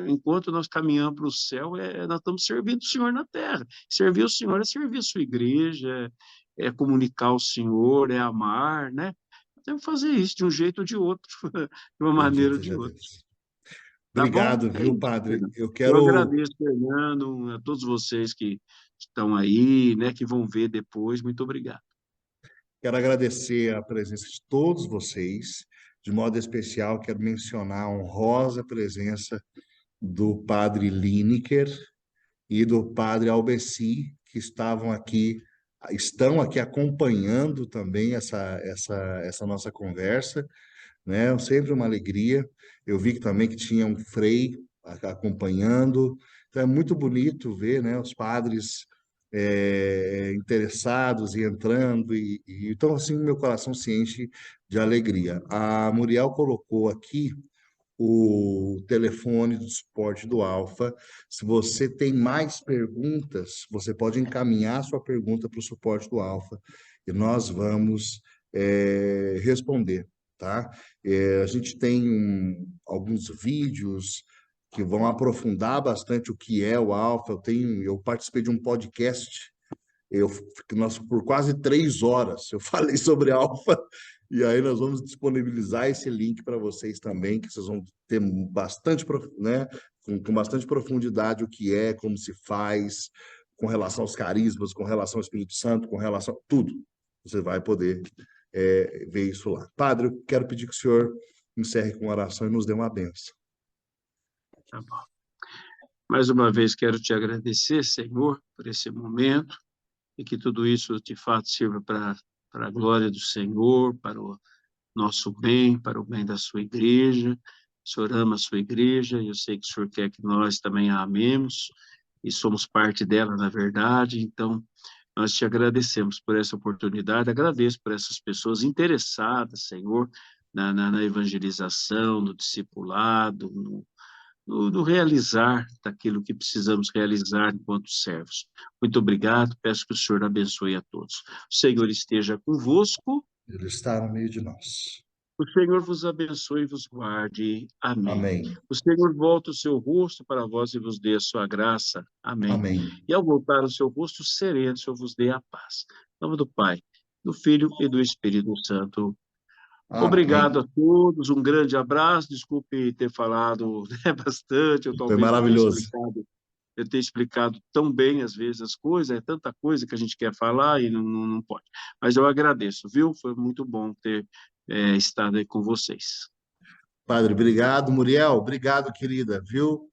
enquanto nós caminhamos para o céu, nós estamos servindo o Senhor na terra. Servir o Senhor é servir a sua igreja, é comunicar o Senhor, é amar, né? Temos que fazer isso de um jeito ou de outro, de uma maneira ou Bendito de seja outra. Deus. Tá bom? Obrigado, É viu, isso, padre? Fernando. Eu Eu quero agradeço, Fernando, a todos vocês que estão aí, né, que vão ver depois. Muito obrigado. Quero agradecer a presença de todos vocês. De modo especial, quero mencionar a honrosa presença do padre Lineker e do padre Albeci, que estão aqui acompanhando também essa nossa conversa, né? Sempre uma alegria. Eu vi que também que tinha um frei acompanhando. Então é muito bonito ver, né, os padres interessados e entrando então assim meu coração se enche de alegria. A Muriel colocou aqui o telefone do suporte do Alfa. Se você tem mais perguntas, você pode encaminhar sua pergunta para o suporte do Alfa e nós vamos responder, tá? A gente tem alguns vídeos que vão aprofundar bastante o que é o Alfa. Eu participei de um podcast nós, por quase 3 horas, eu falei sobre alfa, e aí nós vamos disponibilizar esse link para vocês também, que vocês vão ter bastante, né, com bastante profundidade o que é, como se faz, com relação aos carismas, com relação ao Espírito Santo, com relação a tudo. Você vai poder ver isso lá. Padre, eu quero pedir que o senhor encerre com oração e nos dê uma benção. Tá bom. Mais uma vez quero te agradecer, Senhor, por esse momento e que tudo isso, de fato, sirva para a glória do Senhor, para o nosso bem, para o bem da sua igreja. O Senhor ama a sua igreja e eu sei que o Senhor quer que nós também a amemos e somos parte dela, na verdade. Então, nós te agradecemos por essa oportunidade, agradeço por essas pessoas interessadas, Senhor, na evangelização, no discipulado, no realizar daquilo que precisamos realizar enquanto servos. Muito obrigado, peço que o Senhor abençoe a todos. O Senhor esteja convosco. Ele está no meio de nós. O Senhor vos abençoe e vos guarde. Amém. Amém. O Senhor volta o seu rosto para vós e vos dê a sua graça. Amém. Amém. E ao voltar o seu rosto sereno, o Senhor vos dê a paz. Em nome do Pai, do Filho e do Espírito Santo. Obrigado Amém. a todos, um grande abraço. Desculpe ter falado, né, bastante, ou Foi talvez maravilhoso. eu ter explicado tão bem, às vezes, as coisas. É tanta coisa que a gente quer falar e não pode. Mas eu agradeço, viu? Foi muito bom ter estado aí com vocês. Padre, obrigado. Muriel, obrigado, querida, viu?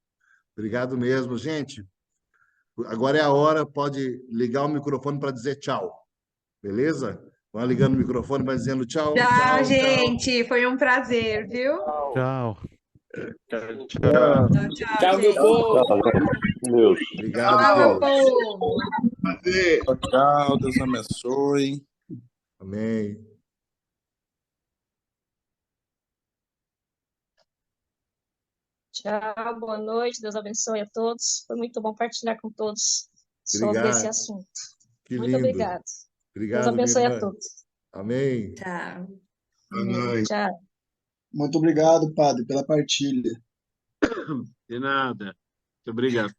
Obrigado mesmo. Gente, agora é a hora, pode ligar o microfone para dizer tchau, beleza? Vai ligando o microfone, vai dizendo tchau, Tchau, tchau, tchau. gente. Foi um prazer, viu? Tchau. Tchau, Tchau, meu gente. povo. Deus. Obrigado, Tchau, meu querido. povo. Tchau, Deus abençoe. Amém. Tchau, boa noite, Deus abençoe a todos. Foi muito bom partilhar com todos sobre Obrigado. esse assunto. Que Muito lindo. obrigado. Deus Obrigado, minha abençoe a irmã. todos. Amém. Tchau. Tchau. Muito obrigado, padre, pela partilha. De nada. Muito obrigado.